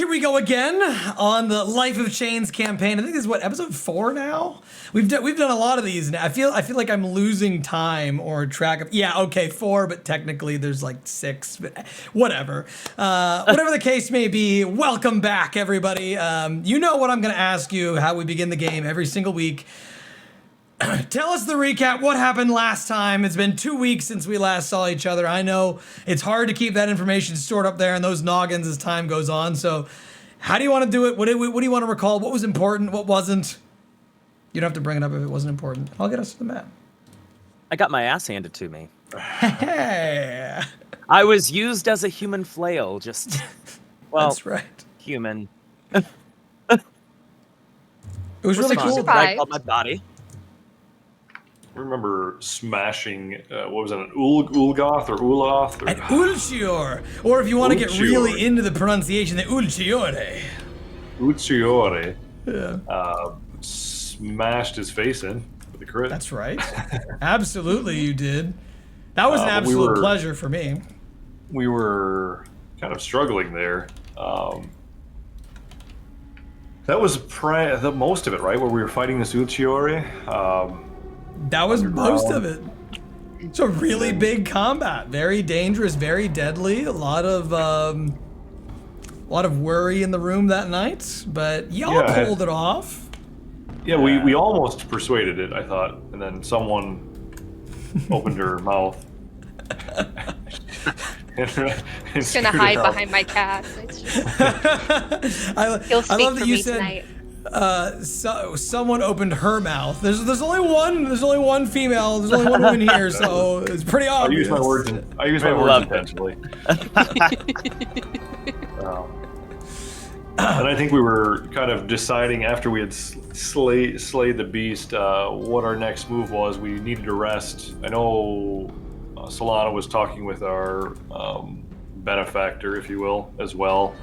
Here we go again on the Life of Chains campaign. I think this is what, episode 4 now? We've done a lot of these now. I feel like I'm losing time or track of 4, but technically there's like 6, but whatever. Whatever the case may be, welcome back everybody. You know what I'm gonna ask you, how we begin the game every single week. Tell us the recap, what happened last time. It's been 2 weeks since we last saw each other. I know it's hard to keep that information stored up there in those noggins as time goes on, so how do you want to do it? What do you want to recall? What was important? What wasn't? You don't have to bring it up if it wasn't important. I'll get us to the map. I got my ass handed to me. Hey. I was used as a human flail, well, that's right. Human. It was really cool. I called my body. I remember smashing, what was it, an Ulgoth or Uloth? An Ulchior. Or if you want to get really into the pronunciation, the Ulchiore. Ulchiore. Yeah. Smashed his face in with a crit. That's right. Absolutely you did. That was an absolute pleasure for me. We were kind of struggling there. That was the most of it, right? Where we were fighting this Ulchiore. That was most of it. It's a really big combat, very dangerous, very deadly. A lot of worry in the room that night, but y'all pulled it off. Yeah, we almost persuaded it, I thought, and then someone opened her mouth. Just gonna hide behind my cat. He'll speak love that for you me said. tonight. So someone opened her mouth. There's only one female. There's only one woman here, so it's pretty obvious. I use my words intentionally. And I think we were kind of deciding after we had slayed the beast what our next move was. We needed to rest. I know Solana was talking with our benefactor, if you will, as well.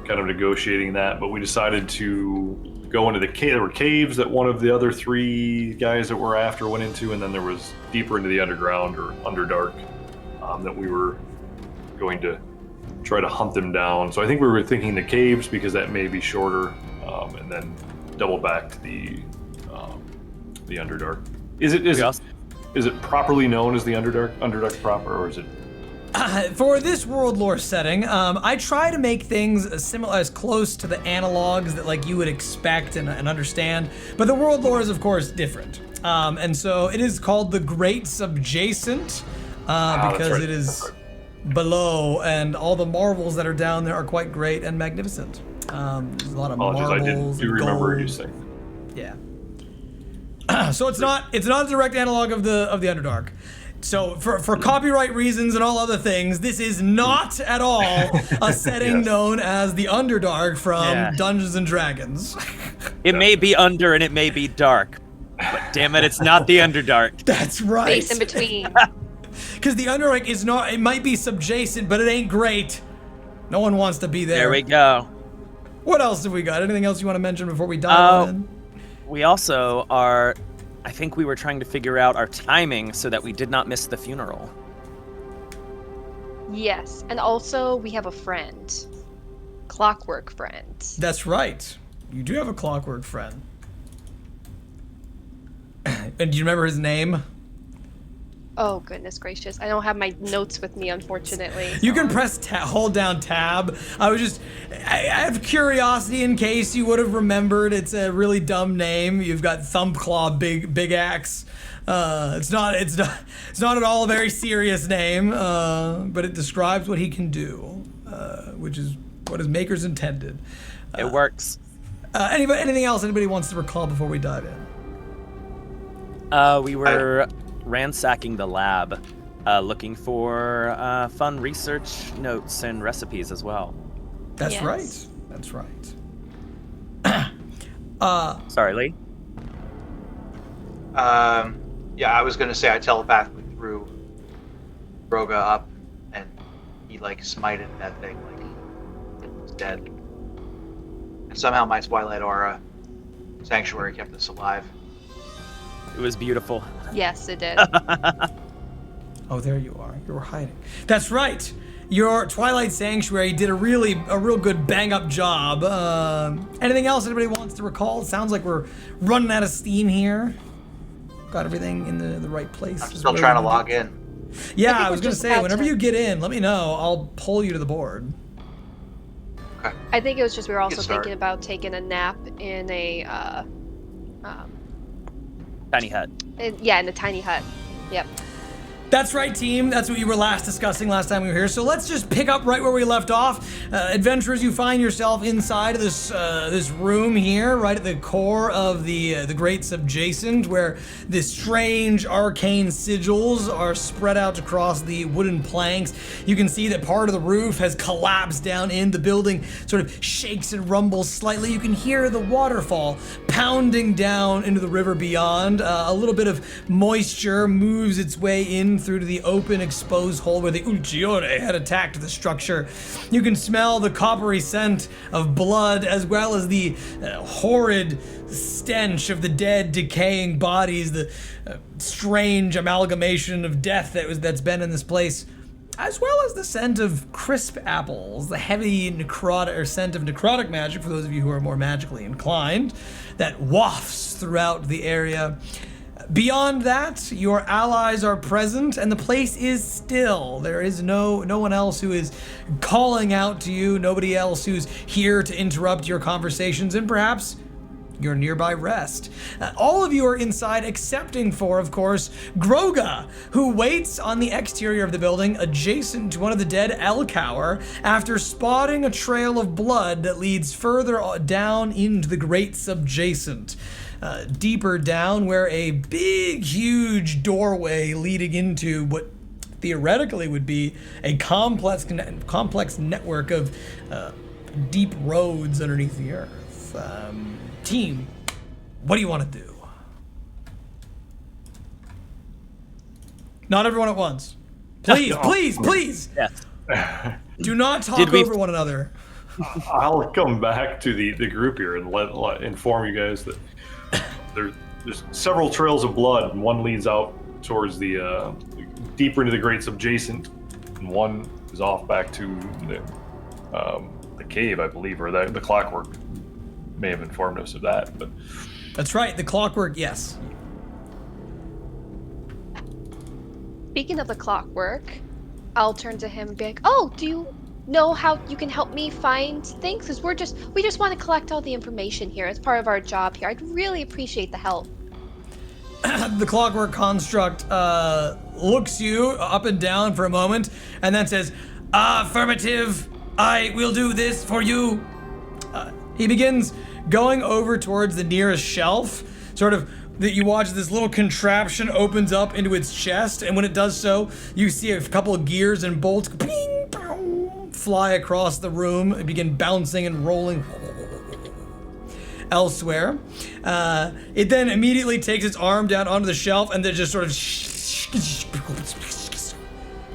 Kind of negotiating that, but we decided to go into the cave. There were caves that one of the other 3 guys that we're after went into, and then there was deeper into the underground or Underdark that we were going to try to hunt them down. So I think we were thinking the caves because that may be shorter, and then double back to the Underdark. Is it properly known as the Underdark proper, or is it? For this world lore setting, I try to make things as close to the analogs that like you would expect and understand, but the world lore is of course different. And so it is called the Great Subjacent because it is below, and all the marvels that are down there are quite great and magnificent. There's a lot of marvels. I do remember you saying. Yeah. So it's not a direct analog of the Underdark. So for copyright reasons and all other things, this is not at all a setting known as the Underdark from Dungeons and Dragons. It may be under and it may be dark, but damn it, it's not the Underdark. That's right. Space in between. Because the Underdark is not, it might be subjacent, but it ain't great. No one wants to be there. There we go. What else have we got? Anything else you want to mention before we dive in? We also are... I think we were trying to figure out our timing so that we did not miss the funeral. Yes, and also we have a friend. Clockwork friend. That's right. You do have a clockwork friend. And do you remember his name? Oh, goodness gracious. I don't have my notes with me, unfortunately. You can press hold down tab. I have curiosity in case you would have remembered. It's a really dumb name. You've got Thumbclaw Big Axe. It's not at all a very serious name, but it describes what he can do, which is what his makers intended. It works. Anything else anybody wants to recall before we dive in? We were ransacking the lab, looking for fun research notes and recipes as well. That's right. That's right. Sorry, Lee? Yeah, I was gonna say I telepathically threw Ghroga up, and he like smited that thing like it was dead. And somehow my Twilight Aura sanctuary kept us alive. It was beautiful. Yes, it did. Oh, there you are. You were hiding. That's right. your Twilight Sanctuary did a real good bang-up job. Anything else anybody wants to recall? It sounds like we're running out of steam here. Got everything in the right place. I'm still trying to log in. Yeah, I we're was going to just say, about whenever to- you get in, let me know. I'll pull you to the board. Okay. I think it was just we were also Get started. thinking about taking a nap in a Tiny hut. in the tiny hut. Yep. That's right, team. That's what you were last discussing last time we were here. So let's just pick up right where we left off. Adventurers, you find yourself inside of this room here, right at the core of the Great Subjacent, where the strange arcane sigils are spread out across the wooden planks. You can see that part of the roof has collapsed down in. The building sort of shakes and rumbles slightly. You can hear the waterfall pounding down into the river beyond. A little bit of moisture moves its way in through to the open exposed hole where the Ulciore had attacked the structure. You can smell the coppery scent of blood as well as the horrid stench of the dead decaying bodies, the strange amalgamation of death that's been in this place, as well as the scent of crisp apples, the heavy scent of necrotic magic for those of you who are more magically inclined, that wafts throughout the area. Beyond that, your allies are present, and the place is still. There is no one else who is calling out to you, nobody else who's here to interrupt your conversations, and perhaps your nearby rest. All of you are inside, excepting for, of course, Ghroga, who waits on the exterior of the building adjacent to one of the dead Elcower after spotting a trail of blood that leads further down into the Great Subjacent. Deeper down, where a big, huge doorway leading into what theoretically would be a complex network of deep roads underneath the earth. Team, what do you want to do? Not everyone at once. Please, please. Yes. Do not talk over one another. I'll come back to the group here and let inform you guys that there's several trails of blood, and one leads out towards the deeper into the Great Subjacent, and one is off back to the cave, I believe, or the clockwork. May have informed us of that, but That's right, the clockwork, yes. Speaking of the clockwork, I'll turn to him and be like, "Oh, do you know how you can help me find things? Because we just want to collect all the information here as part of our job here. I'd really appreciate the help." The clockwork construct looks you up and down for a moment and then says, "Affirmative, I will do this for you." He begins going over towards the nearest shelf, sort of that you watch this little contraption opens up into its chest, and when it does so, you see a couple of gears and bolts ping, pow, fly across the room and begin bouncing and rolling elsewhere. It then immediately takes its arm down onto the shelf and then just sort of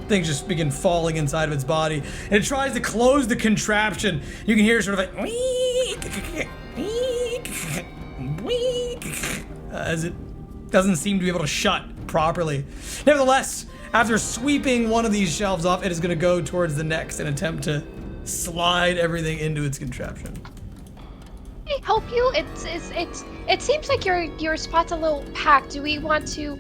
things just begin falling inside of its body. And it tries to close the contraption. You can hear sort of like as it doesn't seem to be able to shut properly. Nevertheless, after sweeping one of these shelves off, it is going to go towards the next and attempt to slide everything into its contraption. Can I help you? It seems like your spot's a little packed. Do we want to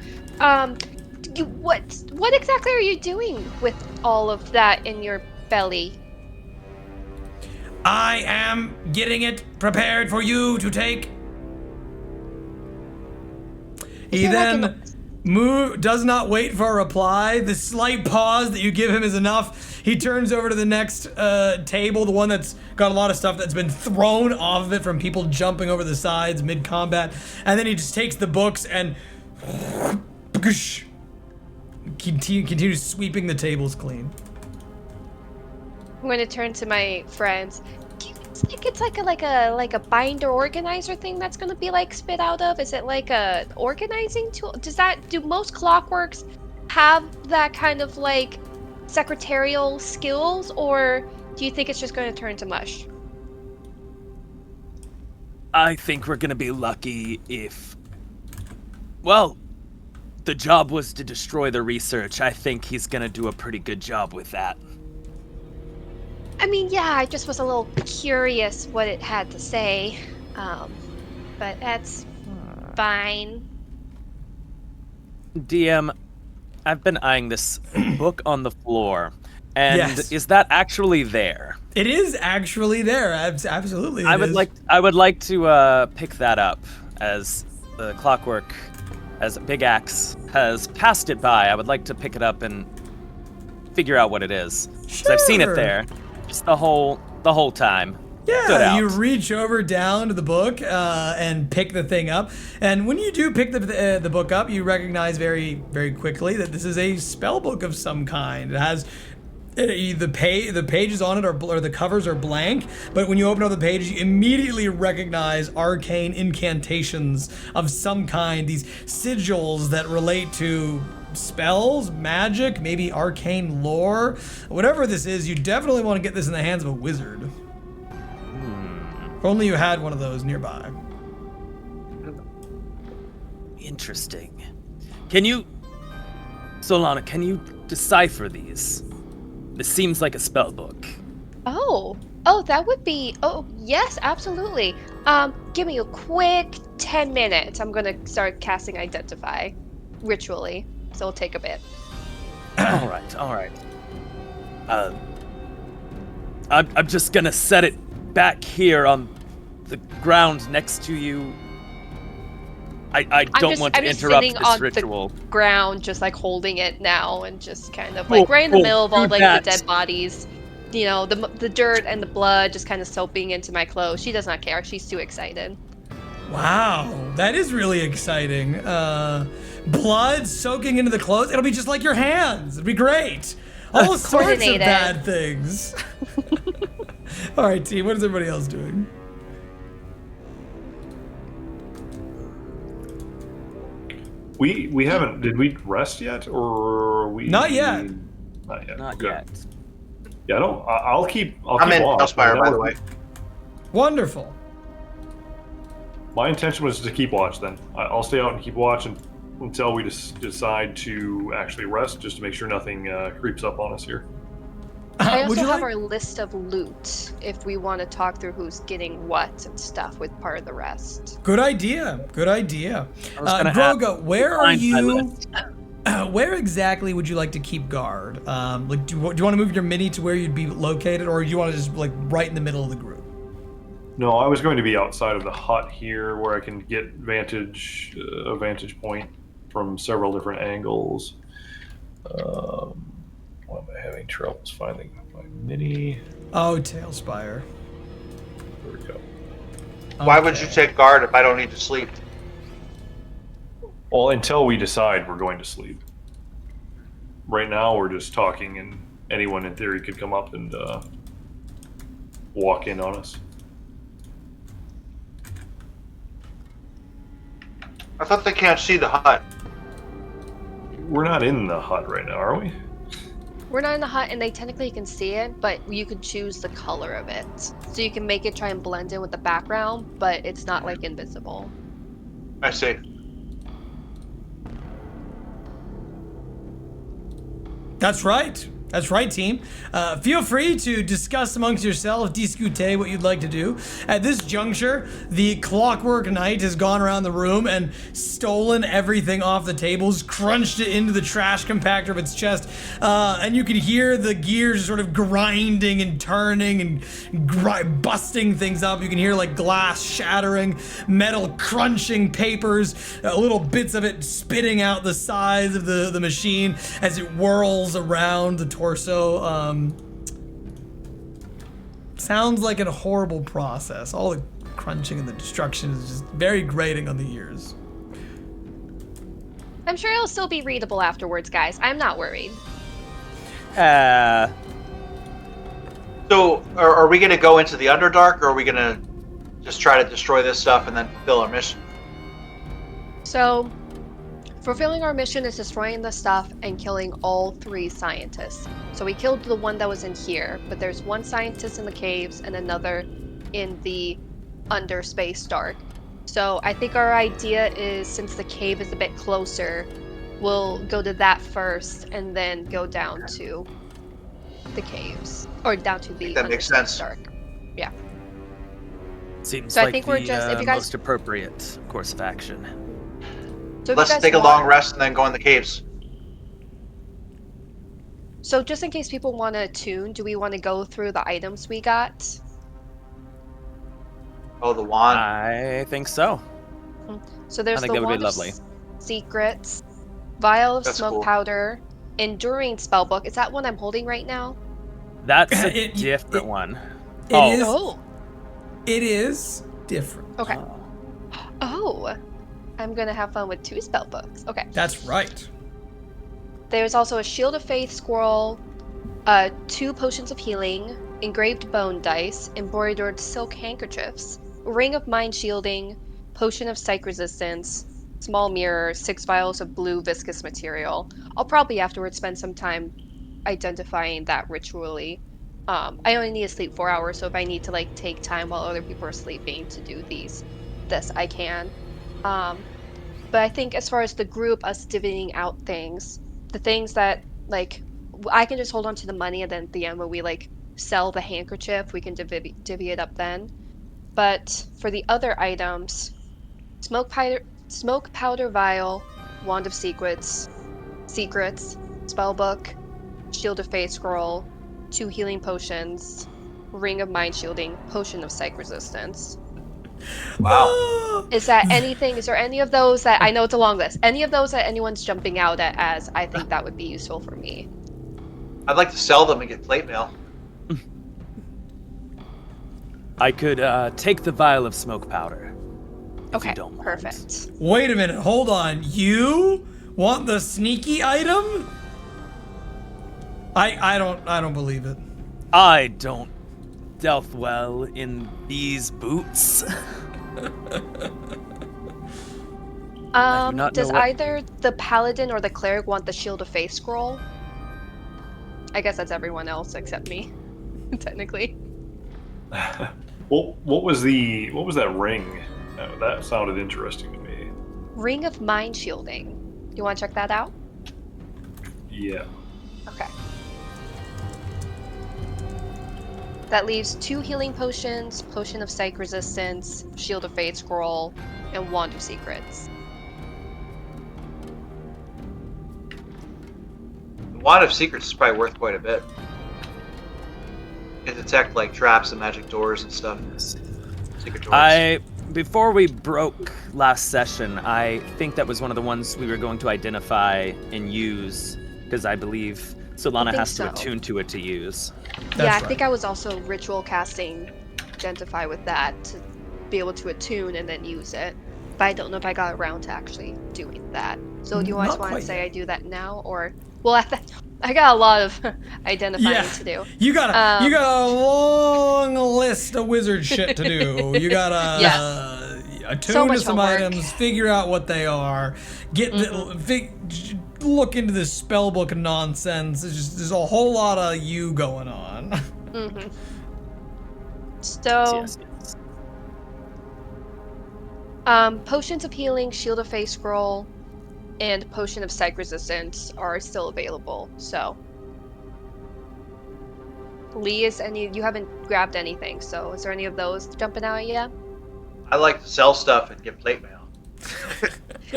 what exactly are you doing with all of that in your belly? I am getting it prepared for you to take. He then does not wait for a reply. The slight pause that you give him is enough. He turns over to the next table, the one that's got a lot of stuff that's been thrown off of it from people jumping over the sides mid-combat. And then he just takes the books and continues sweeping the tables clean. I'm going to turn to my friends. Do you think it's like a binder organizer thing that's going to be like spit out of? Is it like a organizing tool? Do most clockworks have that kind of like secretarial skills, or do you think it's just going to turn to mush? I think we're gonna be lucky if... Well, the job was to destroy the research. I think he's gonna do a pretty good job with that. I mean, yeah, I just was a little curious what it had to say. But that's fine. DM, I've been eyeing this book on the floor, and Yes. is that actually there? It is actually there. Absolutely. I would like to pick that up as the clockwork, as Big Axe has passed it by. I would like to pick it up and figure out what it is. 'Cause I've seen it Sure. there, just the whole time. Stood Yeah, out. you reach over down to the book and pick the thing up. And when you do pick the book up, you recognize very, very quickly that this is a spell book of some kind. It has the pages on it or the covers are blank, but when you open up the page, you immediately recognize arcane incantations of some kind. These sigils that relate to spells, magic, maybe arcane lore, whatever this is. You definitely want to get this in the hands of a wizard. If only you had one of those nearby. Interesting. Solana, can you decipher these? This seems like a spell book. Oh, that would be. Oh, yes, absolutely. Give me a quick 10 minutes. I'm gonna start casting Identify ritually, so it'll take a bit. All right. I'm just gonna set it back here on the ground next to you. I don't want to interrupt sitting this on ritual. the ground, just like holding it now, and just kind of like right in the middle of all do like that. the dead bodies. You know, the dirt and the blood just kind of soaping into my clothes. She does not care. She's too excited. Wow, that is really exciting. Blood soaking into the clothes. It'll be just like your hands. It'd be great. All sorts of Coordinated. bad things. All right, team. What is everybody else doing? We haven't. Did we rest yet, or we? Not yet. Not yet. Not Okay. yet. Yeah, I don't. I'll keep. I'm in watch. Hellspire, by the way. Wonderful. My intention was to keep watch. Then I'll stay out and keep watch until we decide to actually rest, just to make sure nothing creeps up on us here. I Would also you have like- our list of loot if we want to talk through who's getting what and stuff with part of the rest. Good idea. Good idea. I was gonna Ghroga, where are find my you? list. Where exactly would you like to keep guard? Like, do you want to move your mini to where you'd be located, or do you want to just like right in the middle of the group? No, I was going to be outside of the hut here, where I can get a vantage point from several different angles. Why am I having troubles finding my mini? Oh, Tailspire. There we go. Why would you Okay. take guard if I don't need to sleep? Well, until we decide we're going to sleep. Right now, we're just talking, and anyone in theory could come up and walk in on us. I thought they can't see the hut. We're not in the hut right now, are we? We're not in the hut, and they technically can see it, but you could choose the color of it. So you can make it try and blend in with the background, but it's not like invisible. I see. That's right. That's right, team. Feel free to discuss amongst yourselves, discuter what you'd like to do. At this juncture, the Clockwork Knight has gone around the room and stolen everything off the tables, crunched it into the trash compactor of its chest, and you can hear the gears sort of grinding and turning and busting things up. You can hear like glass shattering, metal crunching, papers, little bits of it spitting out the sides of the machine as it whirls around the torso. Sounds like a horrible process. All the crunching and the destruction is just very grating on the ears. I'm sure it'll still be readable afterwards, guys. I'm not worried. So, are we going to go into the Underdark, or are we going to just try to destroy this stuff and then fulfill our mission? So, fulfilling our mission is destroying the stuff and killing all 3 scientists. So we killed the one that was in here, but there's one scientist in the caves and another in the underspace dark. So I think our idea is, since the cave is a bit closer, we'll go to that first and then go down to the caves or down to the that makes Undercity sense. Dark. Yeah. Seems So I like think the we're just- if you guys- most appropriate course of action. So if you Let's guys take a want- long rest and then go in the caves. So just in case people want to attune, do we want to go through the items we got? Oh, the wand. I think so. So there's I think the that would be Wand of lovely. Secrets, Vial of That's Smoke cool. Powder, Enduring Spellbook. Is that one I'm holding right now? That's a It- different it- one. It Oh. is. Oh. It is different. Okay. Oh. Oh. I'm gonna have fun with 2 spellbooks. Okay. That's right. There's also a Shield of Faith scroll, 2 potions of healing, engraved bone dice, embroidered silk handkerchiefs, ring of mind shielding, potion of psych resistance, small mirror, 6 vials of blue viscous material. I'll probably afterwards spend some time identifying that ritually. I only need to sleep 4 hours, so if I need to like take time while other people are sleeping to do this I can. But I think as far as the group, us divvying out things, the things that like I can just hold on to the money, and then at the end when we like sell the handkerchief, we can divvy it up then. But for the other items, smoke powder vial, wand of secrets, spellbook, shield of faith scroll, 2 healing potions, ring of mind shielding, potion of psych resistance. Wow. Is that anything? Is there any of those that I know it's a long list? Any of those that anyone's jumping out at as I think that would be useful for me? I'd like to sell them and get plate mail. I could take the vial of smoke powder. If Okay, you don't mind. perfect. Wait a minute. Hold on. You want the sneaky item? I don't believe it. I don't delve well in these boots. not know Does what- either the Paladin or the Cleric want the Shield of Faith scroll? I guess that's everyone else except me, technically. What was that ring? That sounded interesting to me. Ring of Mind Shielding. You want to check that out? Yeah. Okay. That leaves 2 healing potions, potion of psych resistance, Shield of Faith scroll, and Wand of Secrets. The wand of secrets is probably worth quite a bit. You can detect like traps and magic doors and stuff. Secret doors. Before we broke last session, I think that was one of the ones we were going to identify and use, because I believe Solana think has to so. attune to it to use. Yeah, I right. think I was also ritual casting Identify with that to be able to attune and then use it. But I don't know if I got around to actually doing that. So do you guys Not want to quite say yet. I do that now, or well, I got a lot of identifying Yeah. to do. You got Um, a long list of wizard shit to do. You gotta Yes. attune So to much some homework. items, figure out what they are, get look into this spell book nonsense. There's a whole lot of you going on. Mm-hmm. So, Yes. potions of healing, shield of faith scroll, and potion of psych resistance are still available. So, Lee, you haven't grabbed anything. So, is there any of those jumping out yet? I like to sell stuff and get plate mail.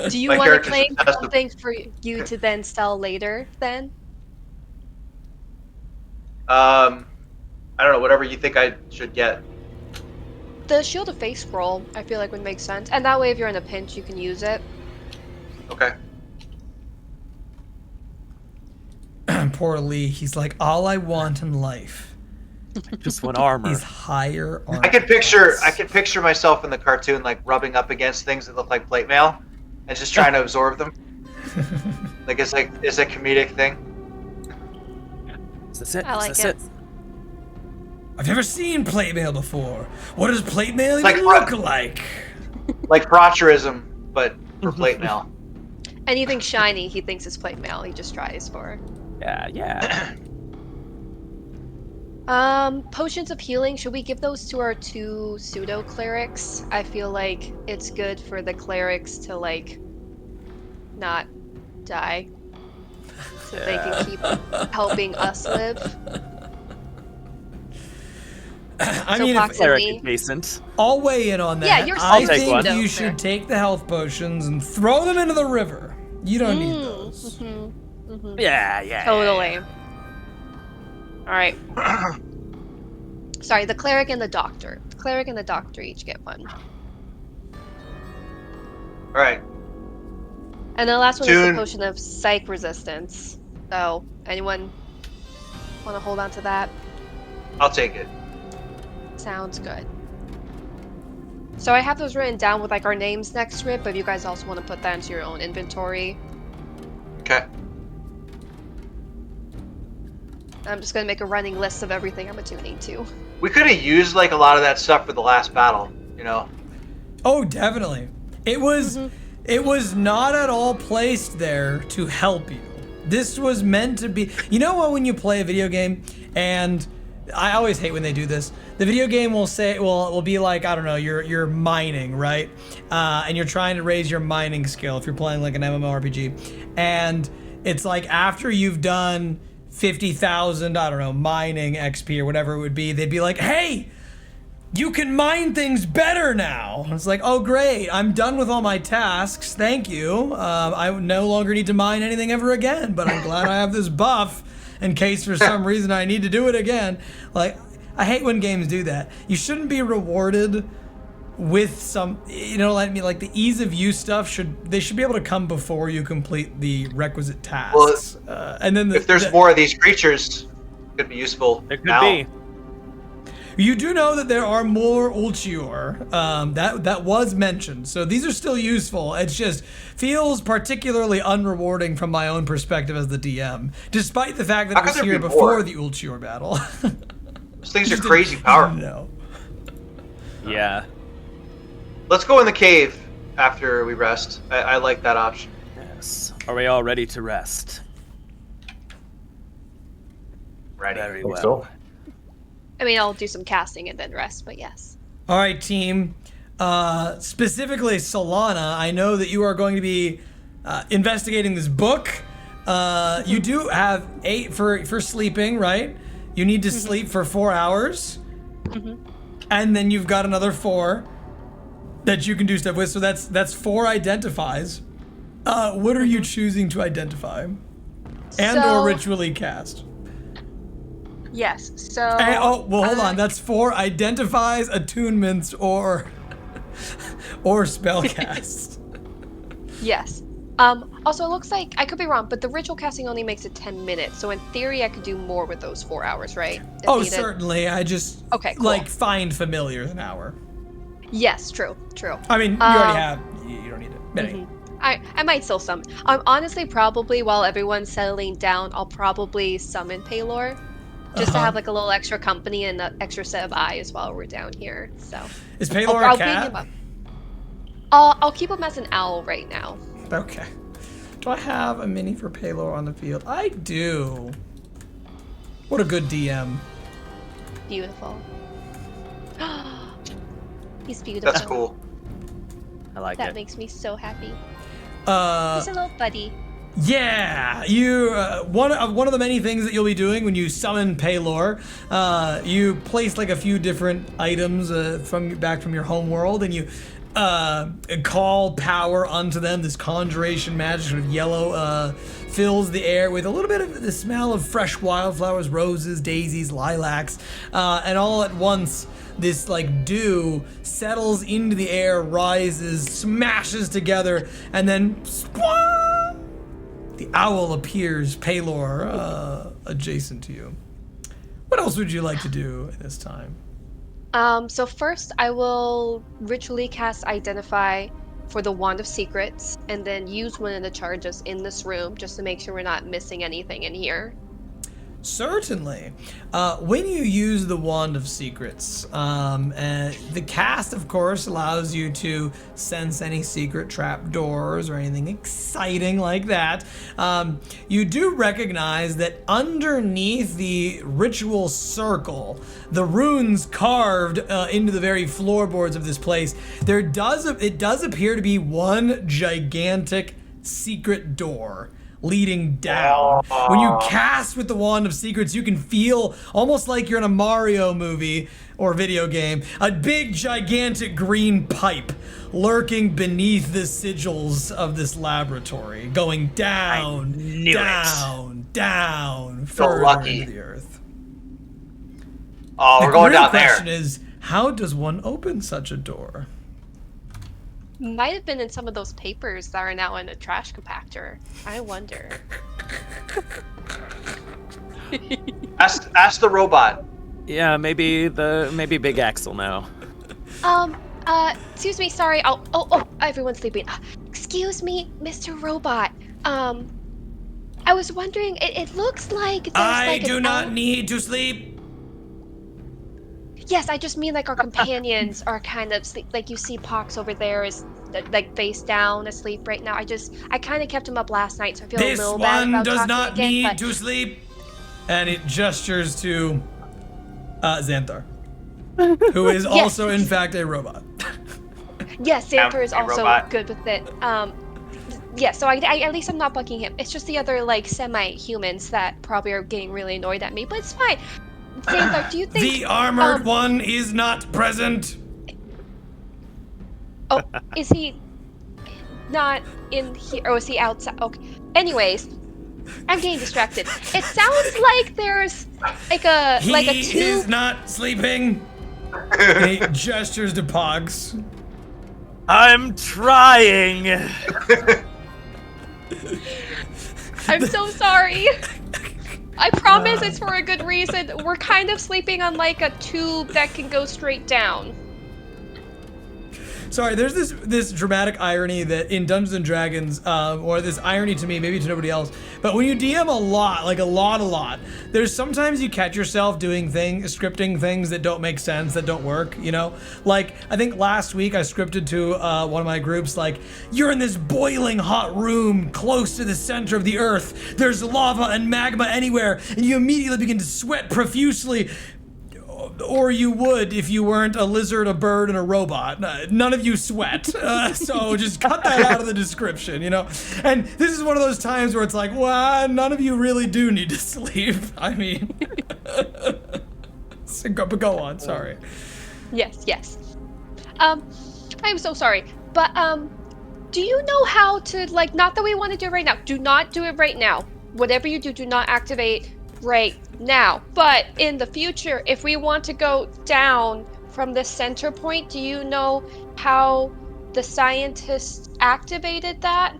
Do you My want to character's claim obsessed with- something for you to then sell later? Then I don't know, whatever you think I should get. the shield of faith scroll, I feel like would make sense, and that way, if you're in a pinch, you can use it. Okay. Poor Lee, he's like, all I want in life Just one armor. is higher armor. I can picture myself in the cartoon like rubbing up against things that look like plate mail and just trying to absorb them. Like it's a comedic thing. Is this it? I like Is this it. I've never seen plate mail before. What does plate mail Like even what? look like? Like Proturism, but for plate mail. Anything shiny, he thinks is plate mail. He just tries for. Yeah. Potions of healing. Should we give those to our 2 pseudo clerics? I feel like it's good for the clerics to like not die, so they can keep helping us live. I So mean, Fox if, and Cleric me. adjacent. I'll weigh in on that. Yeah, you're I take think one. you Fair. should take the health potions and throw them into the river. You don't need Mm, those. Yeah. Totally. All right. Sorry, the cleric and the doctor. The cleric and the doctor each get one. All right. And the last one is the Soon- potion of psych resistance. So, anyone want to hold on to that? I'll take it. Sounds good. So I have those written down with like our names next to it, but if you guys also want to put that into your own inventory, Okay. I'm just gonna make a running list of everything I'm attuning to. We could have used like a lot of that stuff for the last battle, you know. Oh, definitely. It was not at all placed there to help you. This was meant to be. You know what? When you play a video game, and I always hate when they do this. The video game will say, will be like, I don't know, you're mining, right? And you're trying to raise your mining skill if you're playing like an MMORPG, and it's like after you've done 50,000, I don't know, mining XP or whatever it would be, they'd be like, hey, you can mine things better now. It's like, oh great, I'm done with all my tasks, thank you. I no longer need to mine anything ever again, but I'm glad I have this buff in case for some reason I need to do it again. Like, I hate when games do that. You shouldn't be rewarded with some, like the ease of use stuff they should be able to come before you complete the requisite tasks. And then If there's more of these creatures, it could be useful. It could now. be. You do know that there are more Ulchior, that was mentioned, so these are still useful. It just feels particularly unrewarding from my own perspective as the DM, despite the fact that How it was could there here be before more? the Ulchior battle. Those things are crazy powerful. No. Yeah. Let's go in the cave after we rest. I like that option. Yes. Are we all ready to rest? Ready. Very Think well. so. I mean, I'll do some casting and then rest, but yes. All right, team. Specifically, Solana, I know that you are going to be investigating this book. You do have 8 for sleeping, right? You need to sleep for 4 hours. And then you've got another 4 that you can do stuff with. So that's 4 identifies. What are you choosing to identify? And or So- ritually cast? Yes, so... Hold on. That's 4 identifies, attunements, or spellcasts. Yes. Also, it looks like, I could be wrong, but the ritual casting only makes it 10 minutes, so in theory I could do more with those 4 hours, right? If Oh, needed. certainly. I just Okay, cool. like find familiars an hour. Yes, true. I mean, you already have. You don't need it. But anyway. I might still summon. Honestly, probably while everyone's settling down, I'll probably summon Paylor. Just to have like a little extra company and an extra set of eyes while we're down here. So Is Paylor a I'll bring cat? him up. I'll keep him as an owl right now. Okay. Do I have a mini for Paylor on the field? I do. What a good DM. Beautiful. He's beautiful. That's cool. I like That it. makes me so happy. He's Uh, a little buddy. yeah. You one of the many things that you'll be doing when you summon Paylor, you place like a few different items from your home world, and you call power unto them. This conjuration magic, sort of yellow, fills the air with a little bit of the smell of fresh wildflowers, roses, daisies, lilacs, and all at once, this like dew settles into the air, rises, smashes together, and then squaw, the owl appears, Paylor, adjacent to you. What else would you like to do at this time? So first I will ritually cast Identify for the Wand of Secrets, and then use one of the charges in this room just to make sure we're not missing anything in here. Certainly. When you use the Wand of Secrets, the cast, of course, allows you to sense any secret trapdoors or anything exciting like that. You do recognize that underneath the ritual circle, the runes carved into the very floorboards of this place, it does appear to be one gigantic secret door leading down. When you cast with the Wand of Secrets, you can feel almost like you're in a Mario movie or video game, a big gigantic green pipe lurking beneath the sigils of this laboratory, going down, down, further lucky. into the earth. Oh, we're going down there. The question is, how does one open such a door? Might have been in some of those papers that are now in a trash compactor. I wonder. Ask the robot. Yeah, maybe Big Axe will know. Excuse me, sorry. Oh, everyone's sleeping. Excuse me, Mr. Robot. I was wondering, it looks like there's I like do not need to sleep. Yes, I just mean like our companions are kind of sleep. Like you see Pox over there is like face down asleep right now. I kind of kept him up last night, so I feel a This little bad one about does talking not again, need but... to sleep. And it gestures to Xanthar, who is also in fact a robot. Yes, Xanthar is A also robot. good with it. Yeah, so I at least I'm not bugging him. It's just the other like semi-humans that probably are getting really annoyed at me, but it's fine. Xanthar, do you think The armored one is not present. Oh, is he not in here, or is he outside? Okay. Anyways, I'm getting distracted. It sounds like there's like a He tube. is not sleeping. And he gestures to Pogs. I'm trying. I'm so sorry. I promise it's for a good reason. We're kind of sleeping on like a tube that can go straight down. Sorry, there's this dramatic irony that in Dungeons and Dragons, or this irony to me, maybe to nobody else, but when you DM a lot, there's sometimes you catch yourself doing scripting things that don't make sense, that don't work, you know? Like, I think last week I scripted to one of my groups, like, you're in this boiling hot room close to the center of the earth, there's lava and magma anywhere, and you immediately begin to sweat profusely. Or you would if you weren't a lizard, a bird, and a robot. None of you sweat. So just cut that out of the description, you know? And this is one of those times where it's like, well, none of you really do need to sleep. I mean, so go on, sorry. Yes. I'm so sorry, but do you know how to like? Not that we want to do it right now. Do not do it right now. Whatever you do not activate right now. But in the future, if we want to go down from the center point, do you know how the scientists activated that?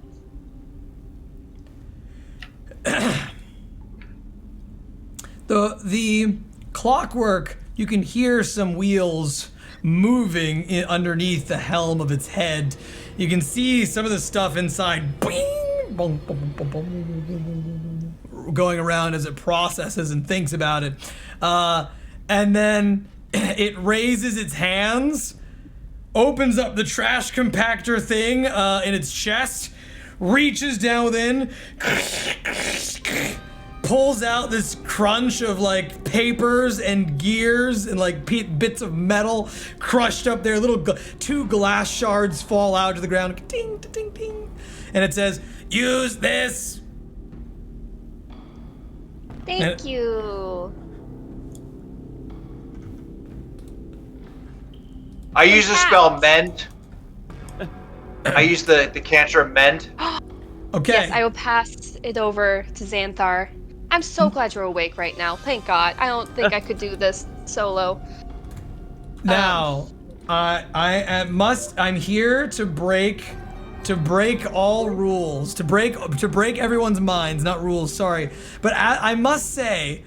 The clockwork, you can hear some wheels moving underneath the helm of its head. You can see some of the stuff inside. Bing, boom, boom, boom, boom, going around as it processes and thinks about it. And then it raises its hands, opens up the trash compactor thing in its chest, reaches down within, pulls out this crunch of like papers and gears and like bits of metal crushed up there. Two glass shards fall out to the ground. Ding, ding, ding. And it says, use this. Thank you. I use the spell mend. I use the cantrip mend. Okay. Yes, I will pass it over to Xanthar. I'm so glad you're awake right now. Thank God. I don't think I could do this solo. Now, I'm here to break all rules, to break everyone's minds, not rules, sorry. But I must say,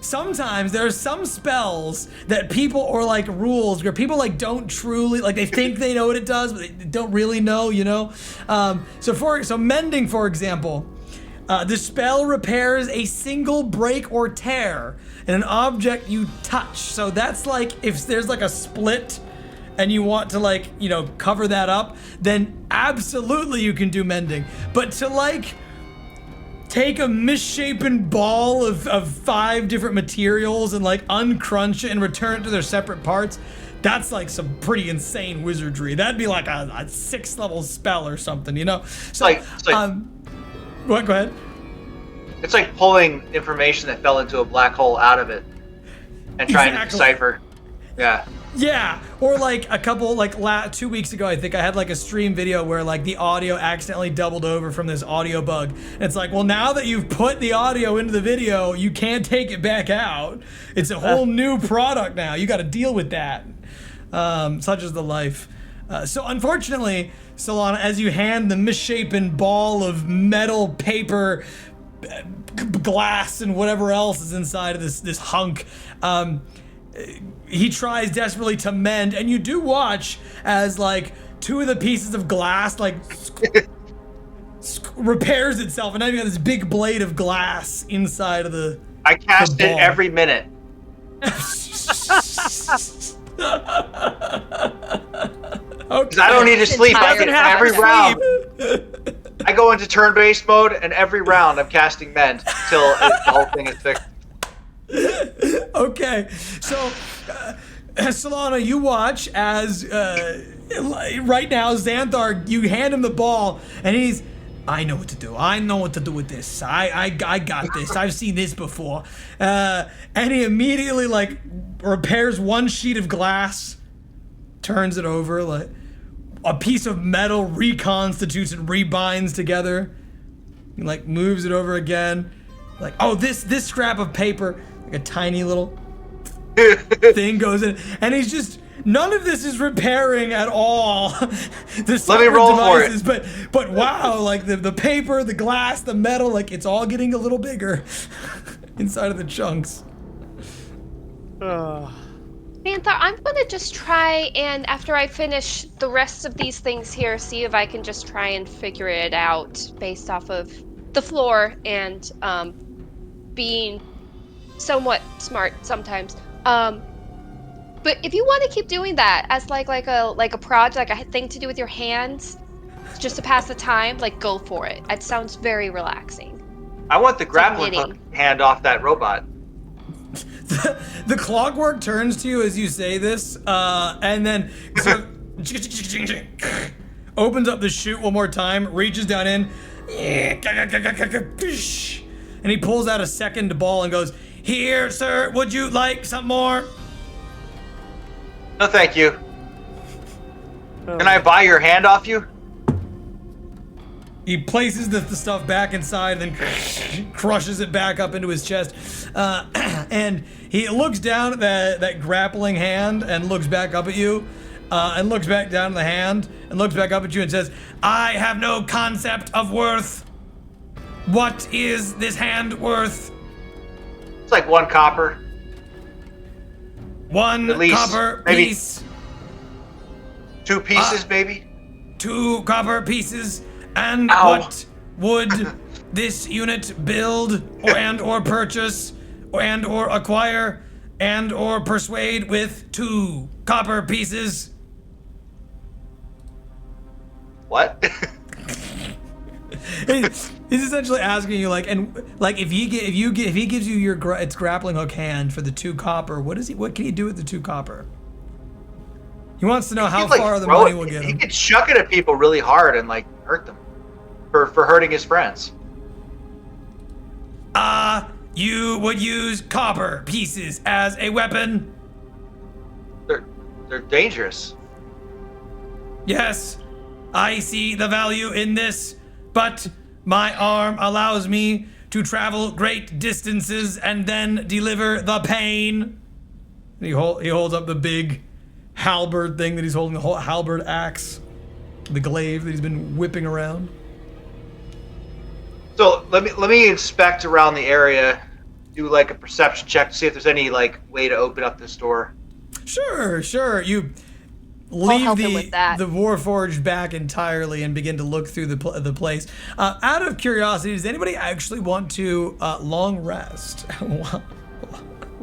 sometimes there are some spells that people, or like rules where people like don't truly, like they think they know what it does, but they don't really know, you know? So mending, for example, the spell repairs a single break or tear in an object you touch. So that's like, if there's like a split and you want to like, you know, cover that up, then absolutely you can do mending. But to like take a misshapen ball of 5 different materials and like uncrunch it and return it to their separate parts, that's like some pretty insane wizardry. That'd be like a 6th level spell or something, you know? So, What? Go ahead. It's like pulling information that fell into a black hole out of it and trying to decipher. Yeah. Yeah, or like a couple, 2 weeks ago, I think I had like a stream video where like the audio accidentally doubled over from this audio bug. And it's like, well, now that you've put the audio into the video, you can't take it back out. It's a whole new product now. You got to deal with that. Such is the life. So unfortunately, Solana, as you hand the misshapen ball of metal, paper, glass, and whatever else is inside of this hunk, he tries desperately to mend, and you do watch as like two of the pieces of glass like repairs itself, and now you got this big blade of glass inside of the. I cast it every minute. Okay. I don't need to sleep. Every round. I go into turn-based mode, and every round I'm casting mend until the whole thing is fixed. Okay, so Solana, you watch as right now Xanthar, you hand him the ball, and he's, I know what to do. I know what to do with this. I got this. I've seen this before. And he immediately like repairs one sheet of glass, turns it over, like a piece of metal reconstitutes and rebinds together. He like moves it over again. Like, oh, this scrap of paper, like a tiny little thing goes in, and he's just, none of this is repairing at all. Let me roll devices, for it. But wow, like the paper, the glass, the metal, like it's all getting a little bigger inside of the chunks. Xanthar, I'm gonna just try and, after I finish the rest of these things here, see if I can just try and figure it out based off of the floor and being somewhat smart sometimes. But if you want to keep doing that as like a project, like a thing to do with your hands, just to pass the time, like go for it. It sounds very relaxing. I want the grappling hook hand off that robot. The clockwork turns to you as you say this, and then sort of opens up the chute one more time, reaches down in, and he pulls out a second ball and goes, "Here, sir, would you like some more?" No, thank you. Can I buy your hand off you? He places the stuff back inside and then crushes it back up into his chest. And he looks down at that grappling hand and looks back up at you, and looks back down at the hand and looks back up at you and says, "I have no concept of worth. What is this hand worth?" It's like 1 copper. One At least, copper maybe piece. 2 pieces, maybe? 2 copper pieces. And Ow. what would this unit build or purchase or acquire or persuade with 2 copper pieces? What? He's essentially asking you if he gives you its grappling hook hand for the 2 copper, what can he do with the 2 copper? He wants to know how far the money will get him. He could chuck it at people really hard and hurt them for hurting his friends. You would use copper pieces as a weapon? They're dangerous. Yes, I see the value in this, but my arm allows me to travel great distances and then deliver the pain. He holds up the big halberd thing that he's holding, the whole halberd axe, the glaive that he's been whipping around. So let me inspect around the area, do a perception check to see if there's any way to open up this door. Sure. You leave the Warforged back entirely and begin to look through the place. Out of curiosity, does anybody actually want to long rest?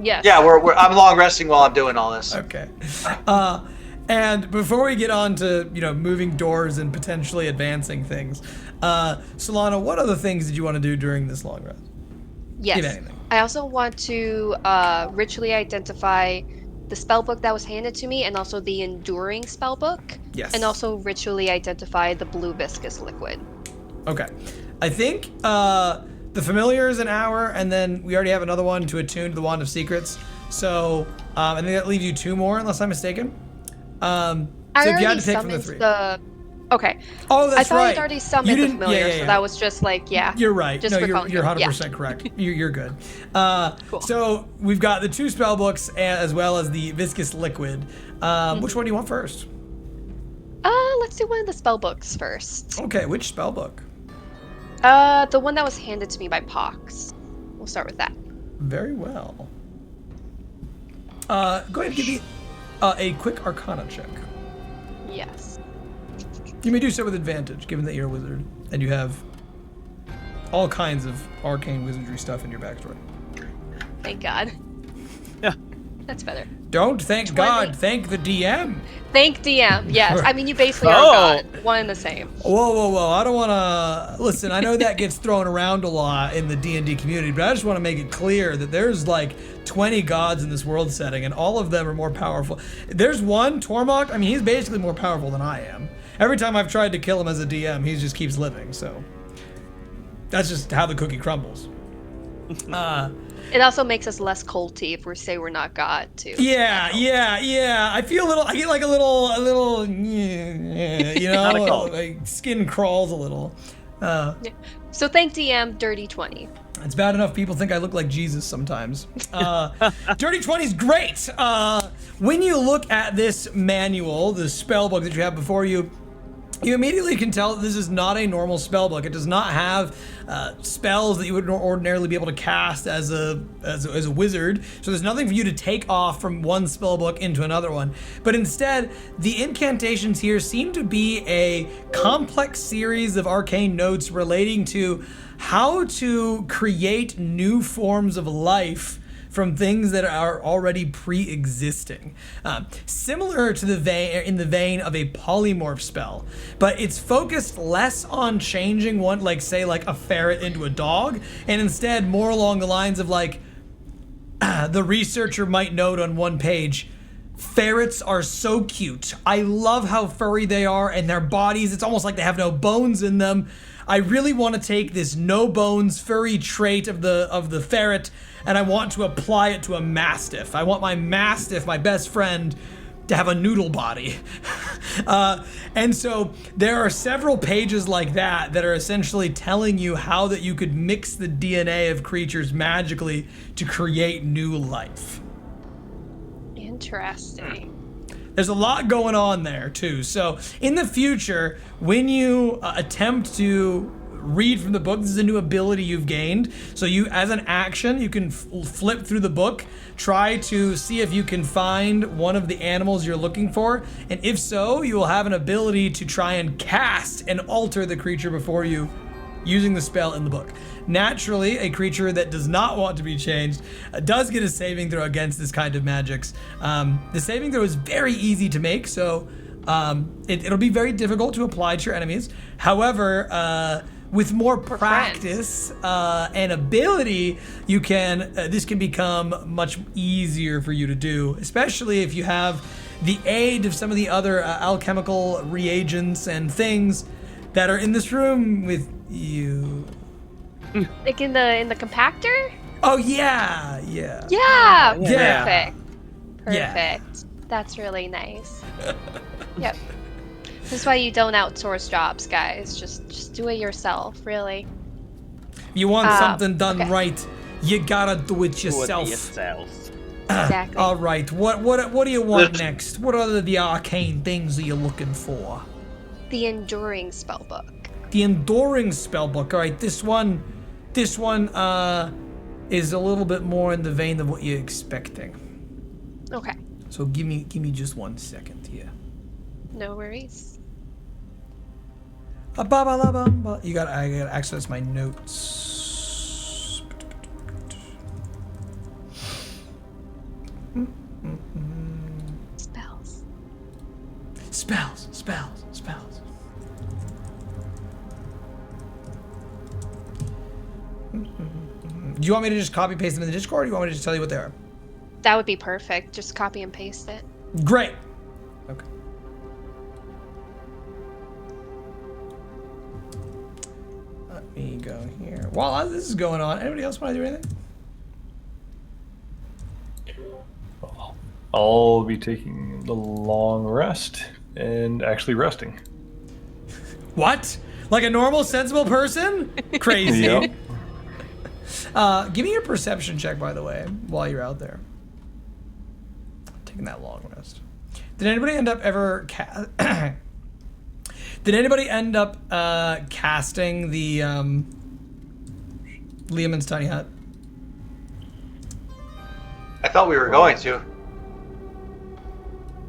Yes. Yeah, I'm long resting while I'm doing all this. Okay. And before we get on to moving doors and potentially advancing things, Solana, what other things did you want to do during this long rest? Yes. If anything. I also want to ritually identify the spellbook that was handed to me, and also the enduring spellbook. Yes. And also ritually identify the blue viscous liquid. Okay. I think the familiar is an hour, and then we already have another one to attune to the Wand of Secrets. So I think that leaves you 2 more, unless I'm mistaken. So if you had to pick from the 3. Okay. Oh, that's I thought right. I'd already summoned the familiar, yeah. so that was just like, You're right. Just No, for you're context. 100% correct. You're good. Cool. So we've got the 2 spell books as well as the viscous liquid. Which one do you want first? Let's do one of the spell books first. Okay, which spell book? The one that was handed to me by Pox. We'll start with that. Very well. Go ahead and give me a quick Arcana check. Yes. You may do so with advantage, given that you're a wizard and you have all kinds of arcane wizardry stuff in your backstory. Thank God. Yeah. That's better. Don't thank 20. God, thank the DM. Thank DM. Yes. I mean, you basically are God. One and the same. Whoa. I don't want to... Listen, I know that gets thrown around a lot in the D&D community, but I just want to make it clear that there's like 20 gods in this world setting, and all of them are more powerful. There's one, Tormok, I mean, he's basically more powerful than I am. Every time I've tried to kill him as a DM, he just keeps living, so... That's just how the cookie crumbles. It also makes us less culty if we say we're not God, too. Yeah. I feel I get like a little, you know, Not a cult. like skin crawls a little. So thank DM, Dirty 20. It's bad enough people think I look like Jesus sometimes. Dirty 20's great. When you look at this manual, the spell book that you have before you, you immediately can tell that this is not a normal spell book. It does not have spells that you would ordinarily be able to cast as a wizard. So there's nothing for you to take off from one spell book into another one. But instead, the incantations here seem to be a complex series of arcane notes relating to how to create new forms of life from things that are already pre-existing. Similar to in the vein of a polymorph spell, but it's focused less on changing one, like say like a ferret into a dog, and instead more along the lines of like, the researcher might note on one page, ferrets are so cute. I love how furry they are, and their bodies, it's almost like they have no bones in them. I really want to take this no bones furry trait of the ferret, and I want to apply it to a mastiff. I want my mastiff, my best friend, to have a noodle body. And so there are several pages like that are essentially telling you how that you could mix the DNA of creatures magically to create new life. Interesting. There's a lot going on there too. So in the future, when you attempt to read from the book, this is a new ability you've gained. So you, as an action, you can flip through the book, try to see if you can find one of the animals you're looking for. And if so, you will have an ability to try and cast and alter the creature before you using the spell in the book. Naturally, a creature that does not want to be changed does get a saving throw against this kind of magics. The saving throw is very easy to make, so it'll be very difficult to apply to your enemies. However, with more practice and ability, you can this can become much easier for you to do, especially if you have the aid of some of the other alchemical reagents and things that are in this room with you. Like in the compactor? Oh yeah. Yeah. Yeah. Perfect. Yeah. That's really nice. Yep. This is why you don't outsource jobs, guys. Just do it yourself, really. You want something done okay. right, you gotta do it yourself. Exactly. All right. What do you want next? What are the arcane things that you're looking for? The enduring spellbook. The enduring spellbook. All right. This one is a little bit more in the vein of what you're expecting. Okay. So give me just 1 second here. No worries. I gotta access my notes. Spells. Do you want me to just copy paste them in the Discord, or do you want me to just tell you what they are? That would be perfect. Just copy and paste it. Great. Okay. me go here. While this is going on, anybody else want to do anything? I'll be taking the long rest and actually resting. What? Like a normal, sensible person? Crazy. Yep. Give me your perception check, by the way, while you're out there. Taking that long rest. Did anybody end up ever Did anybody end up casting the Liamon's Tiny Hut? I thought we were going to.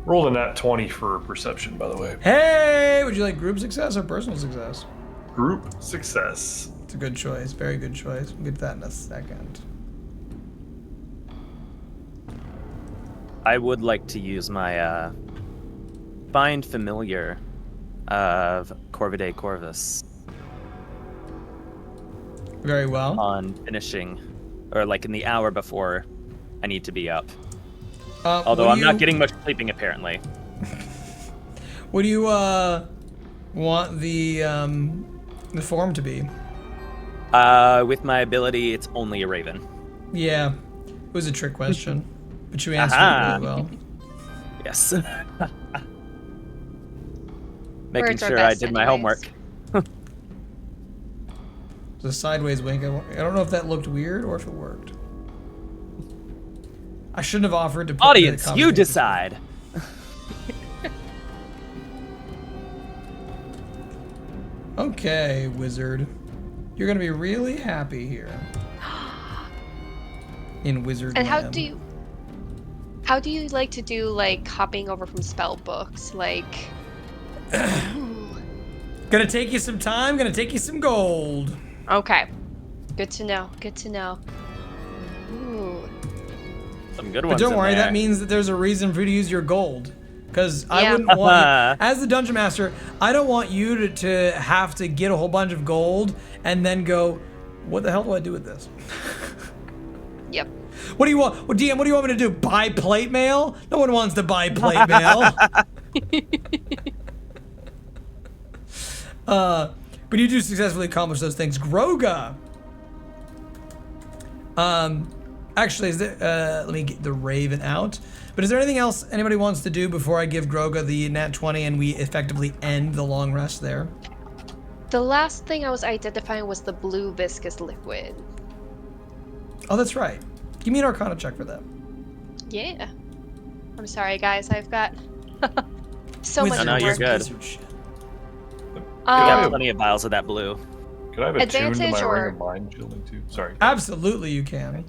Rolled a nat 20 for perception, by the way. Hey, would you like group success or personal success? Group success. It's a good choice. Very good choice. We'll get to that in a second. I would like to use my Find Familiar of Corvidae Corvus Very well. on finishing, or like in the hour before I need to be up. Although I'm not getting much sleeping, apparently. What do you want the form to be? With my ability, it's only a raven. Yeah, it was a trick question, but you answered Aha. it really well. Yes. Making Words are sure I best did my anyways. homework. The sideways wink. I don't know if that looked weird or if it worked. I shouldn't have offered to put Audience, the you conversation- decide. Okay, wizard. You're gonna be really happy here. In wizard And how land. do you like to do like hopping over from spell books? Like Gonna take you some time, gonna take you some gold. okay. Good to know. Good to know. Ooh. Some good But ones. don't in worry, there. that means that there's a reason for you to use your gold. Because I Yeah. wouldn't want, as the dungeon master, I don't want you to have to get a whole bunch of gold and then go, what the hell do I do with this? Yep. What do you want? Well, DM, what do you want me to do? Buy plate mail? No one wants to buy plate mail. But you do successfully accomplish those things. Ghroga. Actually, is there, let me get the Raven out. But is there anything else anybody wants to do before I give Ghroga the nat 20 and we effectively end the long rest there? The last thing I was identifying was the blue viscous liquid. Oh, that's right. Give me an Arcana check for that. Yeah. I'm sorry, guys. I've got so Wizard much No, you're work. good. wizard shit. We got Um, plenty of vials of that blue. Could I have attuned to my Advantage or- ring of mind shielding too? Sorry. Absolutely, you can.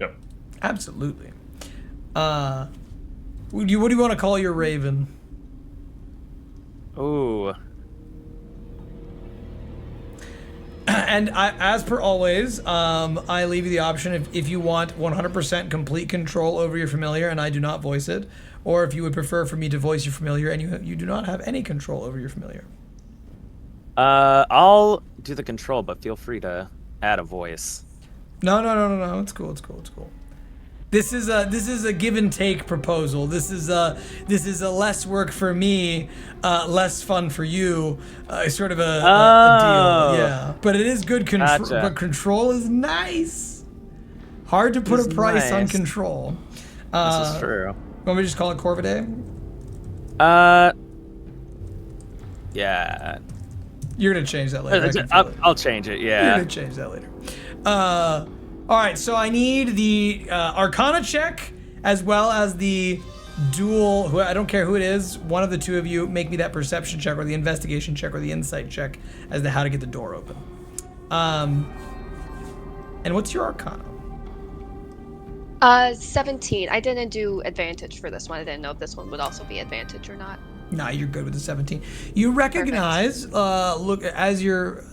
Yep. Absolutely. What do you want to call your Raven? Ooh. And as per always, I leave you the option if you want 100% complete control over your familiar and I do not voice it, or if you would prefer for me to voice your familiar and you do not have any control over your familiar. I'll do the control, but feel free to add a voice. No. It's cool. This is a give and take proposal. This is a less work for me, less fun for you, sort of a deal. Yeah, but it is good control. Gotcha. But control is nice. Hard to put a It's price on nice. control. This is true. Want me to just call it Corvidae? Yeah. You're gonna change that later. I can feel it. I'll change it. You're Yeah. gonna change that later. All right, so I need the Arcana check as well as the dual. Who I don't care who it is. One of the two of you make me that perception check or the investigation check or the insight check as to how to get the door open. And what's your Arcana? 17. I didn't do advantage for this one. I didn't know if this one would also be advantage or not. Nah, you're good with the 17. You recognize, look, as you're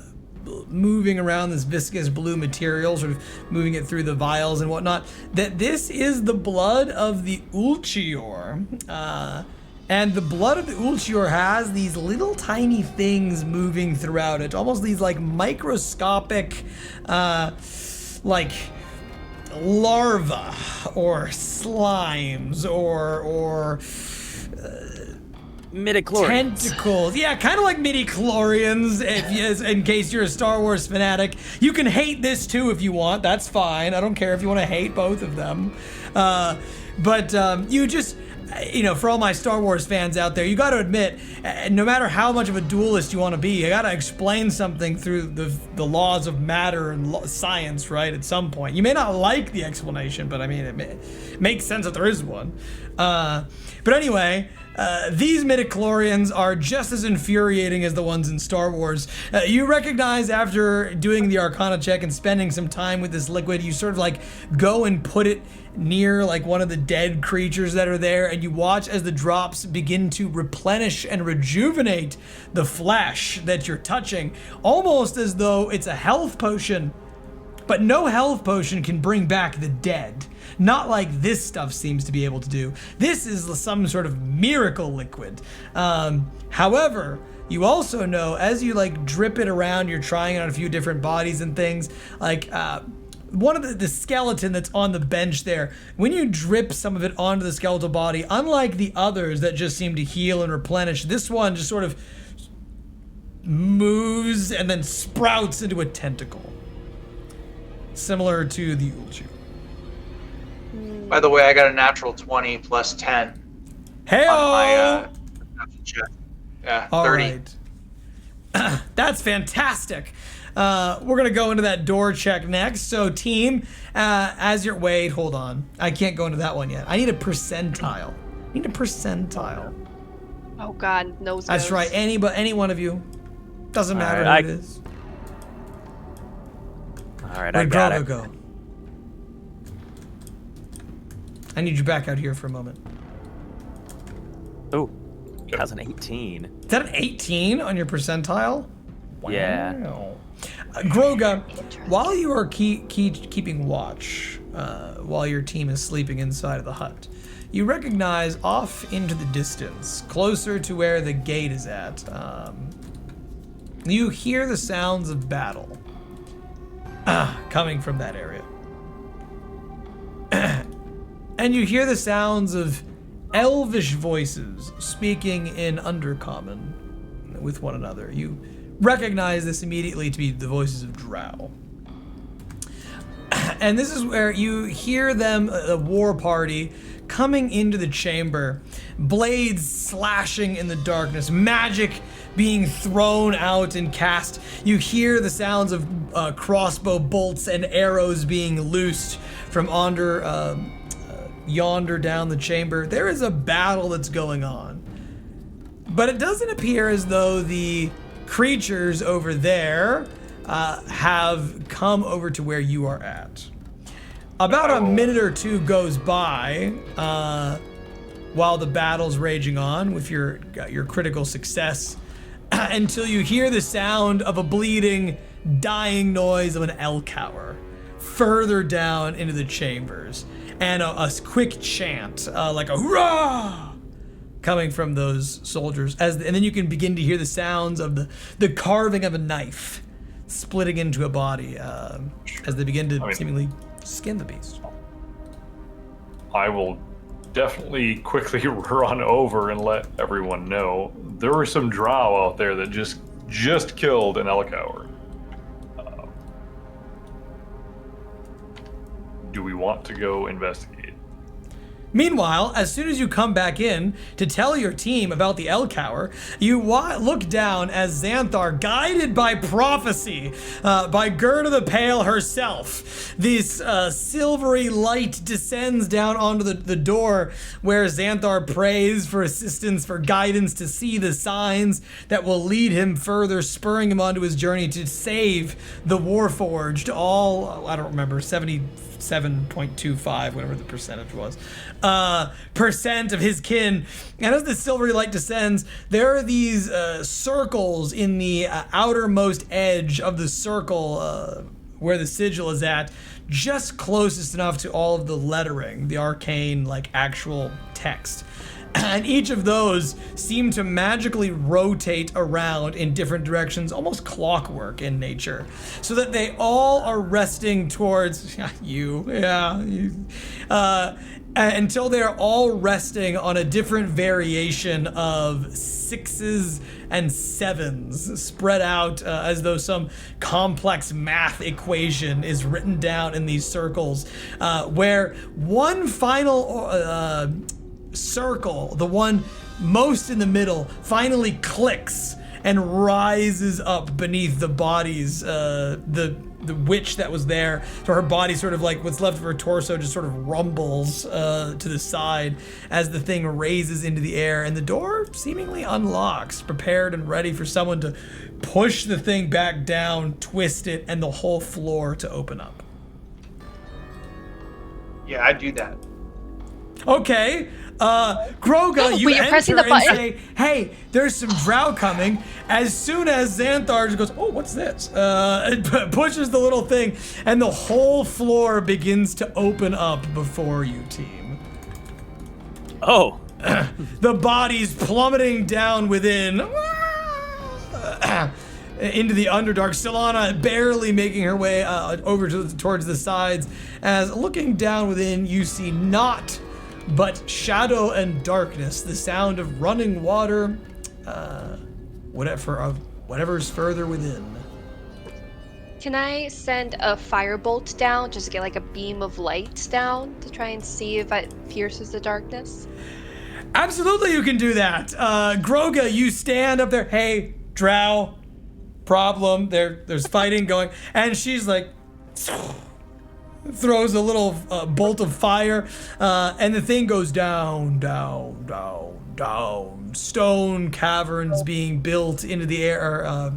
moving around this viscous blue material, sort of moving it through the vials and whatnot, that this is the blood of the Ulchior. And the blood of the Ulchior has these little tiny things moving throughout it, almost these like microscopic, like larvae or slimes or midichlorians. Tentacles. Yeah, kind of like midi-chlorians, in case you're a Star Wars fanatic. You can hate this too if you want. That's fine. I don't care if you want to hate both of them. But you just... for all my Star Wars fans out there, you got to admit, no matter how much of a duelist you want to be, you got to explain something through the laws of matter and science, right? At some point, you may not like the explanation, but I mean, it makes sense that there is one. But anyway, these midichlorians are just as infuriating as the ones in Star Wars. You recognize after doing the Arcana check and spending some time with this liquid, you sort of like go and put it near like one of the dead creatures that are there, and you watch as the drops begin to replenish and rejuvenate the flesh that you're touching, almost as though it's a health potion. But no health potion can bring back the dead. Not like this stuff seems to be able to do. This is some sort of miracle liquid. However, you also know as you like drip it around, you're trying it on a few different bodies and things, like one of the skeleton that's on the bench there, when you drip some of it onto the skeletal body, unlike the others that just seem to heal and replenish, this one just sort of moves and then sprouts into a tentacle. Similar to the Ulchu. By the way, I got a natural 20 plus 10 Hey-o! on my check. Yeah, All 30. right. That's fantastic. We're gonna go into that door check next. So team, wait, hold on. I can't go into that one yet. I need a percentile. Oh God, nose. That's goes. right. Any one of you. Doesn't matter right, who it is. All right, I Where'd got Ghroga it. go? I need you back out here for a moment. Oh, has an 18. Is that an 18 on your percentile? Yeah. Wow. Ghroga, while you are keeping watch, while your team is sleeping inside of the hut, you recognize off into the distance, closer to where the gate is at, you hear the sounds of battle coming from that area. And you hear the sounds of elvish voices speaking in Undercommon with one another. You recognize this immediately to be the voices of Drow. And this is where you hear them, a war party, coming into the chamber, blades slashing in the darkness, magic being thrown out and cast. You hear the sounds of crossbow bolts and arrows being loosed from yonder down the chamber. There is a battle that's going on. But it doesn't appear as though the creatures over there have come over to where you are at. About a minute or two goes by while the battle's raging on with your critical success until you hear the sound of a bleeding, dying noise of an Elcower further down into the chambers, and a quick chant, like a hurrah, coming from those soldiers. And then you can begin to hear the sounds of the carving of a knife splitting into a body as they begin to seemingly skin the beast. I will definitely quickly run over and let everyone know there were some drow out there that just killed an Elcower. Do we want to go investigate? Meanwhile, as soon as you come back in to tell your team about the Elcower, you look down as Xanthar, guided by prophecy, by Gerda the Pale herself, this silvery light descends down onto the door where Xanthar prays for assistance, for guidance to see the signs that will lead him further, spurring him onto his journey to save the Warforged, all, I don't remember, 77.25, whatever the percentage was, percent of his kin. And as the silvery light descends, there are these circles in the outermost edge of the circle where the sigil is at, just closest enough to all of the lettering, the arcane, like, actual text. And each of those seem to magically rotate around in different directions, almost clockwork in nature, so that they all are resting towards you. until they're all resting on a different variation of 6s and 7s spread out as though some complex math equation is written down in these circles, where one final circle, the one most in the middle, finally clicks and rises up beneath the bodies, the witch that was there. So her body sort of like what's left of her torso just sort of rumbles to the side as the thing raises into the air, and the door seemingly unlocks, prepared and ready for someone to push the thing back down, twist it, and the whole floor to open up. Yeah, I'd do that. Okay. Ghroga, you you're pressing enter the and button. say, hey, there's some drow coming. As soon as Xanthar just goes, oh, what's this? It pushes the little thing, and the whole floor begins to open up before you, team. Oh, The bodies plummeting down within into the Underdark. Solana barely making her way over towards the sides, as looking down within, you see not but shadow and darkness, the sound of running water, whatever's further within. Can I send a firebolt down, just to get like a beam of light down to try and see if it pierces the darkness? Absolutely, you can do that. Ghroga, you stand up there. Hey, drow, problem. There's fighting going, and she's like, throws a little bolt of fire, and the thing goes down, down, down, down. Stone caverns being built into the air,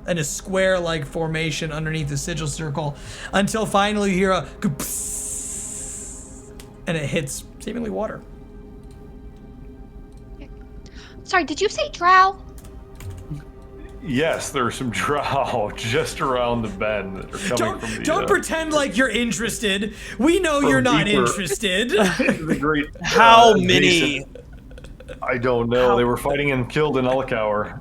in a square-like formation underneath the sigil circle, until finally you hear a and it hits seemingly water. Sorry, did you say drow? Yes, there are some drow just around the bend that are coming from the... Don't pretend like you're interested. We know you're not deeper. interested. the great... how many? adjacent- I don't know. They were fighting and killed in Elcour.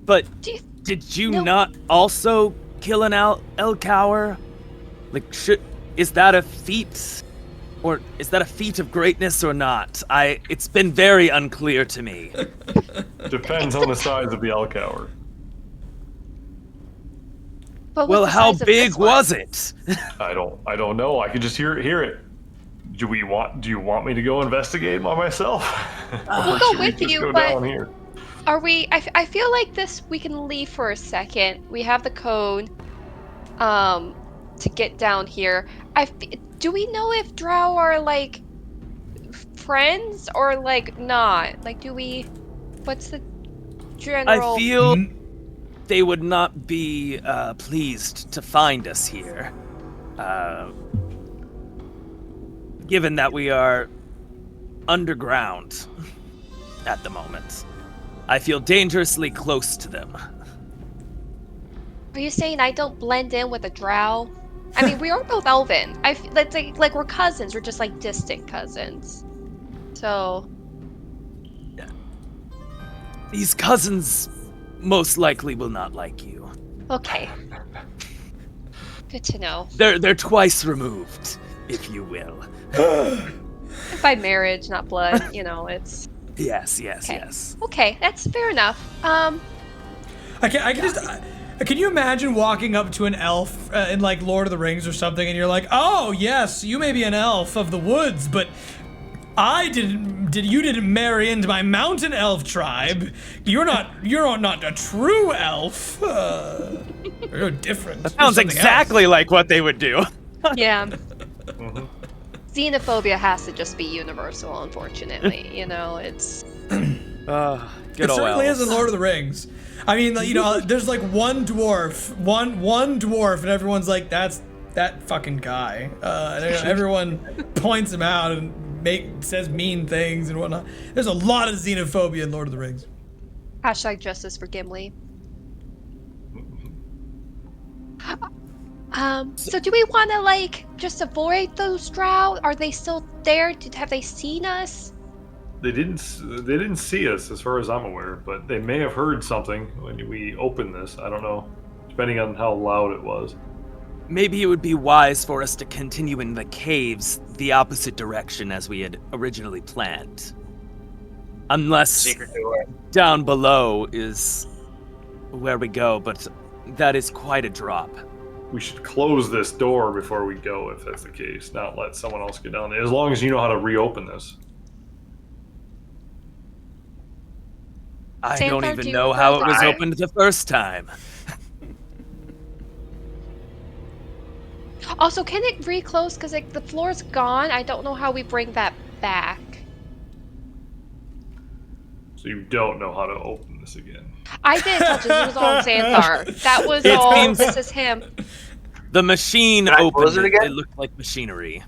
But Do you- did you No. not also kill an Elcour? Like, is that a feat? Or is that a feat of greatness or not? It's been very unclear to me. Depends on the size of the Elcour. But what's Well, the how size of big this one? was it? I don't know. I could just hear it. Do you want me to go investigate by myself? We'll Or go should we with just you, go but- down here? Are we? I feel like this. We can leave for a second. We have the code, to get down here. Do we know if drow are like friends or like not? Like, do we? What's the general? I feel they would not be pleased to find us here. Given that we are underground at the moment. I feel dangerously close to them. Are you saying I don't blend in with a drow? I mean, we are both elven. Let's like we're cousins. We're just like distant cousins. So These cousins most likely will not like you. okay. Good to know. They're twice removed, if you will. By marriage, not blood. You know, it's Yes. okay. Yes. Okay, that's fair enough. Can you imagine walking up to an elf in like Lord of the Rings or something, and you're like, "Oh yes, you may be an elf of the woods, but you didn't marry into my mountain elf tribe. You're not a true elf. You're different." That sounds exactly like what they would do. Yeah. Xenophobia has to just be universal, unfortunately. You know, it's It Good old certainly is elves. in Lord of the Rings. I mean, like, you know, there's like one dwarf, and everyone's like, that's that fucking guy. And everyone points him out and says mean things and whatnot. There's a lot of xenophobia in Lord of the Rings. hashtag justice for Gimli. So do we want to like just avoid those drow? Are they still there? Have they seen us? They didn't see us, as far as I'm aware, but they may have heard something when we opened this. I don't know, depending on how loud it was. maybe it would be wise for us to continue in the caves the opposite direction as we had originally planned. Unless Secret door. down below is where we go, but that is quite a drop. We should close this door before we go, if that's the case. Not let someone else get down there. As long as you know how to reopen this. I Xanthar, don't do even you know how it was I- opened the first time. Also, can it reclose? Because like the floor's gone. I don't know how we bring that back. So you don't know how to open this again. I didn't touch it. It was all Xanthar. That was It all. seems- This is him. The machine Can I opened close it it. again? It looked like machinery.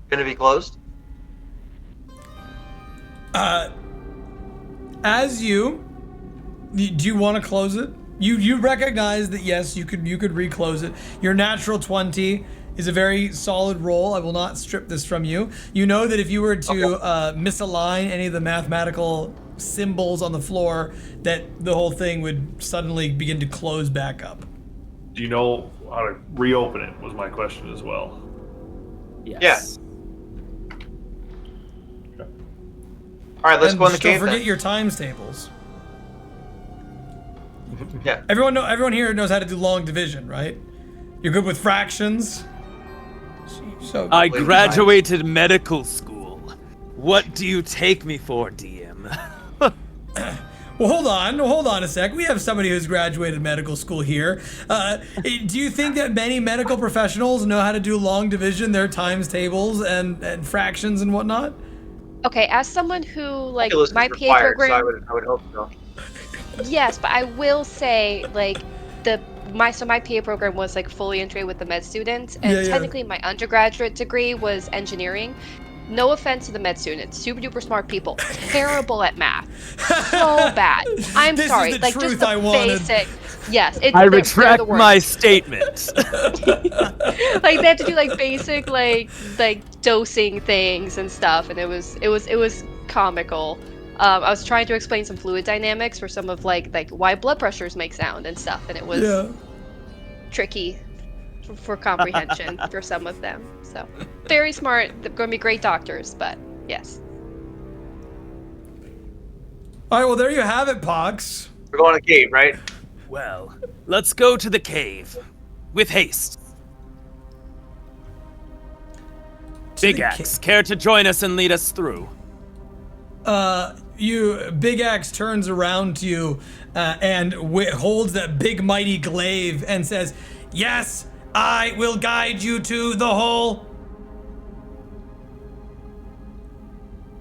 Gonna be closed? As do you want to close it? You recognize that yes, you could reclose it. Your natural 20 is a very solid roll. I will not strip this from you. You know that if you were to misalign any of the mathematical symbols on the floor, that the whole thing would suddenly begin to close back up. Do you know how to reopen it, was my question as well. Yes. All right, let's And go in the just don't cave forget then. your times tables. Yeah. Everyone here knows how to do long division, right? You're good with fractions. So I graduated medical school. What do you take me for, DM? Well, hold on a sec. We have somebody who's graduated medical school here. Do you think that many medical professionals know how to do long division, their times tables and fractions and whatnot? Okay, as someone who like Calculus is my PA required, program. so I would hope so. Yes, but I will say like my PA program was like fully integrated with the med students, and Yeah. technically my undergraduate degree was engineering. No offense to the med students, super duper smart people, terrible at math, so bad. I'm This is sorry, the like truth just the I wanted. basic. Yes, it's I they're retract the worst. my statement. Like they had to do like basic like dosing things and stuff, and it was comical. I was trying to explain some fluid dynamics for some of like why blood pressures make sound and stuff, and it was tricky for comprehension for some of them. So very smart. They're going to be great doctors, but yes. All right, well, there you have it, Pox. We're going to the cave, right? Well, let's go to the cave. With haste. Big the Axe, care to join us and lead us through? Big Axe turns around to you and holds that big mighty glaive and says, "Yes, I will guide you to the hole."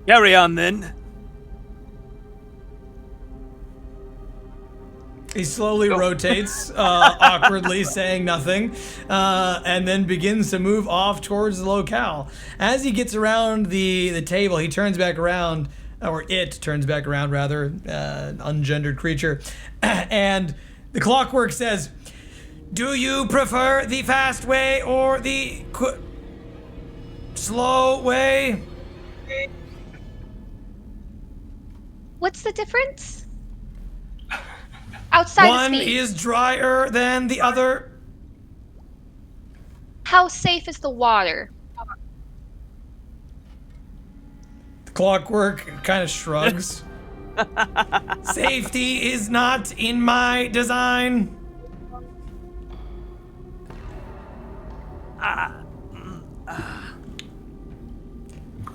Carry on then. He slowly rotates, awkwardly saying nothing, and then begins to move off towards the locale. As he gets around the table, he turns back around, or it turns back around, rather, an ungendered creature, and the clockwork says, "Do you prefer the fast way or the slow way?" What's the difference? Outside One of speed. is drier than the other. How safe is the water? The clockwork kind of shrugs. Safety is not in my design.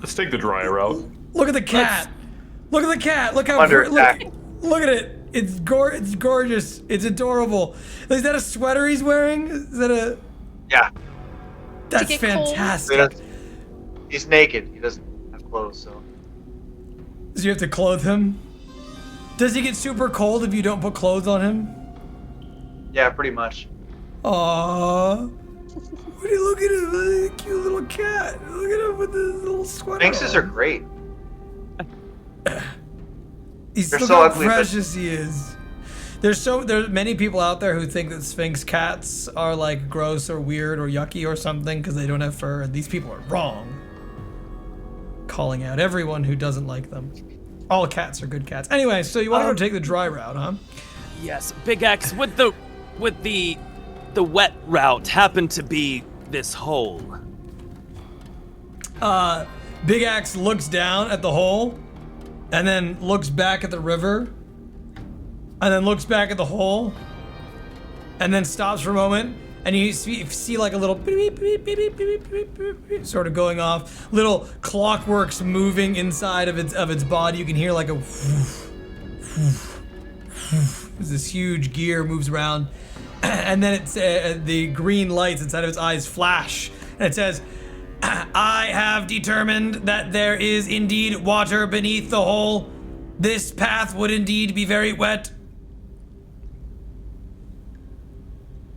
Let's take the dry route. Look at the cat. Look at the cat. Look how Under look, attack. look at it. It's gorgeous. It's adorable. Is that a sweater he's wearing? Is that a? Yeah. That's get cold? fantastic. He's naked. He doesn't have clothes, so. So you have to clothe him. Does he get super cold if you don't put clothes on him? Yeah, pretty much. Aww. What are you looking at? Look at the cute little cat. Look at him with his little sweater. Sphinxes are on. great. He's They're look so how ugly, but- precious he is. There's many people out there who think that Sphinx cats are like gross or weird or yucky or something because they don't have fur, and these people are wrong. Calling out everyone who doesn't like them. All cats are good cats. Anyway, so you want to go take the dry route, huh? Yes, Big Axe, with the the wet route happen to be this hole? Big Axe looks down at the hole, and then looks back at the river, and then looks back at the hole, and then stops for a moment, and you see like a little beep, beep, beep, beep, beep, beep, beep, beep, sort of going off, little clockworks moving inside of its body. You can hear like a whoof, whoof, whoof, as this huge gear moves around, and then it's the green lights inside of its eyes flash, and it says, I have determined that there is indeed water beneath the hole. This path would indeed be very wet.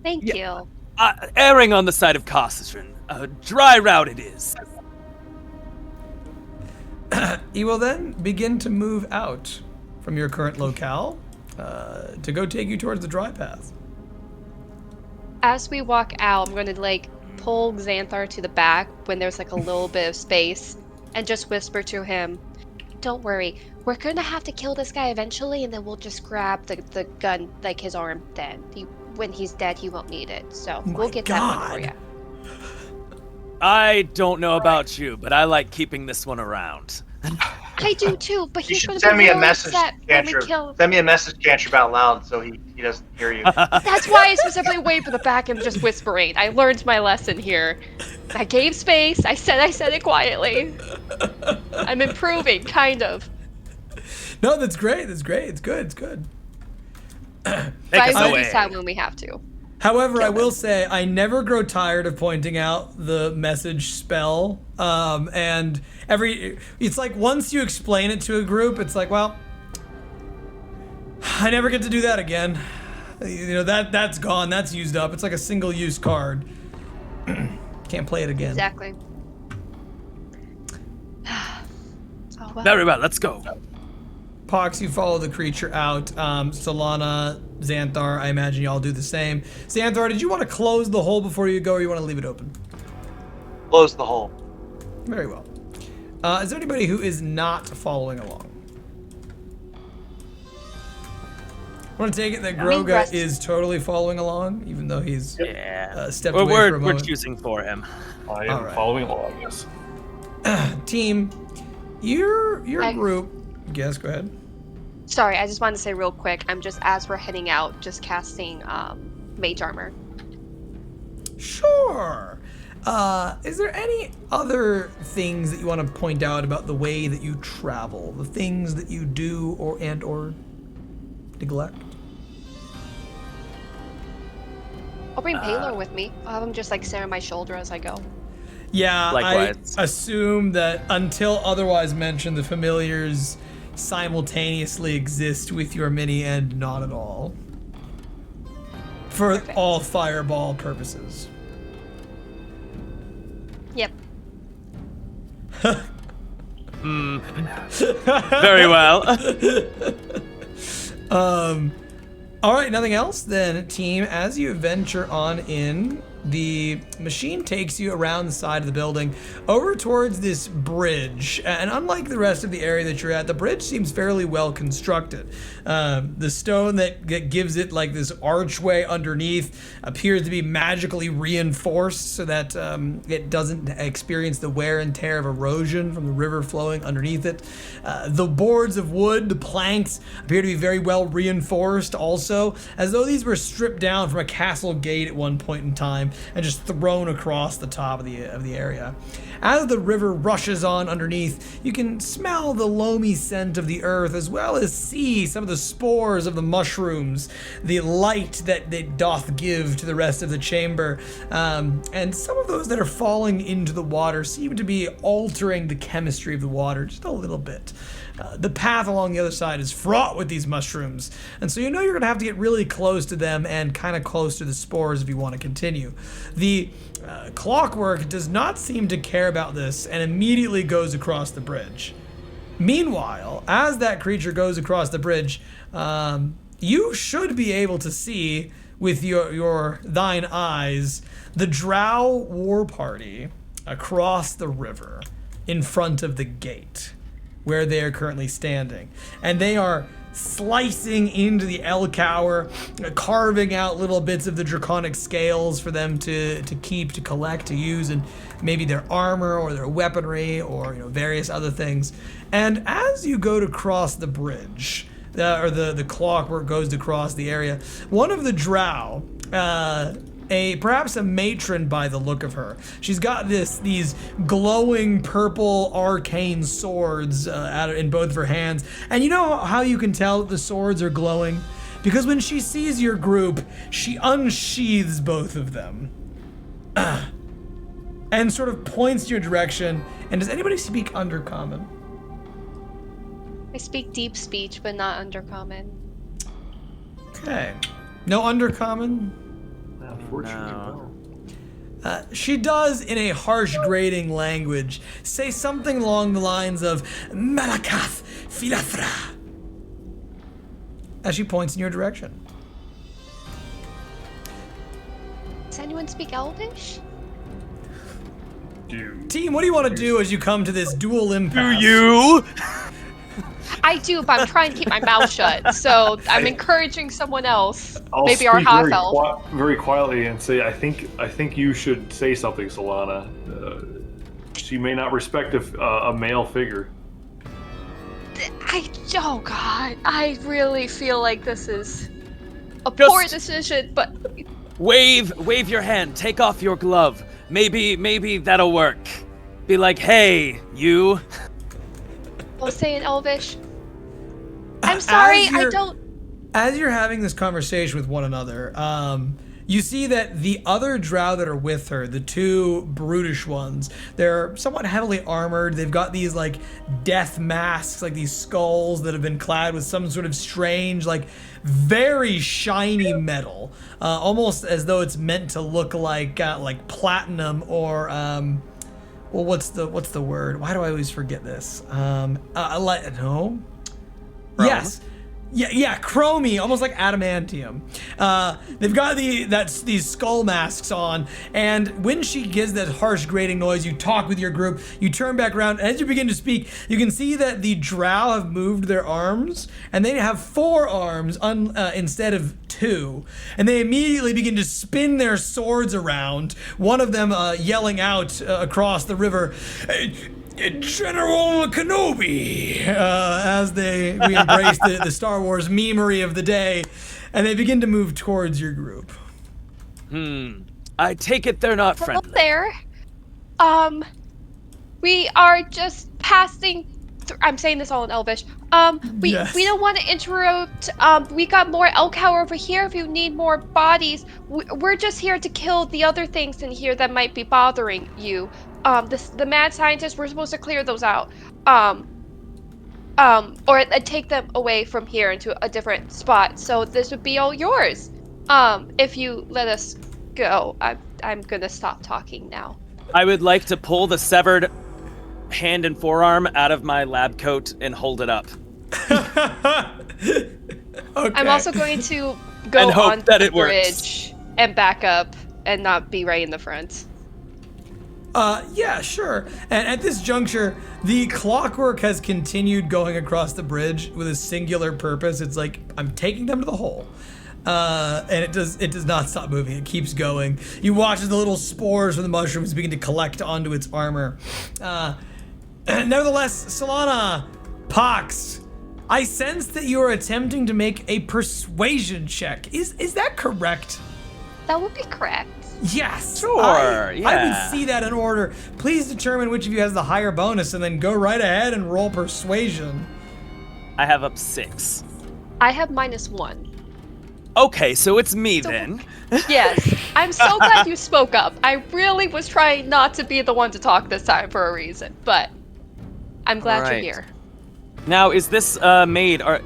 Thank you. Erring on the side of caution. A dry route it is. You will then begin to move out from your current locale to go take you towards the dry path. As we walk out, I'm going to like pull Xanthar to the back when there's like a little bit of space and just whisper to him, don't worry, we're going to have to kill this guy eventually, and then we'll just grab the gun, like his arm then. When he's dead, he won't need it. So we'll get that one for you. I don't know about you, but I like keeping this one around. I do too, but You he's should going to send be me a really message, upset when we Cantrip. kill. Send me a message, Cantrip, out loud so he doesn't hear you. That's why I specifically wait for the back and just whispering. I learned my lesson here. I gave space. I said it quietly. I'm improving, kind of. No, that's great. That's great. It's good. It's good. But Take I us will away. decide when we have to. However, I will say I never grow tired of pointing out the message spell. And it's like once you explain it to a group, it's like, well, I never get to do that again. You know, that's gone. That's used up. It's like a single-use card. Can't play it again. Exactly. Oh, well. Very well, let's go. Pox, you follow the creature out. Solana, Xanthar, I imagine y'all do the same. Xanthar, did you want to close the hole before you go, or you want to leave it open? Close the hole. Very well. Is there anybody who is not following along? I want to take it that Ghroga Rest. is totally following along, even though he's Yeah. stepped Well, away for a we're moment. choosing for him. I am Alright. following along, yes. Team, your I- group. Yes, go ahead. Sorry, I just wanted to say real quick, I'm just, as we're heading out, just casting mage armor. Sure. Is there any other things that you want to point out about the way that you travel, the things that you do or neglect? I'll bring Paylor with me. I'll have him just like stare on my shoulder as I go. Yeah, Likewise. I assume that until otherwise mentioned, the familiars simultaneously exist with your mini and not at all. For Perfect. all fireball purposes. Yep. Very well. All right, nothing else then, team. As you venture on in, the machine takes you around the side of the building over towards this bridge. And unlike the rest of the area that you're at, the bridge seems fairly well constructed. The stone that gives it like this archway underneath appears to be magically reinforced so that it doesn't experience the wear and tear of erosion from the river flowing underneath it. The boards of wood, the planks, appear to be very well reinforced also, as though these were stripped down from a castle gate at one point in time and just thrown across the top of the area. As the river rushes on underneath, you can smell the loamy scent of the earth, as well as see some of the spores of the mushrooms, the light that it doth give to the rest of the chamber, and some of those that are falling into the water seem to be altering the chemistry of the water just a little bit. The path along the other side is fraught with these mushrooms, and so you know you're going to have to get really close to them and kind of close to the spores if you want to continue. The clockwork does not seem to care about this and immediately goes across the bridge. Meanwhile, as that creature goes across the bridge, you should be able to see with your thine eyes the Drow war party across the river in front of the gate where they are currently standing. And they are slicing into the Elcower, carving out little bits of the draconic scales for them to keep, to collect, to use, and maybe their armor or their weaponry or various other things. And as you go to cross the bridge, or the clockwork goes to cross the area, one of the drow, perhaps a matron by the look of her. She's got these glowing purple arcane swords in both of her hands. And you know how you can tell that the swords are glowing? Because when she sees your group, she unsheathes both of them. And sort of points your direction. And does anybody speak Undercommon? I speak deep speech, but not Undercommon. Okay. No Undercommon? Unfortunately, no. She does, in a harsh, grating language, say something along the lines of Malakath Filafra as she points in your direction. Does anyone speak Elvish? Team, what do you want to do as you come to this dual impasse? Do you? I do, but I'm trying to keep my mouth shut. So I'm encouraging someone else. I'll Maybe our speak half elf. very quietly and say, I think you should say something, Solana. She may not respect a male figure. Oh God, I really feel like this is a poor decision, but Wave your hand. Take off your glove. Maybe that'll work. Be like, hey, you. I'll say in Elvish. I'm sorry, I don't. As you're having this conversation with one another, you see that the other drow that are with her, the two brutish ones, they're somewhat heavily armored. They've got these like death masks, like these skulls that have been clad with some sort of strange, like very shiny metal, almost as though it's meant to look like platinum or well, what's the word? Why do I always forget this? No. Chrome? Yes. Yeah, chromy, almost like adamantium. They've got these skull masks on, and when she gives that harsh grating noise, you talk with your group, you turn back around, and as you begin to speak, you can see that the drow have moved their arms, and they have 4 arms instead of 2, and they immediately begin to spin their swords around, one of them yelling out across the river, General Kenobi, as we embrace the Star Wars memery of the day, and they begin to move towards your group. I take it they're not Hello friendly. there. We are just passing. I'm saying this all in Elvish. Yes. We don't want to interrupt. We got more Elcower over here. If you need more bodies, we're just here to kill the other things in here that might be bothering you. The mad scientists, we're supposed to clear those out. Or take them away from here into a different spot. So this would be all yours. If you let us go. I'm gonna stop talking now. I would like to pull the severed hand and forearm out of my lab coat and hold it up. Okay. I'm also going to go And hope on that the it works. bridge and back up and not be right in the front. Yeah, sure. And at this juncture, the clockwork has continued going across the bridge with a singular purpose. It's like, I'm taking them to the hole. And it does not stop moving. It keeps going. You watch as the little spores from the mushrooms begin to collect onto its armor. Nevertheless, Solana, Pox, I sense that you are attempting to make a persuasion check. Is that correct? That would be correct. Yes. Sure, I yeah. would see that in order. Please determine which of you has the higher bonus and then go right ahead and roll persuasion. I have up 6. I have -1. Okay, so it's me then. Yes. I'm so glad you spoke up. I really was trying not to be the one to talk this time for a reason, but I'm glad Alright. you're here. Now, is this maid, or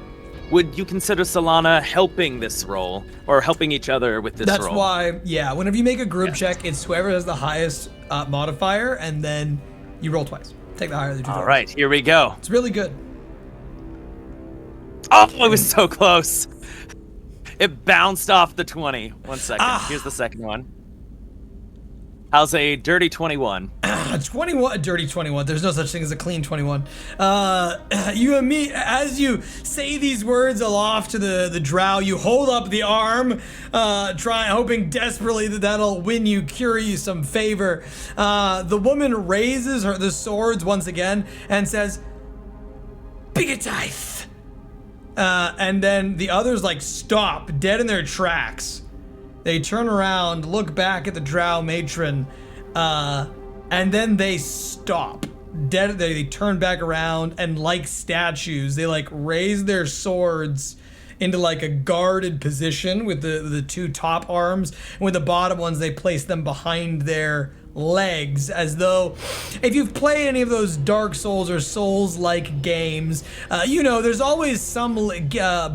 would you consider Solana helping this role, or helping each other with this That's role? why, yeah, whenever you make a group Yes. check, it's whoever has the highest modifier, and then you roll twice. Take the higher of the two. All totals. right, here we go. It's really good. Oh, it was so close. It bounced off the 20. 1 second. Ah. Here's the second one. How's a dirty 21? 21, a dirty 21. There's no such thing as a clean 21. As you say these words aloft to the drow, you hold up the arm, hoping desperately that that'll cure you some favor. The woman raises the swords once again and says, "Bigatith." And then the others stop dead in their tracks. They turn around, look back at the drow matron, and then they stop dead. They turn back around, and like statues, they raise their swords into a guarded position with the two top arms, and with the bottom ones they place them behind their legs, as though if you've played any of those Dark Souls or Souls-like games, there's always some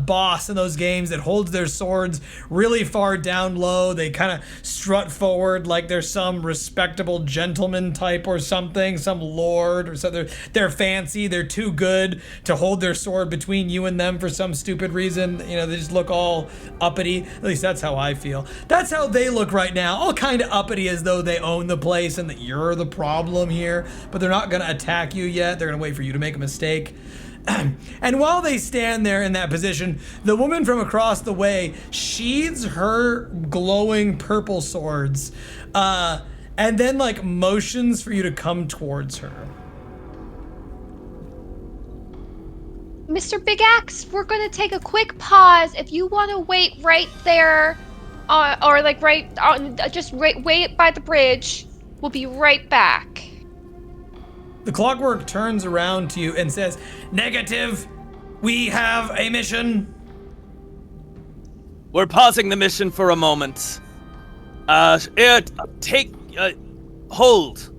boss in those games that holds their swords really far down low. They kind of strut forward like they're some respectable gentleman type or something, some lord or something. They're fancy. They're too good to hold their sword between you and them for some stupid reason. They just look all uppity. At least that's how I feel. That's how they look right now, all kind of uppity, as though they own the place and that you're the problem here, but they're not going to attack you yet. They're going to wait for you to make a mistake. And while they stand there in that position, the woman from across the way sheathes her glowing purple swords, and then motions for you to come towards her. Mr. Big Axe, we're gonna take a quick pause. If you want to wait right there, wait by the bridge. We'll be right back. The clockwork turns around to you and says, "Negative. We have a mission." We're pausing the mission for a moment. Hold.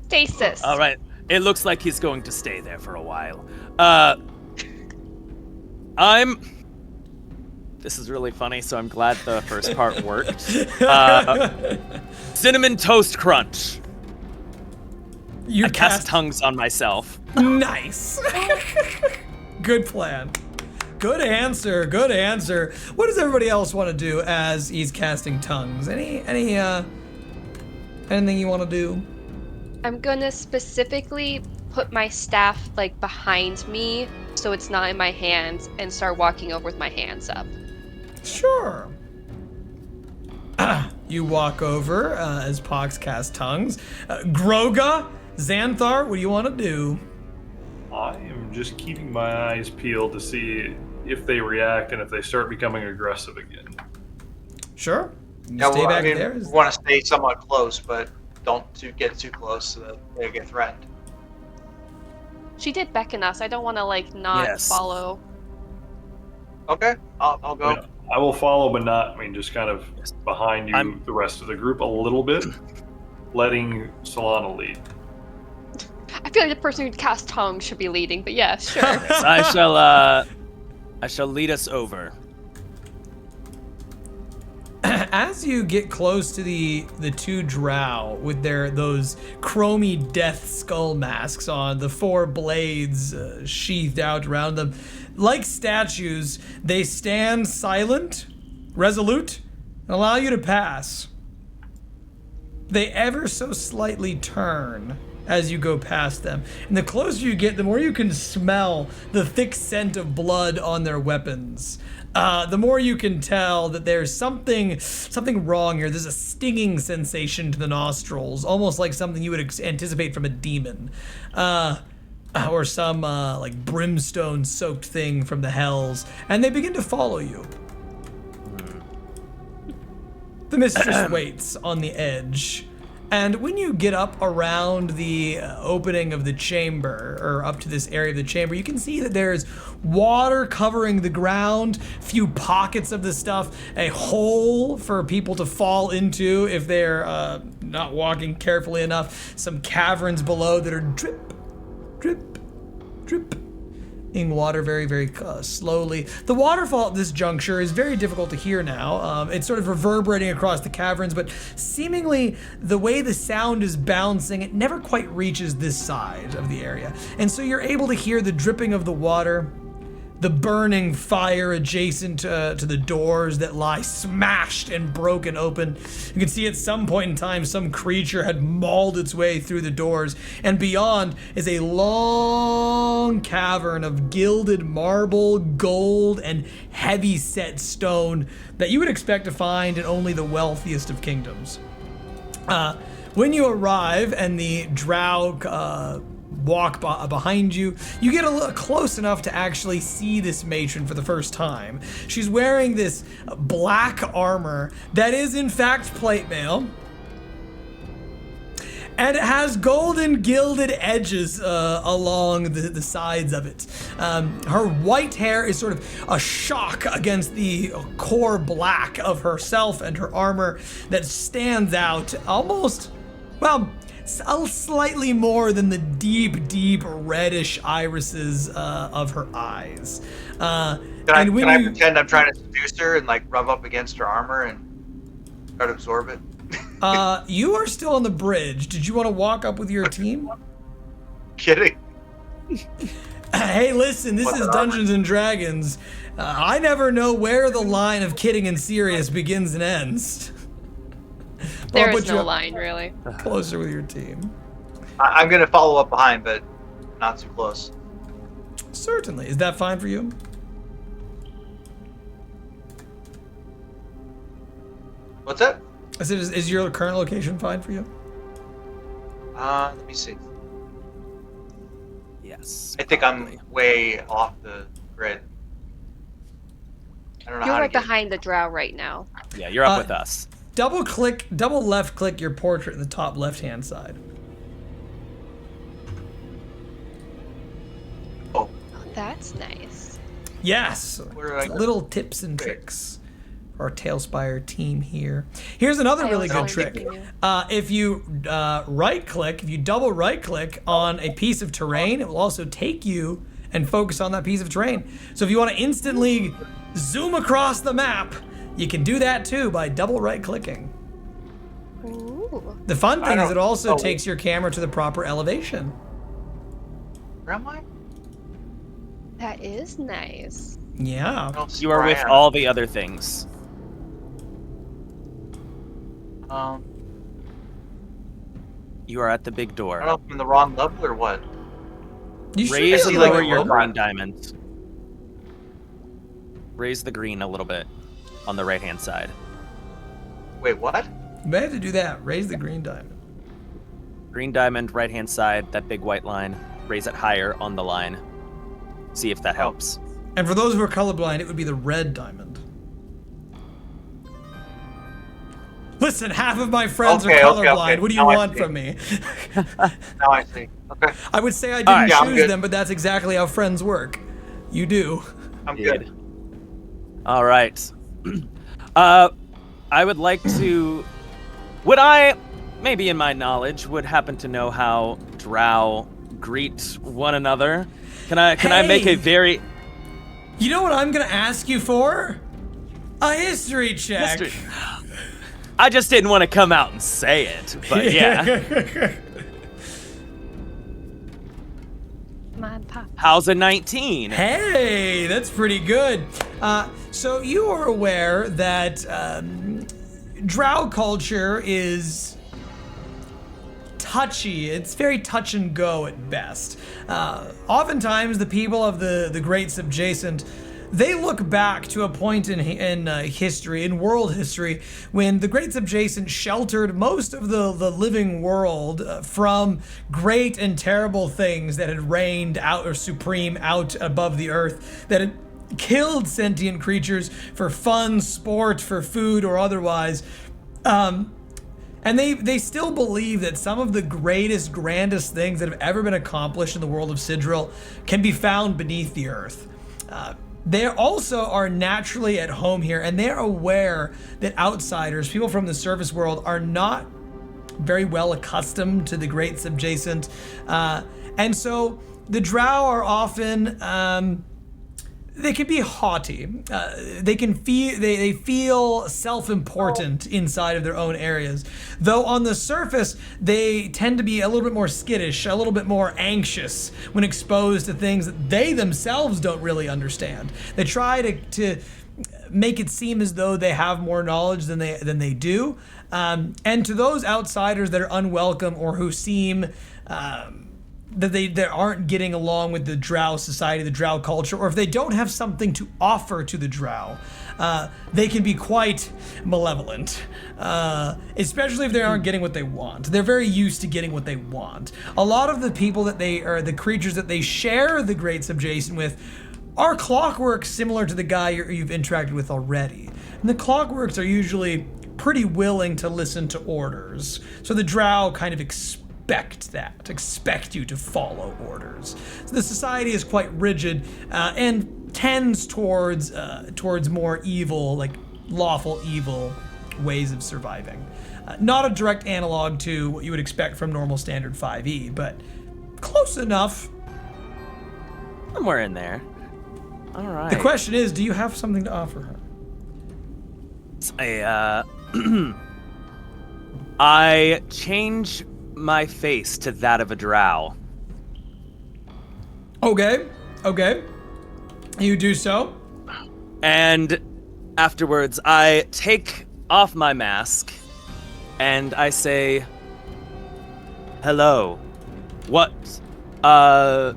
Stasis. All right. It looks like he's going to stay there for a while. This is really funny, so I'm glad the first part worked. Cinnamon Toast Crunch. I cast tongues on myself. Nice. Good plan. Good answer. Good answer. What does everybody else want to do as he's casting tongues? Anything you want to do? I'm gonna specifically put my staff behind me so it's not in my hands and start walking over with my hands up. Sure. You walk over as Pox casts tongues. Ghroga, Xanthar, what do you want to do? I am just keeping my eyes peeled to see if they react and if they start becoming aggressive again. Sure. Yeah, Stay back we there. want to stay somewhat close, but don't get too close so that they get threatened. She did beckon us. I don't want to not follow. Okay, I'll go. Yeah, I will follow, but not. Just kind of behind you, the rest of the group, a little bit, letting Solana lead. I feel like the person who cast tongues should be leading, but yeah, sure. Yes, I shall lead us over. As you get close to the two drow with those chromy death skull masks on, the four blades sheathed out around them, like statues, they stand silent, resolute, and allow you to pass. They ever so slightly turn as you go past them, and the closer you get, the more you can smell the thick scent of blood on their weapons. The more you can tell that there's something wrong here. There's a stinging sensation to the nostrils, almost like something you would anticipate from a demon, or some brimstone-soaked thing from the hells. And they begin to follow you. The mistress waits on the edge. And when you get up around the opening of the chamber, or up to this area of the chamber, you can see that there's water covering the ground, few pockets of the stuff, a hole for people to fall into if they're not walking carefully enough, some caverns below that are drip, drip, drip, in water very, very slowly. The waterfall at this juncture is very difficult to hear now. It's sort of reverberating across the caverns, but seemingly the way the sound is bouncing, it never quite reaches this side of the area. And so you're able to hear the dripping of the water, the burning fire adjacent to the doors that lie smashed and broken open. You can see at some point in time some creature had mauled its way through the doors, and beyond is a long cavern of gilded marble, gold, and heavy-set stone that you would expect to find in only the wealthiest of kingdoms. When you arrive and the drow walk behind you, you get a little close enough to actually see this matron for the first time. She's wearing this black armor that is in fact plate mail, and it has golden gilded edges along the sides of it. Her white hair is sort of a shock against the core black of herself and her armor that stands out almost, well, slightly more than the deep reddish irises of her eyes. Can I pretend I'm trying to seduce her and like rub up against her armor and try to absorb it? You are still on the bridge. Did you want to walk up with your team? Kidding. Hey, listen, this is Dungeons and Dragons. I never know where the line of kidding and serious begins and ends. There is no line, really. Closer with your team. I'm gonna follow up behind, but not too close. Certainly. Is that fine for you? What's that? I said, is your current location fine for you? Let me see. Yes. I think I'm way off the grid. I don't know You're how right to get... behind the drow right now. Yeah, you're up with us. Double left click your portrait in the top left-hand side. Oh, That's nice. Yes. Where do I go? Little tips and tricks for our Tailspire team here. Here's another really good trick. If you right click, if you double right click on a piece of terrain, it will also take you and focus on that piece of terrain. So if you want to instantly zoom across the map, you can do that too by double right clicking. Ooh. The fun thing is it also takes your camera to the proper elevation. Where am I? That is nice. Yeah. I don't see You are where I with am. all the other things. You are at the big I door. don't know if I'm in the wrong level or what. You should Raise be and like lower a your robot. green diamond. Raise the green a little bit on the right-hand side. Wait, what? You may have to do that. Raise the green diamond. Green diamond, right-hand side, that big white line. Raise it higher on the line. See if that helps. And for those who are colorblind, it would be the red diamond. Listen, half of my friends are colorblind. Okay. What do you Now I want see. from me? Now I see. Okay, I would say I didn't Alright. Yeah, I'm choose good. them, but that's exactly how friends work. You do. I'm good. All right. I would like to. Would I, maybe in my knowledge, would happen to know how drow greet one another? Can I make a very You know what I'm gonna ask you for? A history check. History. I just didn't want to come out and say it, but yeah. Mom, Pop. How's a 19? Hey, that's pretty good. So you are aware that drow culture is touchy. It's very touch and go at best. Oftentimes, the people of the Great Subjacent, they look back to a point in history, in world history, when the Great Subjacent sheltered most of the living world from great and terrible things that had reigned out or supreme out above the earth, that had killed sentient creatures for fun, sport, for food, or otherwise. And they still believe that some of the greatest, grandest things that have ever been accomplished in the world of Sidril can be found beneath the earth. They also are naturally at home here, and they're aware that outsiders, people from the surface world, are not very well accustomed to the Great Subjacent. And so the drow are often they can be haughty. They feel self-important inside of their own areas. Though on the surface, they tend to be a little bit more skittish, a little bit more anxious when exposed to things that they themselves don't really understand. They try to make it seem as though they have more knowledge than they do. And to those outsiders that are unwelcome or who seem that they aren't getting along with the drow society, the drow culture, or if they don't have something to offer to the drow, they can be quite malevolent, especially if they aren't getting what they want. They're very used to getting what they want. A lot of the people the creatures that they share the Great Subjacent with are clockworks similar to the guy you've interacted with already. And the clockworks are usually pretty willing to listen to orders. So the drow kind of expect you to follow orders. So the society is quite rigid and tends towards more evil, like lawful evil ways of surviving. Not a direct analog to what you would expect from normal standard 5e, but close enough. Somewhere in there. All right. The question is, do you have something to offer her? I change my face to that of a drow. Okay. You do so. And afterwards, I take off my mask and I say, hello. To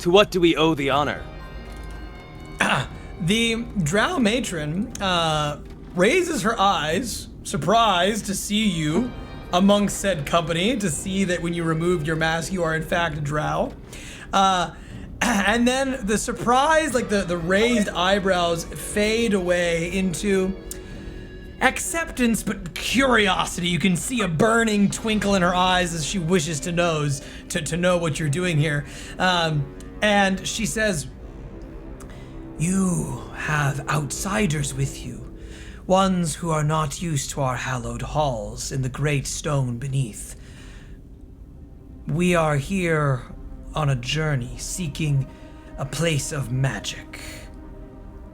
what do we owe the honor? The drow matron raises her eyes, surprised to see you amongst said company, to see that when you removed your mask, you are in fact a drow. And then the surprise, like the raised eyebrows fade away into acceptance, but curiosity. You can see a burning twinkle in her eyes as she wishes to know what you're doing here. And she says, "You have outsiders with you. Ones who are not used to our hallowed halls in the great stone beneath. We are here on a journey seeking a place of magic.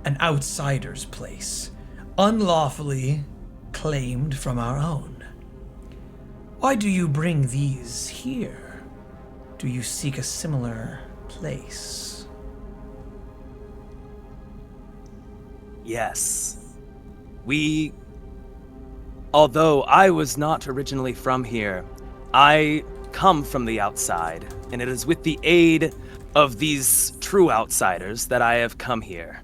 An outsider's place, unlawfully claimed from our own. Why do you bring these here? Do you seek a similar place?" Yes. Although I was not originally from here, I come from the outside, and it is with the aid of these true outsiders that I have come here.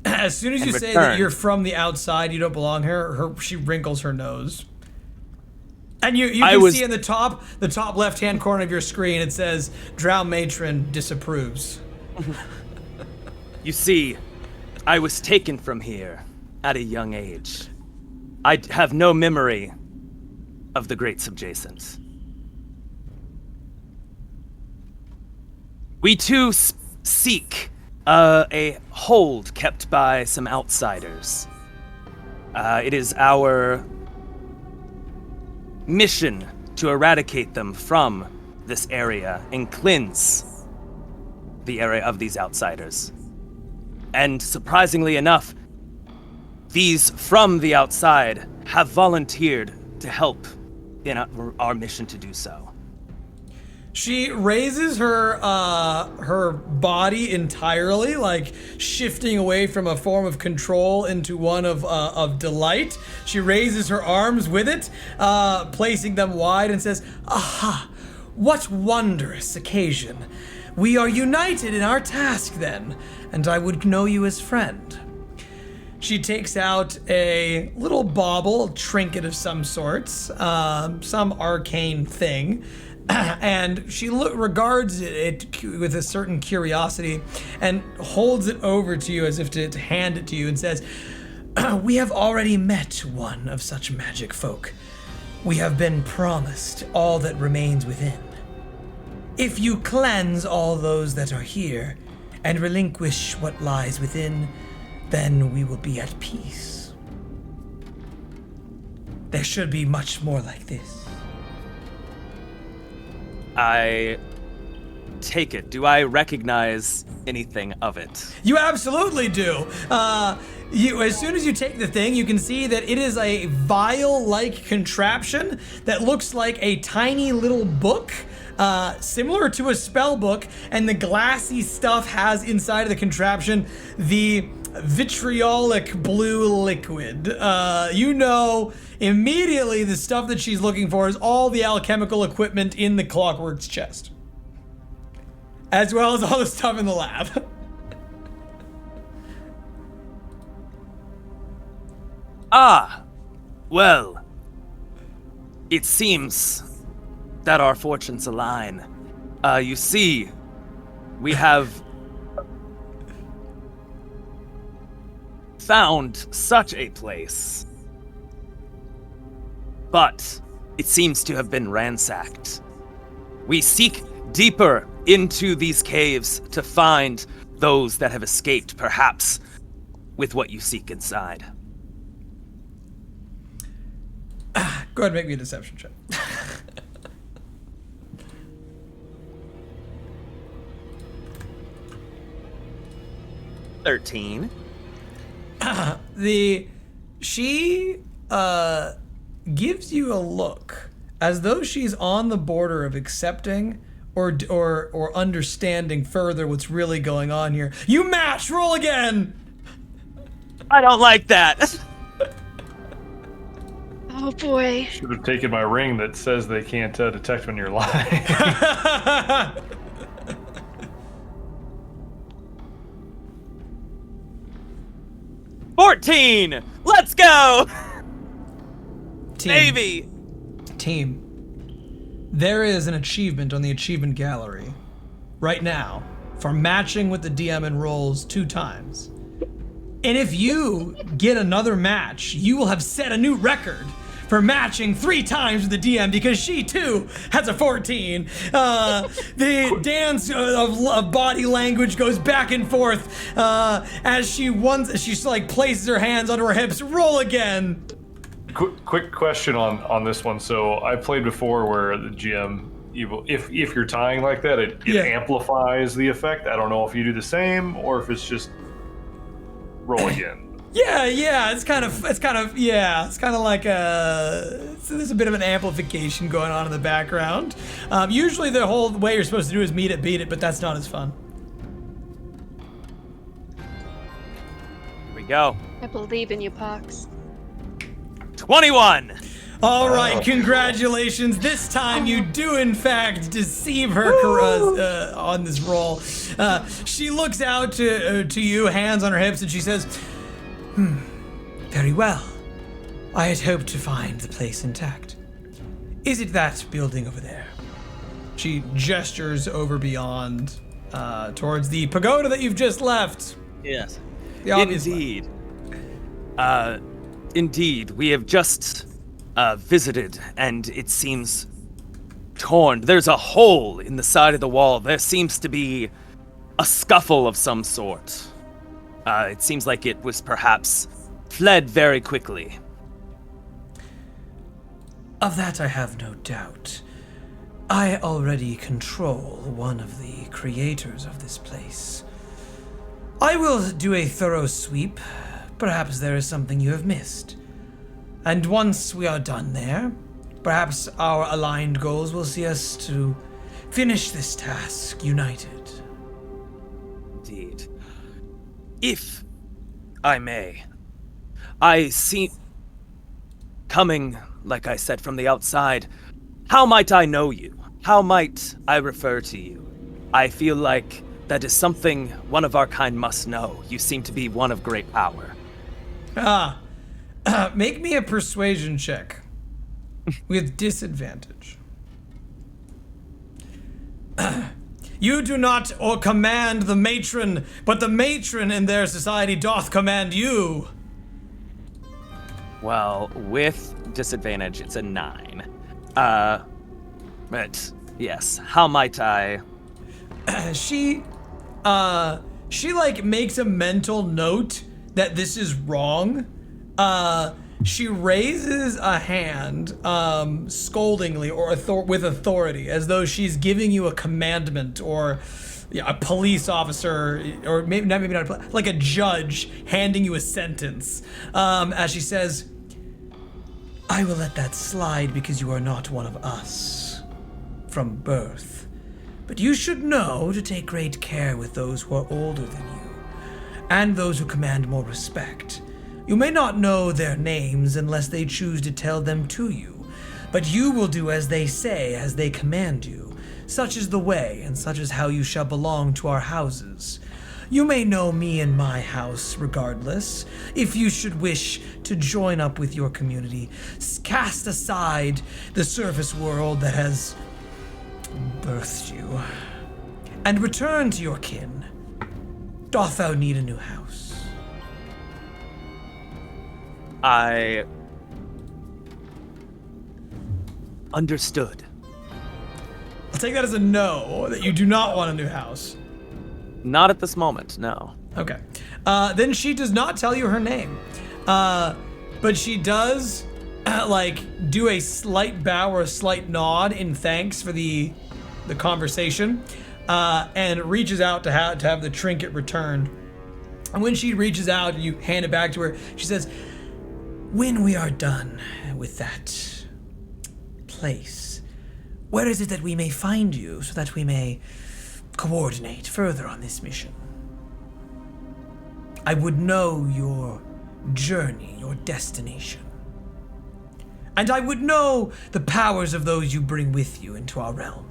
As soon as you say that you're from the outside, you don't belong here, she wrinkles her nose. And you can see in the top left-hand corner of your screen, it says, "Drow Matron disapproves." You see, I was taken from here at a young age. I have no memory of the Great Subjacent. We too seek a hold kept by some outsiders. It is our mission to eradicate them from this area and cleanse the area of these outsiders. And surprisingly enough, these from the outside have volunteered to help in our mission to do so. She raises her body entirely, like shifting away from a form of control into one of delight. She raises her arms with it, placing them wide, and says, "Aha! What wondrous occasion! We are united in our task then, and I would know you as friend." She takes out a little bauble, trinket of some sorts, some arcane thing, and she regards it with a certain curiosity and holds it over to you as if to hand it to you and says, "We have already met one of such magic folk. We have been promised all that remains within. If you cleanse all those that are here and relinquish what lies within, then we will be at peace. There should be much more like this." I take it. Do I recognize anything of it? You absolutely do. As soon as you take the thing, you can see that it is a vial-like contraption that looks like a tiny little book, similar to a spell book, and the glassy stuff has inside of the contraption the vitriolic blue liquid. You know immediately the stuff that she's looking for is all the alchemical equipment in the Clockwork's chest, as well as all the stuff in the lab. Ah, well, it seems that our fortunes align. You see, we have found such a place, but it seems to have been ransacked. We seek deeper into these caves to find those that have escaped, perhaps with what you seek inside. Go ahead and make me a deception check. $13. She gives you a look as though she's on the border of accepting or understanding further what's really going on here. You match, roll again. I don't like that. Oh boy. Should have taken my ring that says they can't detect when you're lying. 14. Let's go. Navy. Team. There is an achievement on the achievement gallery right now for matching with the DM in rolls 2 times. And if you get another match, you will have set a new record for matching 3 times with the DM because she too has a 14. The dance of body language goes back and forth as she like places her hands under her hips. Roll again. Quick question on this one. So I played before where the GM, if you're tying like that, it amplifies the effect. I don't know if you do the same or if it's just roll again. Yeah, it's kind of like there's a bit of an amplification going on in the background. Usually the whole way you're supposed to do is meet it, beat it, but that's not as fun. Here we go. I believe in you, Pox. 21. All right, congratulations. This time you do, in fact, deceive her on this roll. She looks out to you, hands on her hips, and she says, very well. I had hoped to find the place intact. Is it that building over there? She gestures over beyond, towards the pagoda that you've just left. Yes. The obvious Indeed. Indeed, we have just visited, and it seems torn. There's a hole in the side of the wall. There seems to be a scuffle of some sort. It seems like it was perhaps fled very quickly. Of that I have no doubt. I already control one of the creators of this place. I will do a thorough sweep. Perhaps there is something you have missed. And once we are done there, perhaps our aligned goals will see us to finish this task united. Indeed. If I may, I see coming, like I said, from the outside. How might I know you? How might I refer to you? I feel like that is something one of our kind must know. You seem to be one of great power. Make me a persuasion check with disadvantage. You do not or command the matron, but the matron in their society doth command you. Well, with disadvantage, it's a 9. But yes, how might I? She like makes a mental note that this is wrong, she raises a hand, scoldingly or with authority, as though she's giving you a commandment or a police officer, or maybe not, like a judge handing you a sentence. As she says, "I will let that slide because you are not one of us from birth. But you should know to take great care with those who are older than you, and those who command more respect. You may not know their names unless they choose to tell them to you, but you will do as they say, as they command you. Such is the way, and such is how you shall belong to our houses. You may know me and my house regardless. If you should wish to join up with your community, cast aside the surface world that has birthed you, and return to your kin. Doth thou need a new house?" I understood. I'll take that as a no, that you do not want a new house. Not at this moment, no. Okay. Then she does not tell you her name. But she does, do a slight bow or a slight nod in thanks for the conversation, and reaches out to have the trinket returned. And when she reaches out and you hand it back to her, she says, "When we are done with that place, where is it that we may find you so that we may coordinate further on this mission? I would know your journey, your destination. And I would know the powers of those you bring with you into our realm."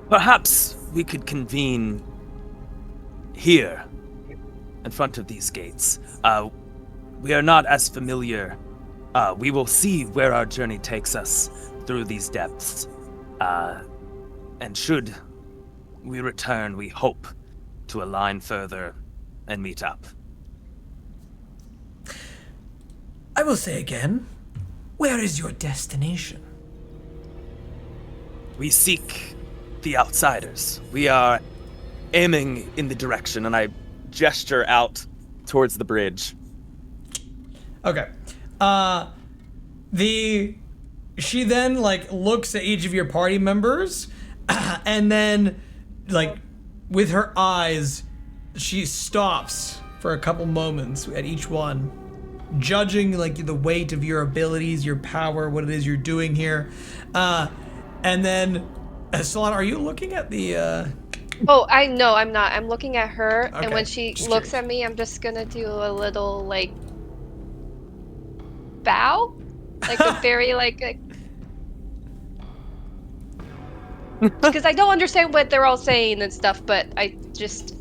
Perhaps we could convene here, in front of these gates. We are not as familiar. We will see where our journey takes us through these depths. And should we return, we hope to align further and meet up. I will say again, where is your destination? We seek the outsiders. We are aiming in the direction, and I gesture out towards the bridge. Okay. She then looks at each of your party members, and then with her eyes, she stops for a couple moments at each one, judging the weight of your abilities, your power, what it is you're doing here. And then, Solana, are you looking at the? Oh, no, I'm not. I'm looking at her, Okay, and when she just looks curious. at me, I'm just gonna do a little bow, a very because I don't understand what they're all saying and stuff, but I just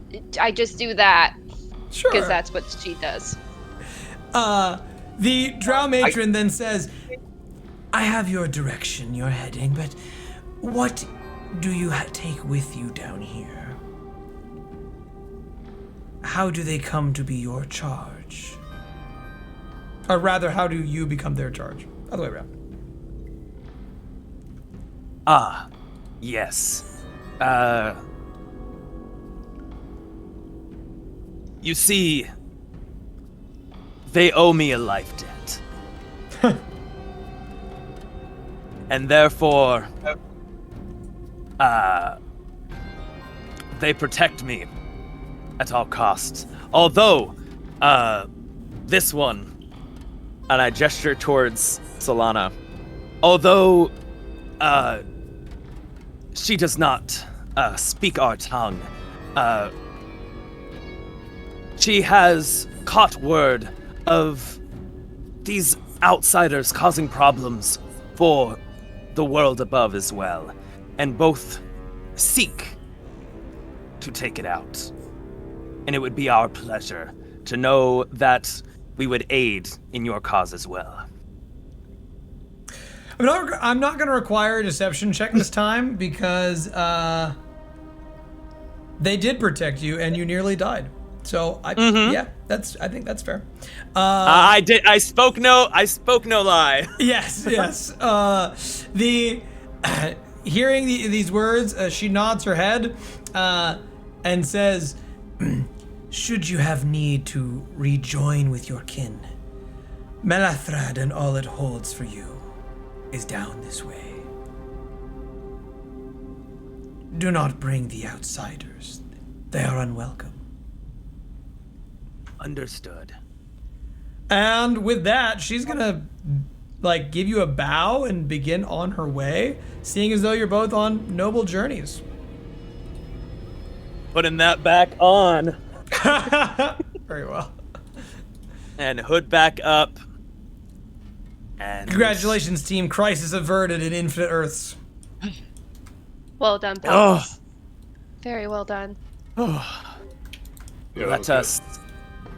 do that Sure. because that's what she does. The drow matron then says, "I have your direction you're heading, but what do you take with you down here? How do they come to be your charge? Or rather, how do you become their charge? Other way around." Ah, yes. You see, they owe me a life debt. And therefore, they protect me at all costs. Although, this one, and I gesture towards Solana, although, she does not speak our tongue, she has caught word of these outsiders causing problems for the world above as well, and both seek to take it out. And it would be our pleasure to know that we would aid in your cause as well. I'm not going to require a deception check this time because they did protect you and you nearly died. So I think that's fair. I spoke no lie. Yes. Hearing these words, she nods her head and says, should you have need to rejoin with your kin, Melathrad and all it holds for you is down this way. Do not bring the outsiders. They are unwelcome. Understood. And with that, she's gonna give you a bow and begin on her way, seeing as though you're both on noble journeys. Putting that back on. Very well. And hood back up. And Congratulations, team. Crisis averted in Infinite Earths. Well done, Oh. Paladin. Very well done. Yeah,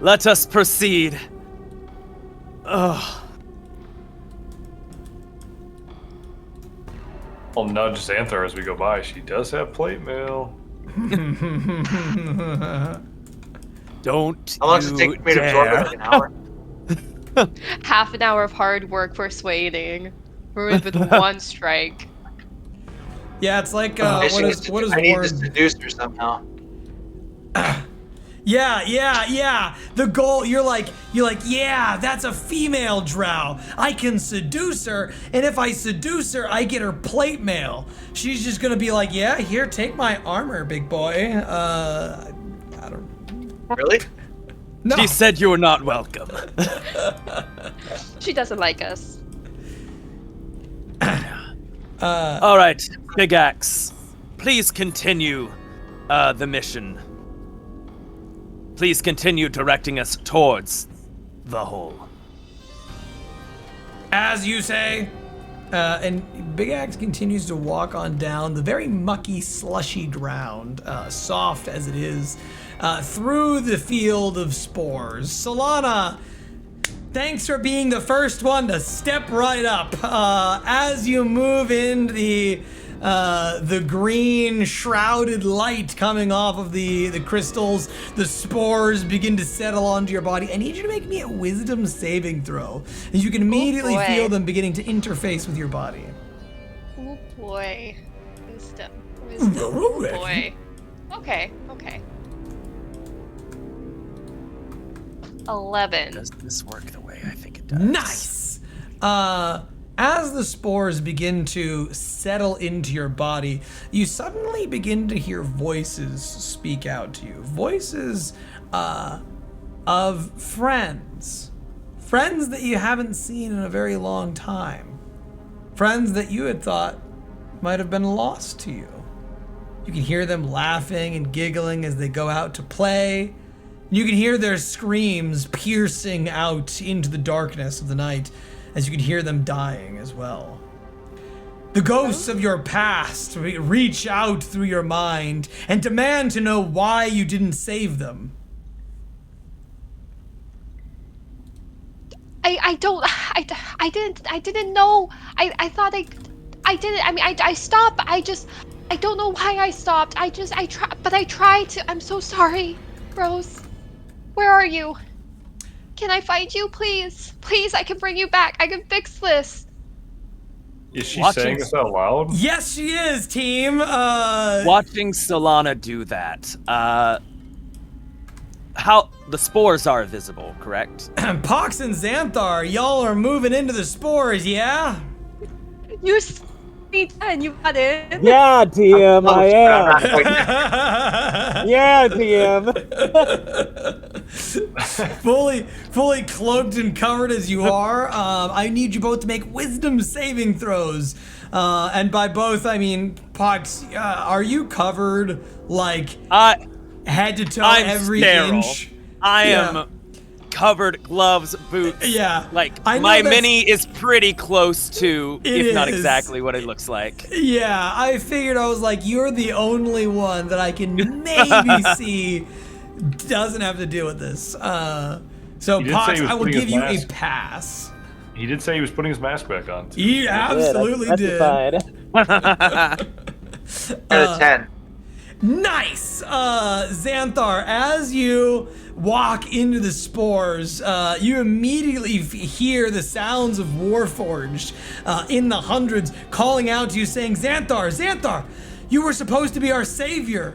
Let us proceed. Oh. I'll nudge Xanthar as we go by. She does have plate mail. Don't How long does it take me to absorb it? Like an hour? Half an hour of hard work persuading. Ruined with one strike. Yeah, it's like I what is need to Warren? seduce her somehow. Yeah. The goal, you're like, yeah, that's a female drow. I can seduce her, and if I seduce her, I get her plate mail. She's just gonna be like, yeah, here, take my armor, big boy. I don't. Really? No. She said you were not welcome. She doesn't like us. All right, Big Axe. Please continue the mission. Please continue directing us towards the hole. As you say. And Big Axe continues to walk on down the very mucky, slushy ground, soft as it is, through the field of spores. Solana, thanks for being the first one to step right up. As you move in the green shrouded light coming off of the crystals, the spores begin to settle onto your body. I need you to make me a wisdom saving throw, as you can immediately boy. feel them beginning to interface with your body. Oh boy. Wisdom. Oh boy. Okay. 11. Does this work the way I think it does? Nice! As the spores begin to settle into your body, you suddenly begin to hear voices speak out to you. Voices of friends. Friends that you haven't seen in a very long time. Friends that you had thought might have been lost to you. You can hear them laughing and giggling as they go out to play. You can hear their screams piercing out into the darkness of the night, as you can hear them dying as well. The ghosts of your past reach out through your mind and demand to know why you didn't save them. I didn't know. I thought I didn't. I mean, I stopped. I don't know why I stopped. I tried to. I'm so sorry, Rose. Where are you? Can I find you, please? Please, I can bring you back. I can fix this. Is she Watching- saying this out loud? Yes, she is, team. Watching Solana do that, how the spores are visible, correct? Pox and Xanthar, y'all are moving into the spores, yeah? You and you got in. Yeah, TM, I am. am. Yeah, TM. fully cloaked and covered as you are. I need you both to make wisdom saving throws. And by both, I mean, Pox, are you covered like head to toe I'm every sterile. inch? I Yeah. am covered, gloves, boots. Yeah. Like, I know my that's- mini is pretty close to, It if not is. exactly what it looks like. Yeah, I figured I was like, you're the only one that I can maybe see doesn't have to deal with this. So He did say Pox, he was I will putting his give you a mask. pass. He did say he was putting his mask back on. Too. He absolutely did. Justified. 10. Nice! Xanthar, as you walk into the spores, you immediately hear the sounds of Warforged in the hundreds calling out to you saying, Xanthar, you were supposed to be our savior.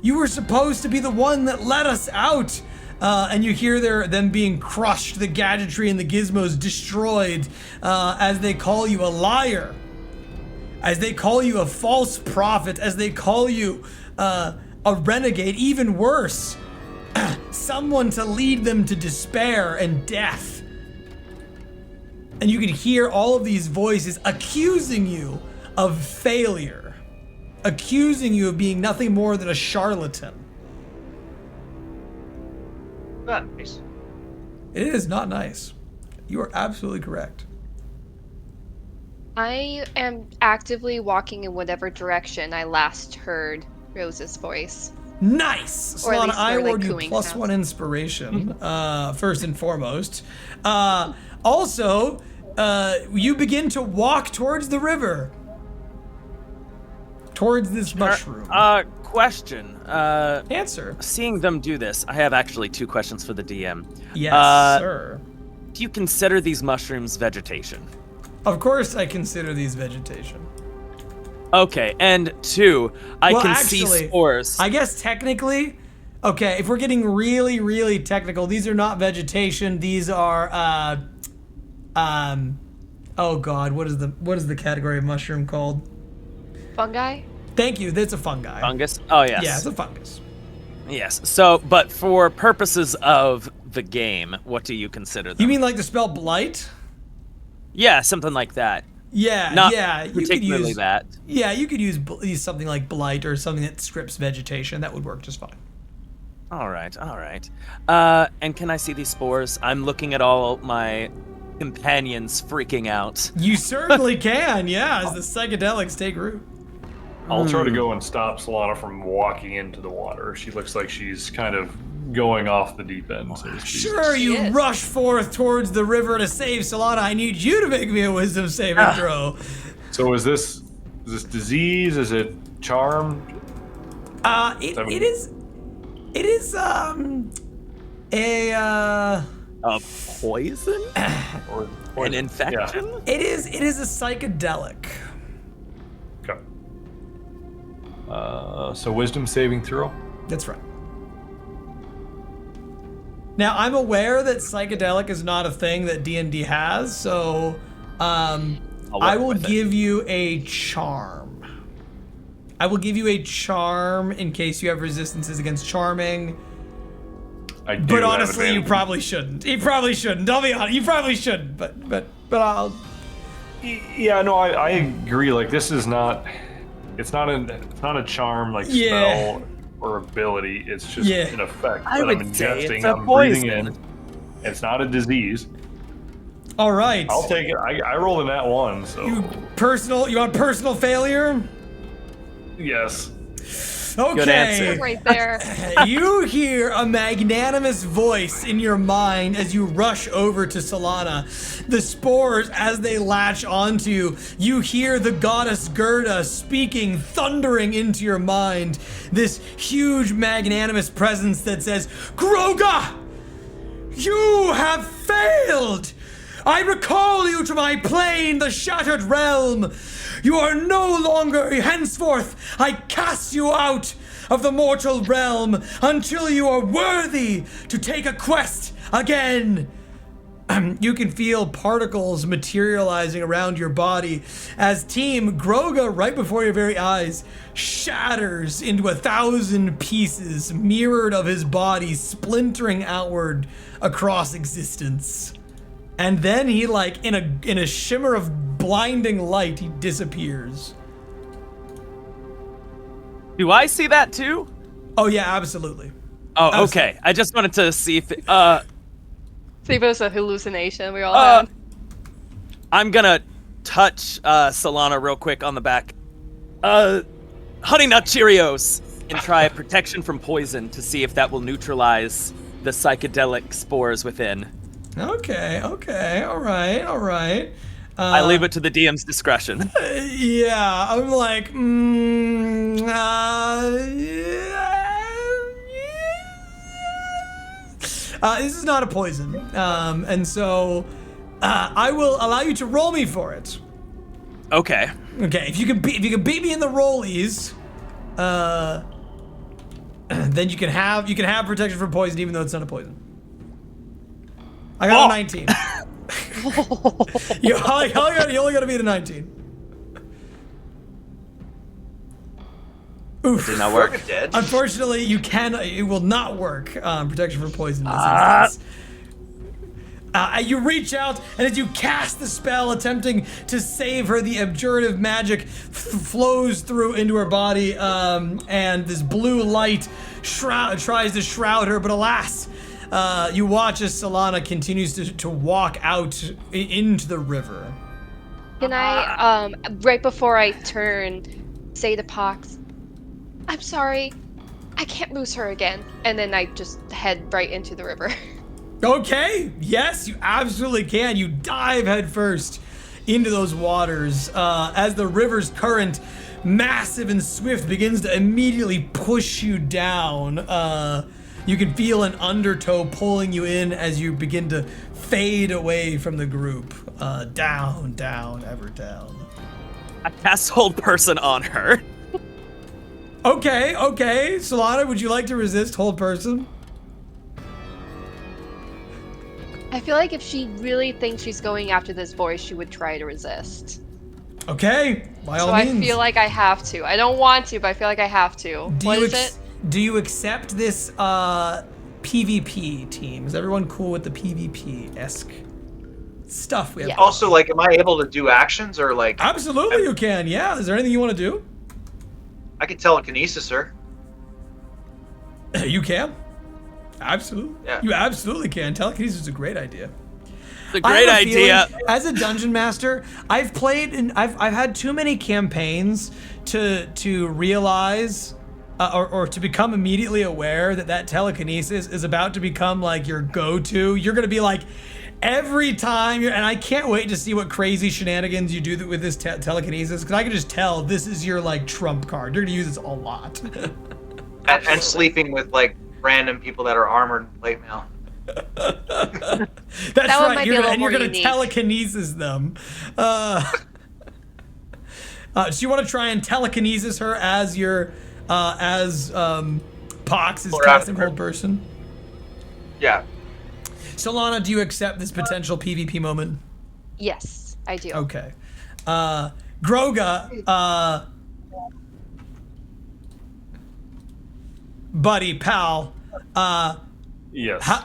You were supposed to be the one that let us out. And you hear them being crushed, the gadgetry and the gizmos destroyed, as they call you a liar, as they call you a false prophet, as they call you a renegade, even worse, someone to lead them to despair and death. And you can hear all of these voices accusing you of failure, accusing you of being nothing more than a charlatan. Not nice. It is not nice. You are absolutely correct. I am actively walking in whatever direction I last heard Rose's voice. Nice! Or at Solana, least I they're, like, award you cooing +1 sounds. inspiration, first and foremost. Also, you begin to walk towards the river. Towards this mushroom. Question. Answer. Seeing them do this, I have actually 2 questions for the DM. Yes, sir. Do you consider these mushrooms vegetation? Of course I consider these vegetation. Okay, and 2, I Well, can actually, see spores. I guess technically, okay, if we're getting really, really technical, these are not vegetation. These are, oh God, what is the category of mushroom called? Fungi? Thank you. That's a fungi. Fungus? Oh, yes. Yeah, it's a fungus. Yes. So, but for purposes of the game, what do you consider them? You mean like the spell blight? Yeah, something like that. Yeah, Not yeah. You could particularly use that. Yeah, you could use something like blight or something that strips vegetation. That would work just fine. All right, all right. And can I see these spores? I'm looking at all my companions freaking out. You certainly can. Yeah, as the psychedelics take root. I'll try to go and stop Solana from walking into the water. She looks like she's kind of going off the deep end, so to speak. Sure, you is. rush forth towards the river to save Solana. I need you to make me a wisdom saving throw. So is this disease? Is it charmed? It is A poison? Or An infection? Yeah. it is a psychedelic. Okay. So wisdom saving throw. That's right. Now, I'm aware that psychedelic is not a thing that D&D has, so I will with it. give you a charm. I will give you a charm in case you have resistances against charming. I do But have honestly, you advantage. probably shouldn't. You probably shouldn't. I'll be honest. You probably shouldn't. But I'll. Yeah, no, I agree. Like this is not. It's not a charm like Yeah. spell or ability. It's just Yeah. an effect I that I'm would say ingesting. it's a I'm breathing poison. in. It's not a disease. All right. I'll take it. I rolled in that one, so You want personal failure? yes. Okay. Good answer. Right there. You hear a magnanimous voice in your mind as you rush over to Solana. The spores, as they latch onto you, you hear the goddess Ghroga speaking, thundering into your mind. This huge magnanimous presence that says, Ghroga! You have failed! I recall you to my plane, the Shattered Realm. You are no longer, henceforth, I cast you out of the mortal realm until you are worthy to take a quest again. You can feel particles materializing around your body as Team Ghroga, right before your very eyes, shatters into 1,000 pieces, mirrored of his body, splintering outward across existence. And then he, like, in a shimmer of blinding light, he disappears. Do I see that too? Oh yeah, absolutely. Oh, okay. I just wanted to see if See if it was a hallucination we all had. I'm gonna touch Solana real quick on the back. Honey Nut Cheerios, and try protection from poison to see if that will neutralize the psychedelic spores within. Okay, all right. I leave it to the DM's discretion. Yeah, I'm like, this is not a poison, and so I will allow you to roll me for it. Okay. Okay, if you can beat me in the rollies, then you can have protection from poison even though it's not a poison. I got a 19. you only got to beat a 19. Oof. Did not work. Ghroga dead. Unfortunately, it will not work. Protection from poison in this instance. You reach out, and as you cast the spell, attempting to save her, the abjurative magic flows through into her body, and this blue light tries to shroud her, but alas, you watch as Solana continues to walk out into the river. Can I, right before I turn, say to Pox, I'm sorry, I can't lose her again. And then I just head right into the river. Okay, yes, you absolutely can. You dive headfirst into those waters as the river's current, massive and swift, begins to immediately push you down. You can feel an undertow pulling you in as you begin to fade away from the group. Down, down, ever down. I cast Hold Person on her. Okay. Solana, would you like to resist Hold Person? I feel like if she really thinks she's going after this voice, she would try to resist. Okay, by all So means. I feel like I have to. I don't want to, but I feel like I have to. What is it? Do you accept this PvP team? Is everyone cool with the PvP-esque stuff we have? Yeah. Also, like, am I able to do actions or like? Absolutely, you can. Yeah. Is there anything you want to do? I can telekinesis her. You can. Absolutely. Yeah. You absolutely can. Telekinesis is a great idea. It's a I great have a idea. feeling, as a dungeon master, I've played and I've had too many campaigns to realize or to become immediately aware that telekinesis is about to become like your go-to. You're gonna be like every time and I can't wait to see what crazy shenanigans you do with this telekinesis because I can just tell this is your like trump card. You're gonna use this a lot. And sleeping with like random people that are armored plate mail. That's That one right. might be a little You're more gonna unique. telekinesis them. So you want to try and telekinesis her as your Pox is Or casting after. Hold Person. Yeah. Solana, do you accept this potential PvP moment? Yes, I do. Okay. Ghroga, buddy, pal, Yes.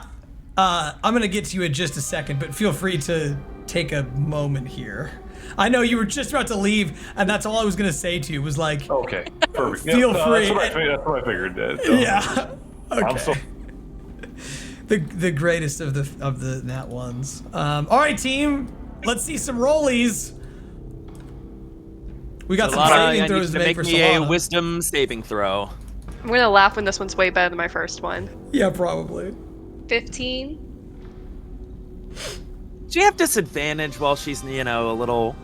I'm gonna get to you in just a second, but feel free to take a moment here. I know you were just about to leave, and that's all I was gonna say to you was like, Okay. Perfect. Feel free. That's what I figured. yeah, I'm okay. so The greatest of the nat ones. All right, team, let's see some rollies. We got some Solana, I saving need throws you to to make make for me a Solana. wisdom saving throw. I'm gonna laugh when this one's way better than my first one. Yeah, probably. 15. Do you have disadvantage while she's, a little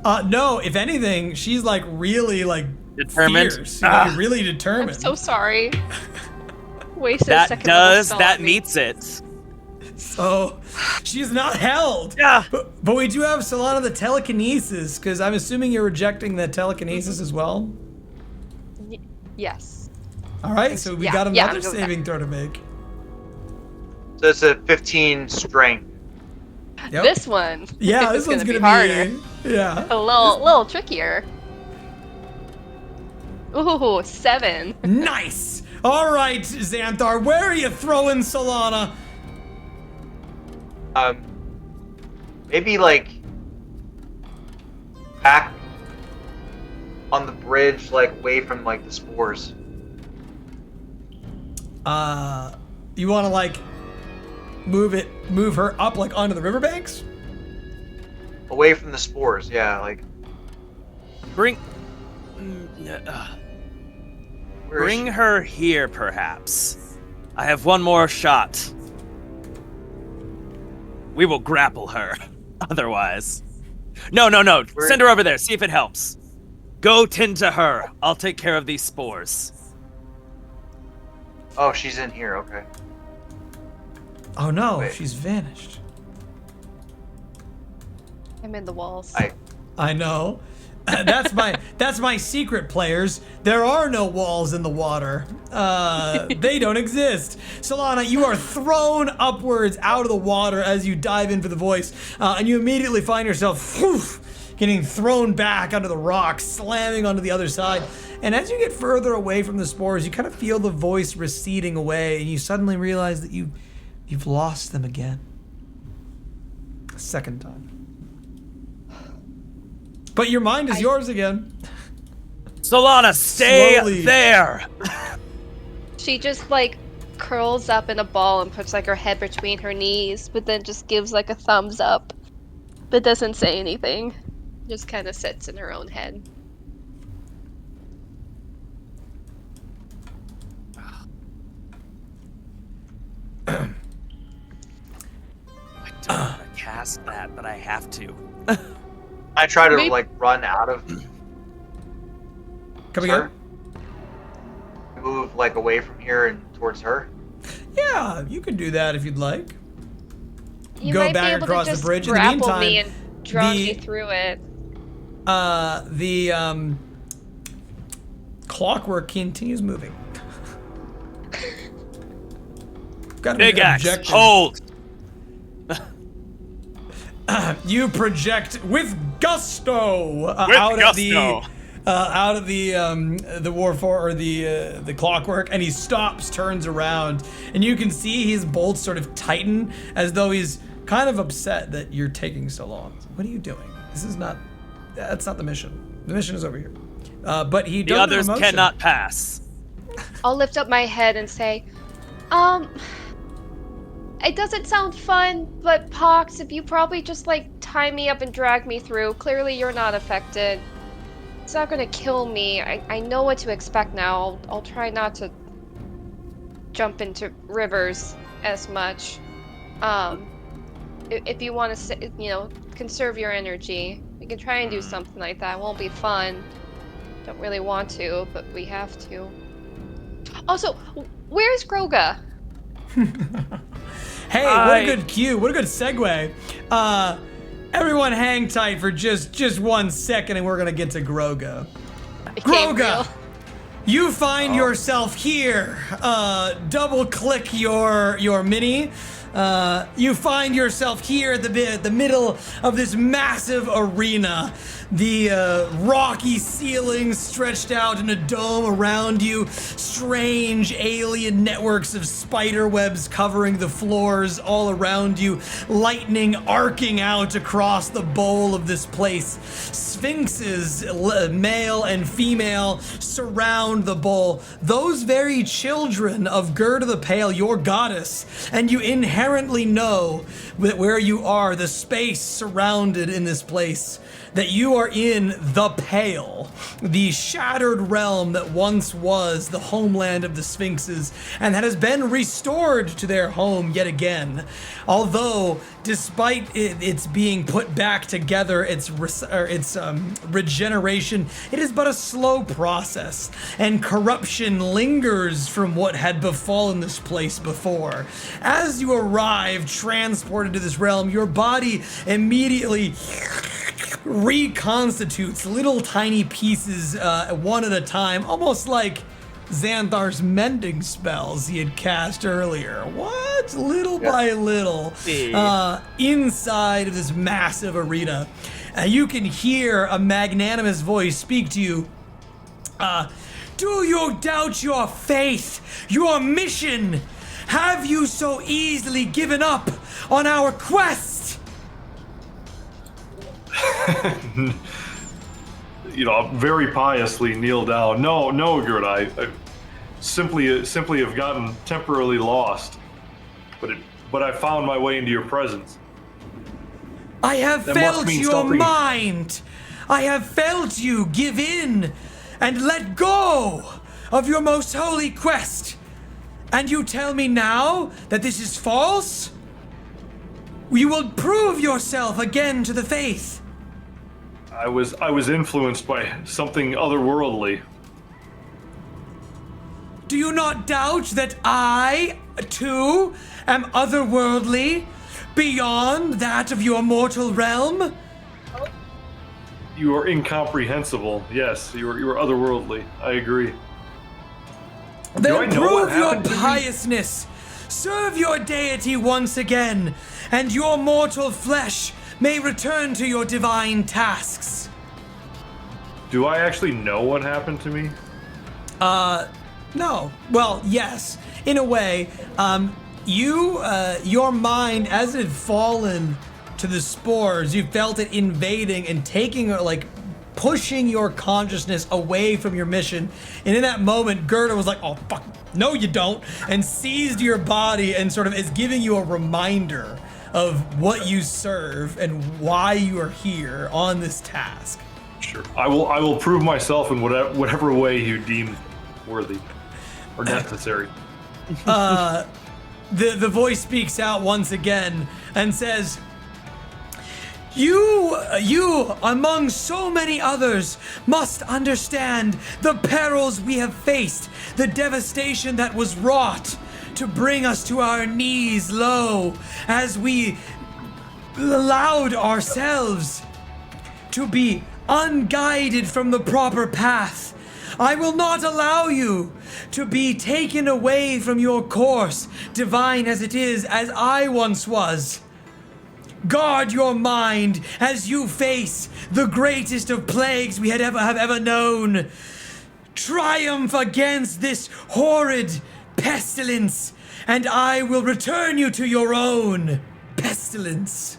No, if anything, she's like really like determined? fierce, like, really determined. I'm so sorry. Wasted a That second level does, spell that on me. meets it. So she's not held. Yeah. But we do have Solana the telekinesis, because I'm assuming you're rejecting the telekinesis as well. Yes. All right, so we Yeah, got yeah, another I'm good with saving throw to make. So it's a 15 strength. Yep. This one. Yeah, is this one's gonna be harder. Yeah. A little trickier. Ooh, 7. Nice. All right, Xanthar, where are you throwing Solana? Maybe like back on the bridge, like away from like the spores. You want to like move her up like onto the riverbanks? Away from the spores, yeah. Like Bring where is bring she? her here, perhaps. I have one more shot. We will grapple her. Otherwise. No. Where- Send her over there. See if it helps. Go tend to her. I'll take care of these spores. Oh, she's in here. Okay. Oh no, Wait. she's vanished. I'm in the walls. I I know. That's my secret, players. There are no walls in the water. They don't exist. Solana, you are thrown upwards out of the water as you dive in for the voice, and you immediately find yourself getting thrown back onto the rocks, slamming onto the other side. And as you get further away from the spores, you kind of feel the voice receding away, and you suddenly realize that you've lost them again. A second time. But your mind is yours again. Solana, stay Slowly. there. She just like curls up in a ball and puts like her head between her knees, but then just gives like a thumbs up, but doesn't say anything. Just kind of sits in her own head. I don't want to cast that, but I have to. I try to Maybe- like run out of Come her. again? Move like away from here and towards her. Yeah, you can do that if you'd like. You Go might back be able across to the just bridge. In the grapple meantime, me and drag the- me through it. The clockwork continues moving. Got Big axe, objective. hold. You project with gusto With out gusto. of the Warforged or the clockwork, and he stops, turns around, and you can see his bolts sort of tighten as though he's kind of upset that you're taking so long. What are you doing? That's not the mission. The mission is over here. But he The does others a motion. cannot pass. I'll lift up my head and say, it doesn't sound fun, but Pox, if you probably just like tie me up and drag me through, clearly you're not affected. It's not gonna kill me. I know what to expect now. I'll try not to jump into rivers as much. If you want to, conserve your energy, we can try and do something like that. It won't be fun. Don't really want to, but we have to. Also, where's Ghroga? Hey, what a good cue. What a good segue. Everyone hang tight for just 1 second and we're going to get to Ghroga. Became Ghroga! real. You find yourself here. Double click your mini. You find yourself here at the middle of this massive arena. The rocky ceilings stretched out in a dome around you. Strange alien networks of spider webs covering the floors all around you. Lightning arcing out across the bowl of this place. Sphinxes, male and female, surround the bowl. Those very children of Ghroga the Pale, your goddess, and you inherently know that where you are, the space surrounded in this place, that you are in the Pale, the shattered realm that once was the homeland of the Sphinxes and that has been restored to their home yet again. Although, despite its being put back together, its regeneration, it is but a slow process, and corruption lingers from what had befallen this place before. As you arrive, transported to this realm, your body immediately reconstitutes little tiny pieces one at a time, almost like Xanthar's mending spells he had cast earlier. What? Little by little, inside of this massive arena. You can hear a magnanimous voice speak to you. Do you doubt your faith, your mission? Have you so easily given up on our quest? Very piously kneel down. No, Ghroga, I simply have gotten temporarily lost, but I found my way into your presence. I have That must felt mean your something. mind. I have felt you give in and let go of your most holy quest. And you tell me now that this is false? You will prove yourself again to the faith. I was influenced by something otherworldly. Do you not doubt that I, too, am otherworldly, beyond that of your mortal realm? You are incomprehensible. Yes, you are otherworldly. I agree. Do I Then know what prove your happened to me? piousness. Serve your deity once again, and your mortal flesh may return to your divine tasks. Do I actually know what happened to me? No. Well, yes, in a way. Your mind, as it had fallen to the spores, you felt it invading and taking, like, pushing your consciousness away from your mission. And in that moment, Gerda was like, oh, fuck, no, you don't, and seized your body and sort of is giving you a reminder of what you serve and why you are here on this task. Sure. I will prove myself in whatever way you deem worthy or necessary. The voice speaks out once again and says, You, among so many others, must understand the perils we have faced, the devastation that was wrought to bring us to our knees low as we allowed ourselves to be unguided from the proper path. I will not allow you to be taken away from your course, divine as it is, as I once was. Guard your mind as you face the greatest of plagues we have ever known. Triumph against this horrid pestilence, and I will return you to your own pestilence.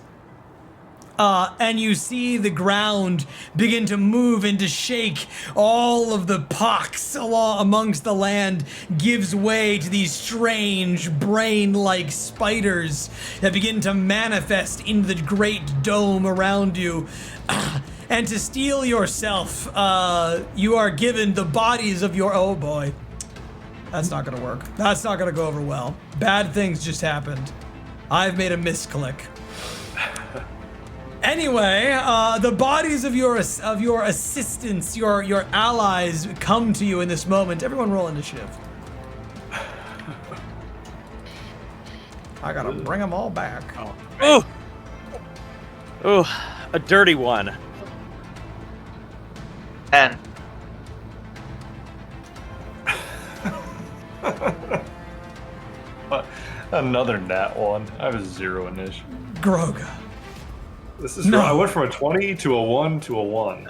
And you see the ground begin to move and to shake. All of the pox amongst the land gives way to these strange brain-like spiders that begin to manifest in the great dome around you. And to steel yourself, you are given the bodies of your... Oh boy. That's not gonna work. That's not gonna go over well. Bad things just happened. I've made a misclick. Anyway, the bodies of your assistants, your allies, come to you in this moment. Everyone, roll initiative. I gotta bring them all back. Oh, a dirty one. 10. Another nat one. I have a 0 initiative. Ghroga. This is No. I went from a 20 to a 1 to a 1.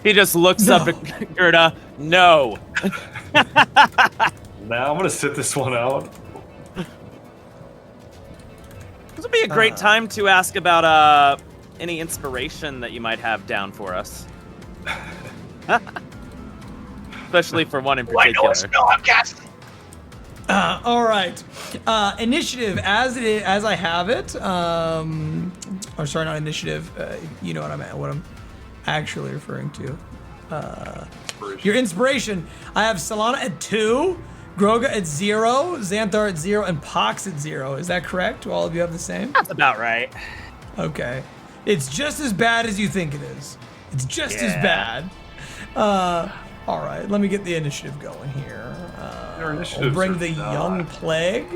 He just looks up at Gerda. No. Now I'm gonna sit this one out. This would be a great time to ask about any inspiration that you might have down for us. Especially for one in Oh, I know particular. a spell I'm casting. All right. Initiative as I have it. Or sorry, not initiative. You know what I'm actually referring to. Your inspiration. I have Solana at 2, Ghroga at 0, Xanthar at 0, and Pox at 0. Is that correct? Do all of you have the same? That's about right. Okay. It's just as bad as you think it is. It's just as Yeah. bad. All right. Let me get the initiative going here. Your I'll initiatives bring are the not young plague.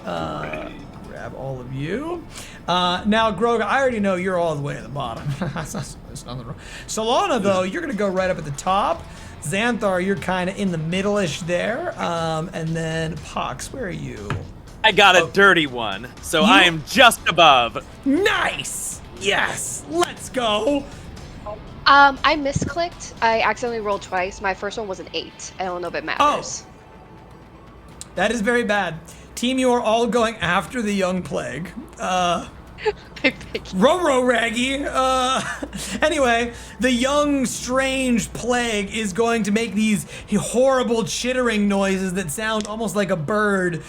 Grab all of you. Now, Ghroga, I already know you're all the way at the bottom. There's nothing wrong. Solana, though, you're going to go right up at the top. Xanthar, you're kind of in the middle-ish there. And then Pox, where are you? I got a dirty one, so I am just above. Nice! Yes! Let's go! I misclicked. I accidentally rolled twice. My first one was an 8. I don't know if it matters. That is very bad. Team, you are all going after the young plague. Roro Raggy. Anyway, the young, strange plague is going to make these horrible chittering noises that sound almost like a bird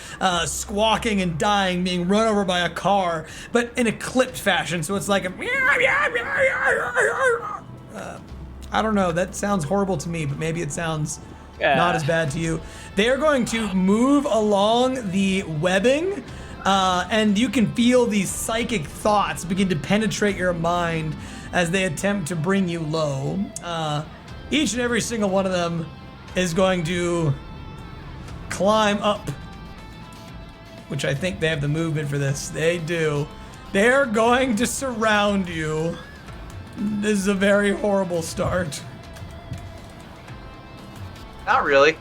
squawking and dying, being run over by a car, but in a clipped fashion. So it's like a... I don't know. That sounds horrible to me, but maybe it sounds not as bad to you. They are going to move along the webbing, and you can feel these psychic thoughts begin to penetrate your mind as they attempt to bring you low. Each and every single one of them is going to climb up, which I think they have the movement for this. They do. They're going to surround you. This is a very horrible start. Not really.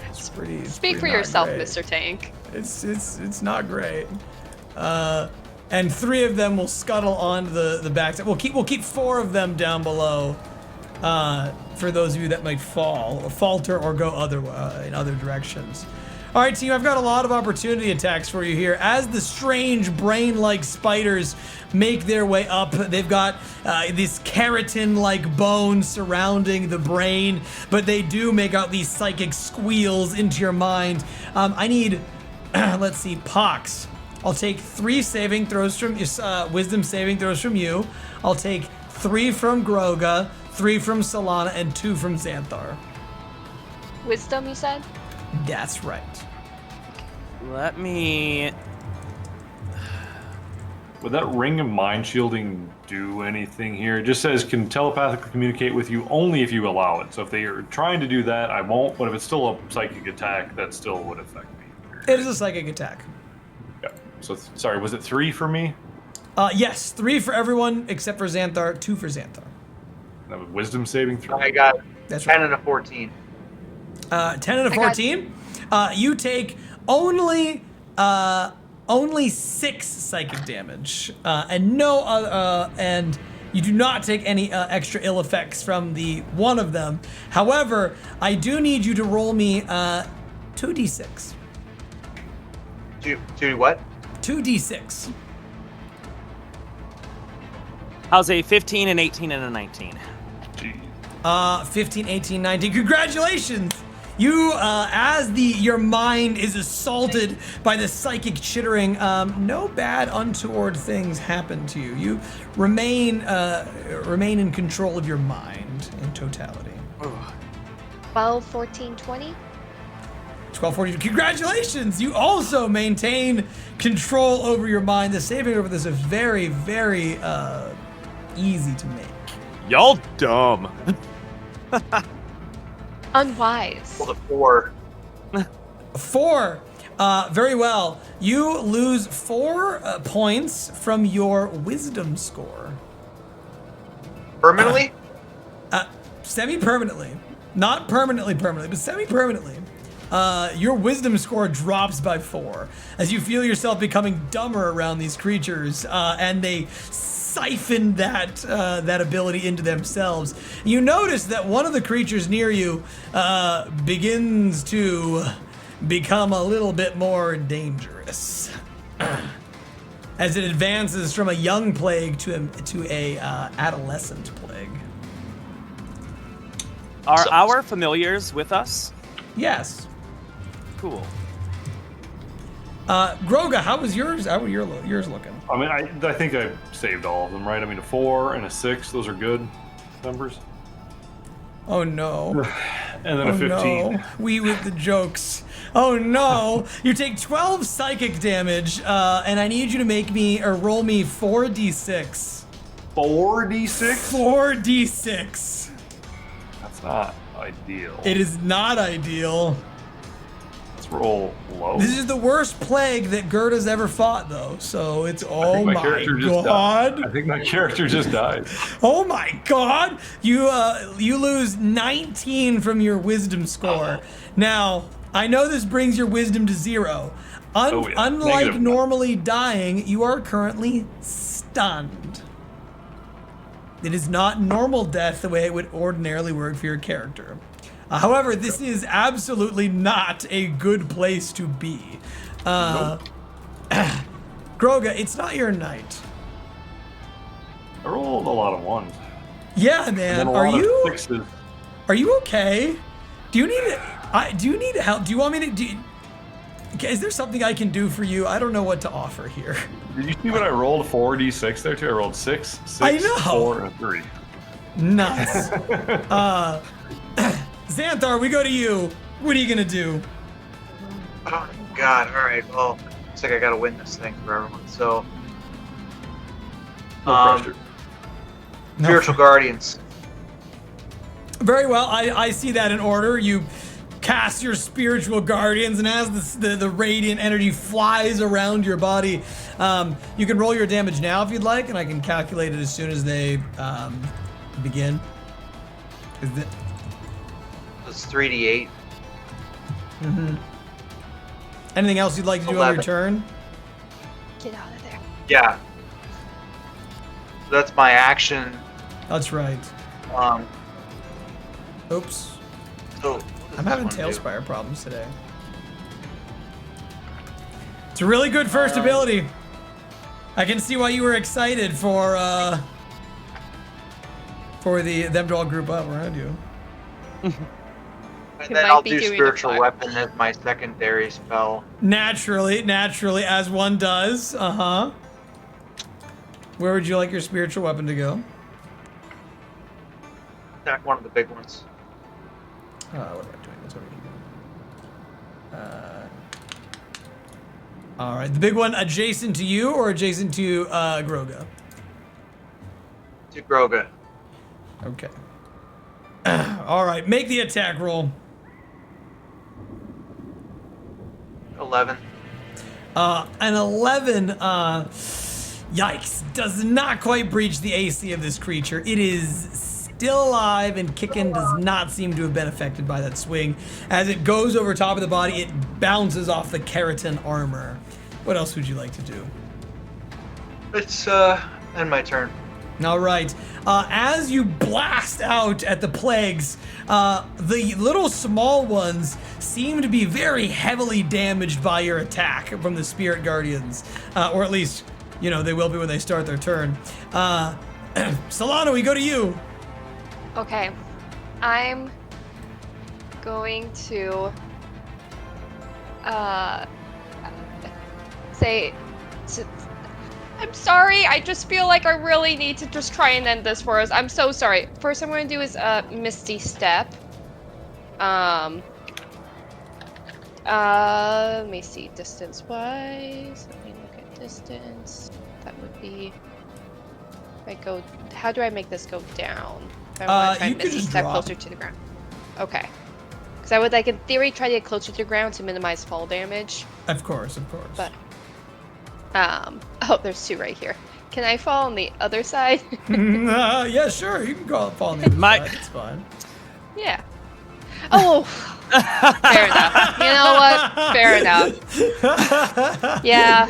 It's pretty. It's Speak pretty for not yourself, great. Mr. Tank. It's not great. And 3 of them will scuttle onto the backside. We'll keep 4 of them down below. For those of you that might falter or go in other directions. All right, team, I've got a lot of opportunity attacks for you here. As the strange brain-like spiders make their way up, they've got this keratin-like bone surrounding the brain, but they do make out these psychic squeals into your mind. I need, let's see, Pox. I'll take 3 saving throws from wisdom saving throws from you. I'll take 3 from Ghroga, 3 from Solana, and 2 from Xanthar. Wisdom, you said? That's right. Let me. Would that ring of mind shielding do anything here? It just says can telepathically communicate with you only if you allow it. So if they are trying to do that, I won't. But if it's still a psychic attack, that still would affect me. It is a psychic attack. Yeah. So sorry, was it 3 for me? Yes, 3 for everyone except for Xanthar, 2 for Xanthar. That was wisdom saving throw. I got That's 10 right. and a 14. 10 and a 14. You take only 6 psychic damage, and no other, and you do not take any extra ill effects from the one of them. However, I do need you to roll me 2d6. Two what? 2d6. How's a 15, an 18, and a 19? Jeez. 15, 18, 19. Congratulations! You, as your mind is assaulted by the psychic chittering, no bad untoward things happen to you. You remain in control of your mind in totality. 12, 14, 20? 12, 14. Congratulations! You also maintain control over your mind. The saving over this is very, very easy to make. Y'all dumb. Unwise. Well, the 4. 4. Very well. You lose 4 points from your wisdom score. Permanently? Semi-permanently. Not permanently, but semi-permanently. Your wisdom score drops by 4 as you feel yourself becoming dumber around these creatures, and they siphon that ability into themselves. You notice that one of the creatures near you begins to become a little bit more dangerous as it advances from a young plague to a adolescent plague. Are our familiars with us? Yes. Cool. Ghroga, how was yours? How were yours looking? I mean, I think I saved all of them, right? I mean, a 4 and a 6, those are good numbers. Oh no. And then a 15. No. We with the jokes. Oh no. You take 12 psychic damage, and I need you to make me or roll me 4d6. 4d6? 4d6. That's not ideal. It is not ideal. Let's roll low. This is the worst plague that Gerda's ever fought, though. So it's I oh think my character just god. died. I think my character just died. Oh my god! You lose 19 from your wisdom score. Now, I know this brings your wisdom to 0. Oh, yeah. Unlike Negative. normally dying, you are currently stunned. It is not normal death the way it would ordinarily work for your character. However, this is absolutely not a good place to be. Nope. Ghroga, it's not your night. I rolled a lot of 1s. Yeah, And man. then a Are lot of you 6s. Are you okay? Do you need help? Do you want me to is there something I can do for you? I don't know what to offer here. Did you see what I rolled? 4d6 there too? I rolled 6, 6, I know. 4, and 3. Nuts. Xanthar, we go to you. What are you gonna do? Oh, God. All right. Well, looks like I got to win this thing for everyone. So, No pressure. Spiritual Guardians. Very well. I see that in order. You cast your spiritual guardians, and as the radiant energy flies around your body, you can roll your damage now if you'd like, and I can calculate it as soon as they begin. It's 3d8. Anything else you'd like to do on your 11. turn? Get out of there. Yeah. That's my action. That's right. Oops. So what does I'm this having one do? Tailspire problems today. It's a really good first ability. I can see why you were excited for them to all group up around you. And You then might I'll be do doing a spiritual fire. weapon as my secondary spell. Naturally, as one does. Where would you like your spiritual weapon to go? Attack one of the big ones. What am I doing? That's what I'm doing. All right, the big one adjacent to you or adjacent to Ghroga? To Ghroga. Okay. All right, make the attack roll. 11. An 11, yikes, does not quite breach the AC of this creature. It is still alive, and kicking does not seem to have been affected by that swing. As it goes over top of the body, it bounces off the keratin armor. What else would you like to do? It's end my turn. All right. As you blast out at the plagues, the little small ones seem to be very heavily damaged by your attack from the Spirit Guardians. Or at least, you know, they will be when they start their turn. Solana, we go to you. Okay. I'm going to say I'm sorry, I just feel like I really need to just try and end this for us. I'm so sorry. First I'm going to do is Misty Step. Let me see, distance-wise. Let me look at distance. That would be... If I go... How do I make this go down? If I want to try you and could Misty just Step drop. closer to the ground. Okay. Because I would, like, in theory, try to get closer to the ground to minimize fall damage. Of course. But... Oh, there's two right here. Can I fall on the other side? Yeah, sure. You can go fall on the other Mike. side. It's fine. Yeah. Oh, fair enough. You know what? Fair enough. Yeah,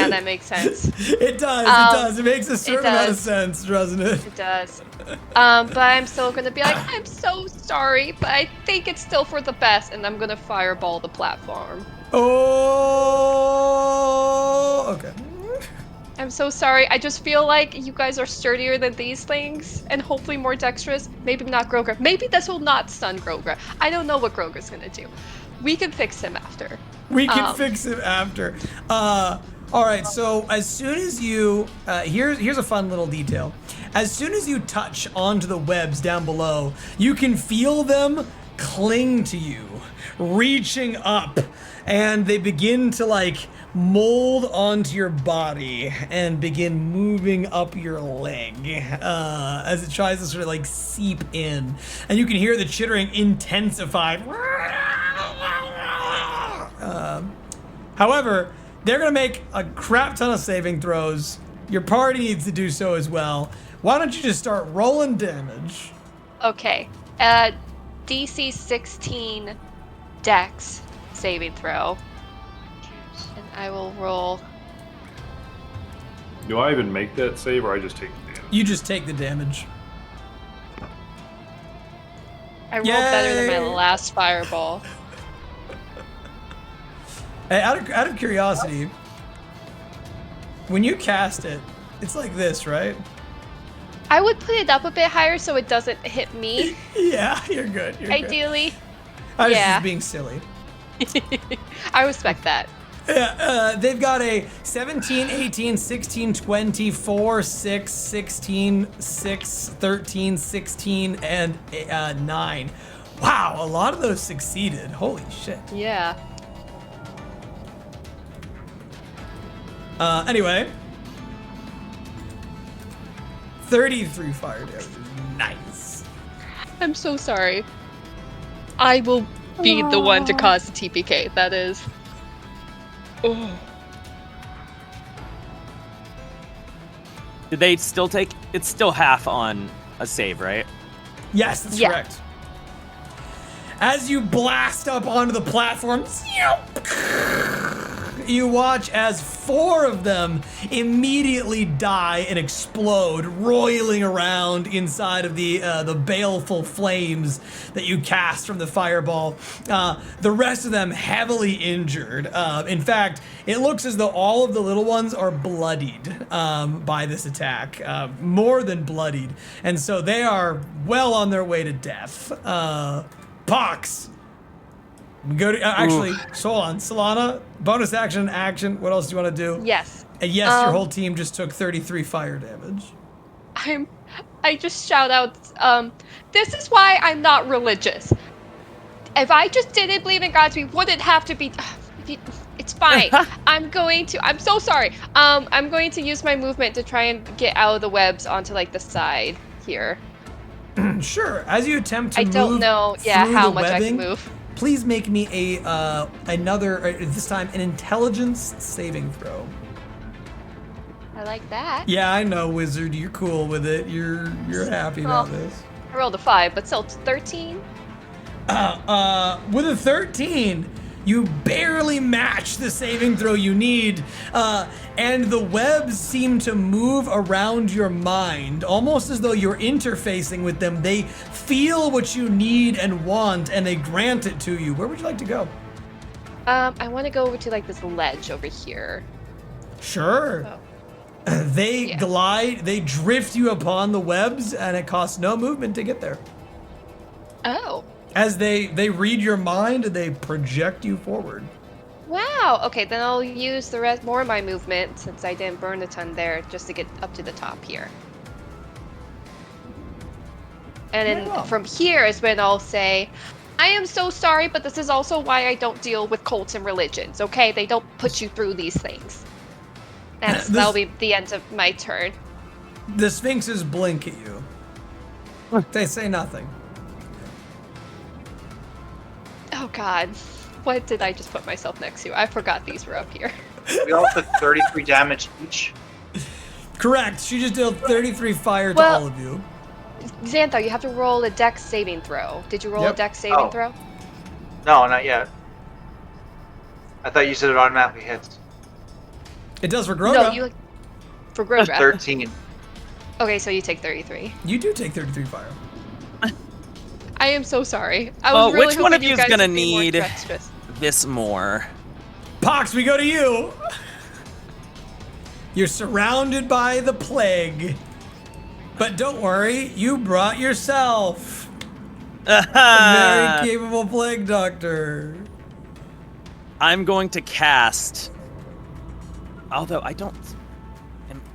that makes sense. It does. It makes a certain amount of does. sense, doesn't it? It does. But I'm still gonna be like, I'm so sorry, but I think it's still for the best, and I'm gonna fireball the platform. Oh, okay. I'm so sorry. I just feel like you guys are sturdier than these things, and hopefully more dexterous. Maybe not Ghroga. Maybe this will not stun Ghroga. I don't know what Groga's gonna do. We can fix him after. We can fix it after. All right. So as soon as you, here's a fun little detail. As soon as you touch onto the webs down below, you can feel them cling to you, reaching up, and they begin to like mold onto your body and begin moving up your leg as it tries to sort of like seep in, and you can hear the chittering intensify. However, they're gonna make a crap ton of saving throws. Your party needs to do so as well. Why don't you just start rolling damage? Okay. DC 16 Dex saving throw. And I will roll. Do I even make that save, or I just take the damage? You just take the damage. I rolled better than my Yay. last fireball. Hey, out of curiosity, when you cast it, it's like this, right? I would put it up a bit higher so it doesn't hit me, Yeah, you're good. You're good. ideally. I was yeah. just being silly. I respect that. Yeah, they've got a 17, 18, 16, 20, 4, 6, 16, 6, 13, 16, and 9. Wow, a lot of those succeeded. Holy shit. Yeah. Anyway. 33 fire damage. Nice. I'm so sorry. I will be the one to cause the TPK. That is. Oh. Did they still take? It's still half on a save, right? Yes, that's Yeah. correct. As you blast up onto the platform, you watch as 4 of them immediately die and explode, roiling around inside of the baleful flames that you cast from the fireball. The rest of them heavily injured. In fact, it looks as though all of the little ones are bloodied by this attack, more than bloodied, and so they are well on their way to death. Pox. Go to actually. Hold on, Solana. Bonus action. What else do you want to do? Yes. And yes, your whole team just took 33 fire damage. I just shout out, this is why I'm not religious. If I just didn't believe in gods, we wouldn't have to be, it's fine. I'm so sorry. I'm going to use my movement to try and get out of the webs onto like the side here. Sure. As you attempt to I move don't know, through how the much I webbing, can move. please make me this time an intelligence saving throw. I like that. Yeah, I know, wizard. You're cool with it. You're happy about this. I rolled a 5, but still 13. With a 13, you barely match the saving throw you need, and the webs seem to move around your mind, almost as though you're interfacing with them. They feel what you need and want, and they grant it to you. Where would you like to go? I want to go over to like this ledge over here. Sure. Oh. They glide, they drift you upon the webs, and it costs no movement to get there. Oh. As they read your mind, and they project you forward. Wow. Okay, then I'll use the rest more of my movement since I didn't burn a ton there just to get up to the top here. And Very then well. from here is when I'll say, I am so sorry, but this is also why I don't deal with cults and religions, okay? They don't put you through these things. That'll be the end of my turn. The sphinxes blink at you. They say nothing. Oh god. What did I just put myself next to? I forgot these were up here. We all took 33 damage each. Correct. She just dealt 33 fire to Well- all of you. Xanthar, you have to roll a dex saving throw. Did you roll Yep. a dex saving Oh. throw? No, not yet. I thought you said it automatically hits. It does for Ghroga. No, you for Ghroga. 13. Okay, so you take 33. You do take 33 fire. I am so sorry. I Well, was really which one hoping of you's guys gonna would be more need dexterous. this more? Pox, we go to you. You're surrounded by the plague. But don't worry, you brought yourself. A very capable plague doctor. I'm going to cast. Although I don't.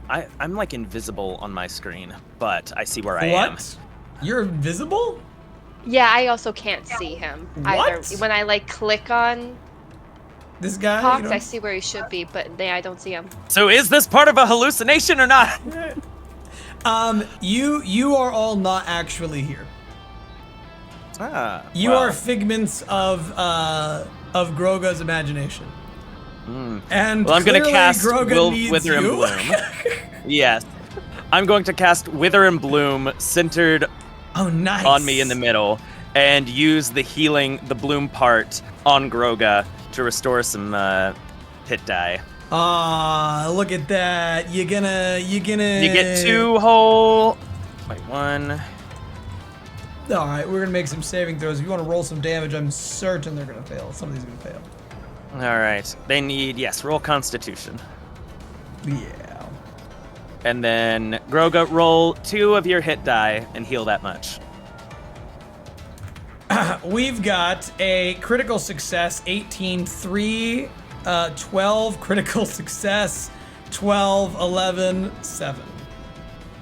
I'm like invisible on my screen, but I see where I am. What? You're invisible? Yeah, I also can't see him. Either What? when I like click on This guy? Pox, you I don't- see where he should be, but I don't see him. So is this part of a hallucination or not? You are all not actually here. You Well, are figments of Ghroga's imagination. And Well, I'm gonna clearly cast Ghroga needs Wither and you. Bloom. Yes. I'm going to cast Wither and Bloom centered Oh, nice. on me in the middle and use the bloom part on Ghroga to restore some hit die. Ah, look at that. You're gonna. You get 2 whole. Wait, 1. All right, we're gonna make some saving throws. If you want to roll some damage, I'm certain they're gonna fail. Some of these are gonna fail. All right. They need, roll Constitution. Yeah. And then Ghroga, roll 2 of your hit die and heal that much. We've got a critical success, 18, 3, 12, critical success, 12, 11, 7.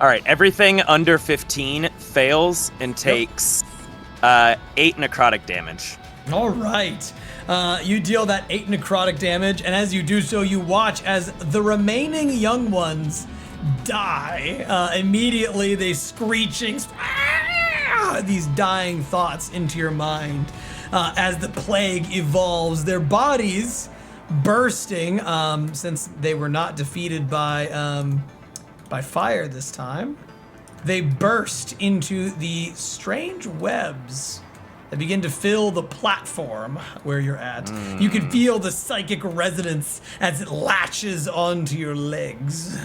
All right. Everything under 15 fails and takes 8 necrotic damage. All right. You deal that 8 necrotic damage, and as you do so, you watch as the remaining young ones die. Immediately, they screeching these dying thoughts into your mind as the plague evolves. Their bodies bursting, since they were not defeated by fire this time. They burst into the strange webs that begin to fill the platform where you're at. You can feel the psychic resonance as it latches onto your legs.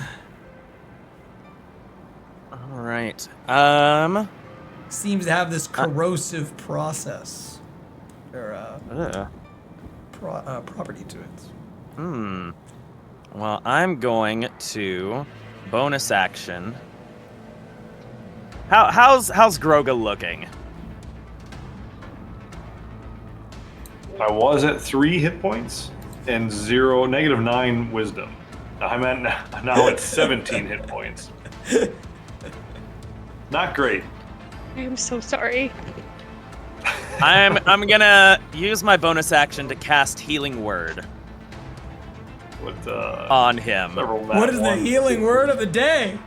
All right. Seems to have this corrosive process or property to it. Well, I'm going to bonus action. How's Ghroga looking? I was at 3 hit points and -9 wisdom. I'm at now at 17 hit points. Not great. I am so sorry. I'm gonna use my bonus action to cast Healing Word With on him. What is the healing word of the day?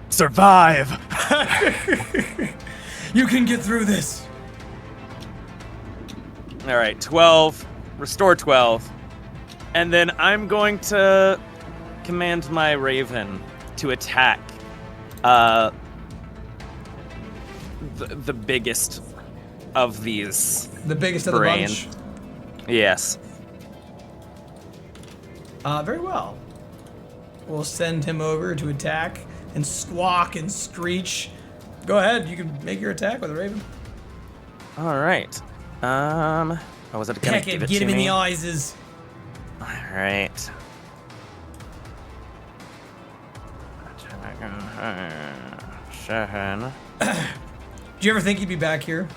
Survive. You can get through this. All right, 12. Restore 12. And then I'm going to command my Raven to attack the biggest of these The biggest of the brains. bunch. Yes. Very well. We'll send him over to attack and squawk and screech. Go ahead, you can make your attack with a Raven. All right. Oh, was it gonna Peck give it, it get to him in me? the eyes. All right. Do you ever think he'd be back here?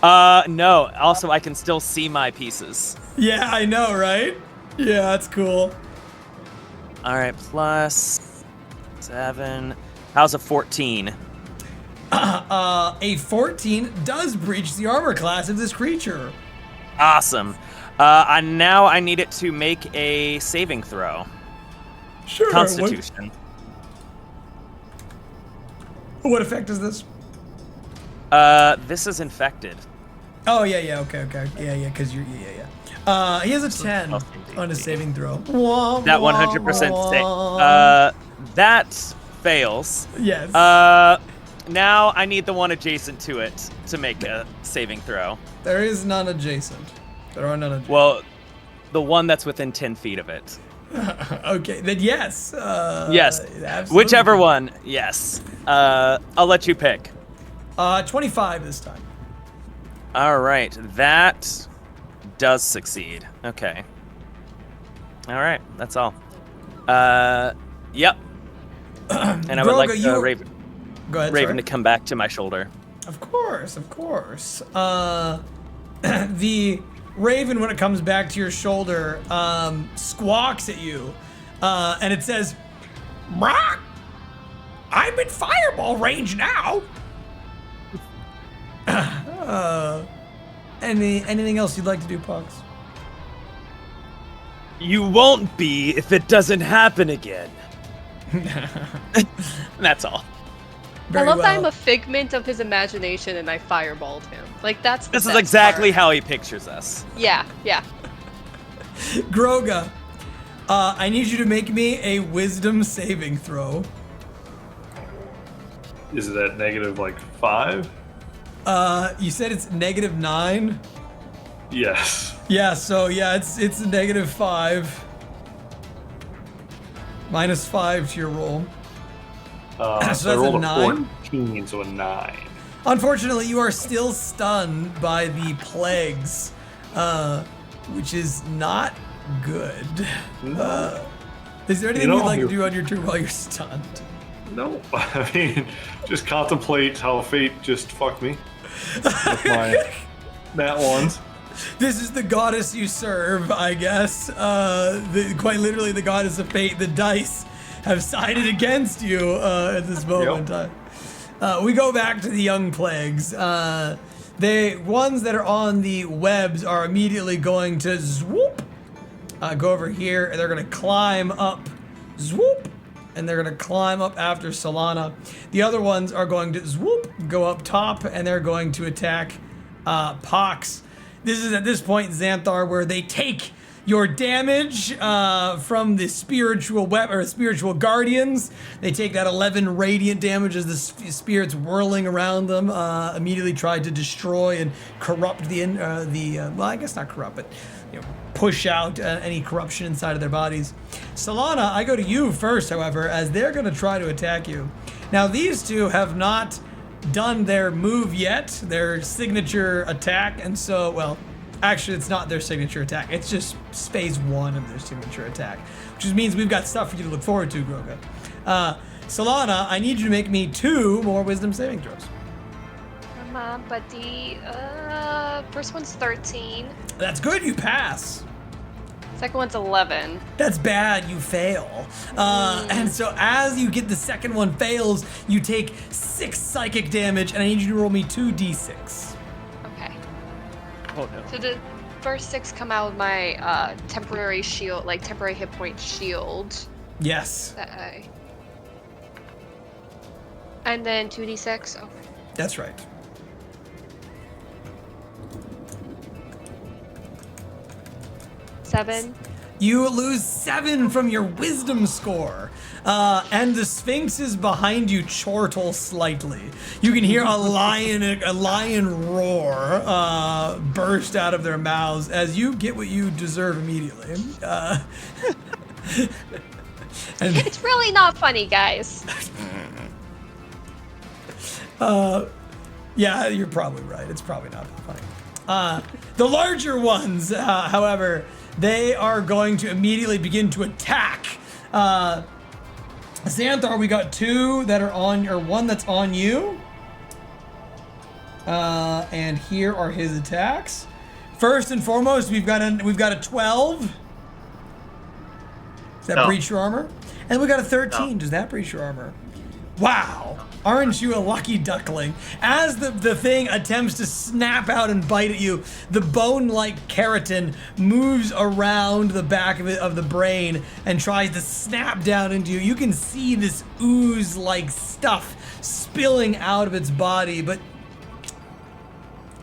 No. Also, I can still see my pieces. Yeah, I know, right? Yeah, that's cool. All right, plus 7. How's a 14? A 14 does breach the armor class of this creature. Awesome. Now I need it to make a saving throw. Sure. Constitution. What effect is this? This is infected. Oh, yeah, okay. Yeah, because you're, yeah. He has a 10 on his saving throw. That 100% save. That fails. Yes. Now I need the one adjacent to it to make a saving throw. There is none adjacent. There are none adjacent. Well, the one that's within 10 feet of it. Okay, then yes. Yes. Absolutely. Whichever one. Yes. I'll let you pick. 25 this time. All right. That does succeed. Okay. All right. That's all. Yep. And I would Ghroga, like Raven, Go ahead, Raven sorry. to come back to my shoulder. Of course. The Raven, when it comes back to your shoulder, squawks at you, and it says, "Brock, I'm in fireball range now." Anything else you'd like to do, Pox? You won't be if it doesn't happen again. That's all. Very I love that well. I'm a figment of his imagination and I fireballed him. Like, that's the This is best exactly part. how he pictures us. Yeah. Ghroga, I need you to make me a wisdom saving throw. Is it at -5? You said it's -9. Yes. Yeah, so yeah, it's -5. -5 to your roll. So that's I rolled a a 9? 14, so a 9. Unfortunately, you are still stunned by the plagues, which is not good. Is there anything You know, you'd like to you're- do on your turn while you're stunned? No, I mean, just contemplate how fate just fucked me with my nat ones. This is the goddess you serve, I guess. Quite literally the goddess of fate. The dice have sided against you at this moment in time. We go back to the young plagues. The ones that are on the webs are immediately going to swoop, go over here, and they're going to climb up, swoop, and they're going to climb up after Solana. The other ones are going to go up top, and they're going to attack Pox. This is at this point, Xanthar, where they take your damage from the spiritual weapon or spiritual guardians. They take that 11 radiant damage as the spirits whirling around them immediately try to destroy and corrupt well, I guess not corrupt, but push out any corruption inside of their bodies. Solana, I go to you first, however, as they're going to try to attack you. Now, these two have not done their move yet, their signature attack, and so, well, actually, it's not their signature attack. It's just phase 1 of their signature attack, which just means we've got stuff for you to look forward to, Ghroga. Solana, I need you to make me 2 more wisdom saving throws. Come on, buddy. First one's 13. That's good, you pass. Second one's 11. That's bad, you fail. And so as you get the second one fails, you take 6 psychic damage, and I need you to roll me 2d6. Okay. Oh no. So the first 6 come out of my temporary shield, like temporary hit point shield. Yes, And then 2d6. Okay. that's right. Seven. You lose 7 from your wisdom score. And the Sphinx is behind you chortle slightly. You can hear a lion roar burst out of their mouths as you get what you deserve immediately. And It's really not funny, guys. yeah, you're probably right. It's probably not funny. The larger ones, however, they are going to immediately begin to attack. Xanthar, we got 2 that are on, or 1 that's on you. And here are his attacks. First and foremost, we've got a 12. Does that breach your armor? And we got a 13. No. Does that breach your armor? Wow. Aren't you a lucky duckling? As the thing attempts to snap out and bite at you, the bone-like keratin moves around the back of the brain and tries to snap down into you. You can see this ooze-like stuff spilling out of its body, but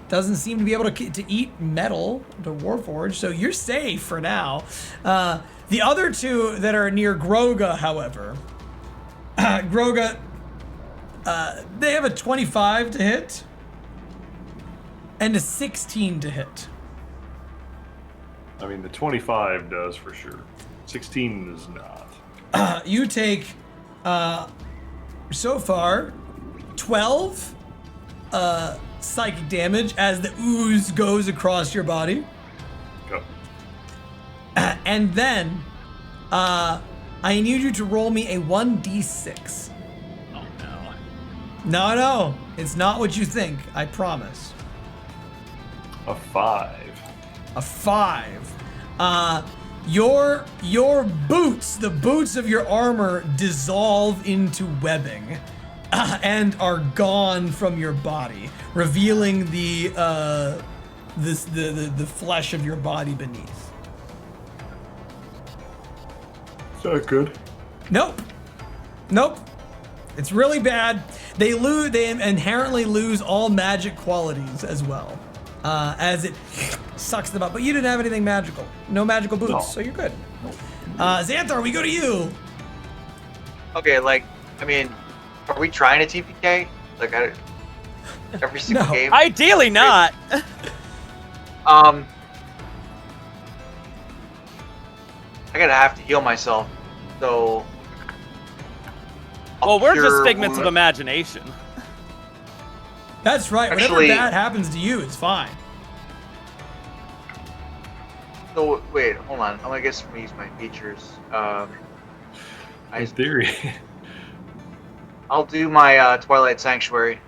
doesn't seem to be able to eat metal, to Warforged, so you're safe for now. The other 2 that are near Ghroga, however, Ghroga, they have a 25 to hit and a 16 to hit. I mean, the 25 does for sure. 16 does not. You take, so far, 12 psychic damage as the ooze goes across your body. Go. And then, I need you to roll me a 1d6. Oh No, no. no, it's not what you think, I promise. A 5. A 5. Your boots, the boots of your armor, dissolve into webbing and are gone from your body, revealing the flesh of your body beneath. Is that good? Nope. Nope. It's really bad. They inherently lose all magic qualities as well, as it sucks them up. But you didn't have anything magical. No magical boots, No. so you're good. Xanthar, we go to you. Okay, like, I mean, are we trying to TPK? Like, every single No. game? Ideally not. I gotta have to heal myself, so. Well, we're just Cure figments of wound. imagination. That's right. Actually- Whatever bad happens to you, it's fine. So wait, hold on. I'm gonna guess I'm gonna use my features. In theory. I'll do my Twilight Sanctuary.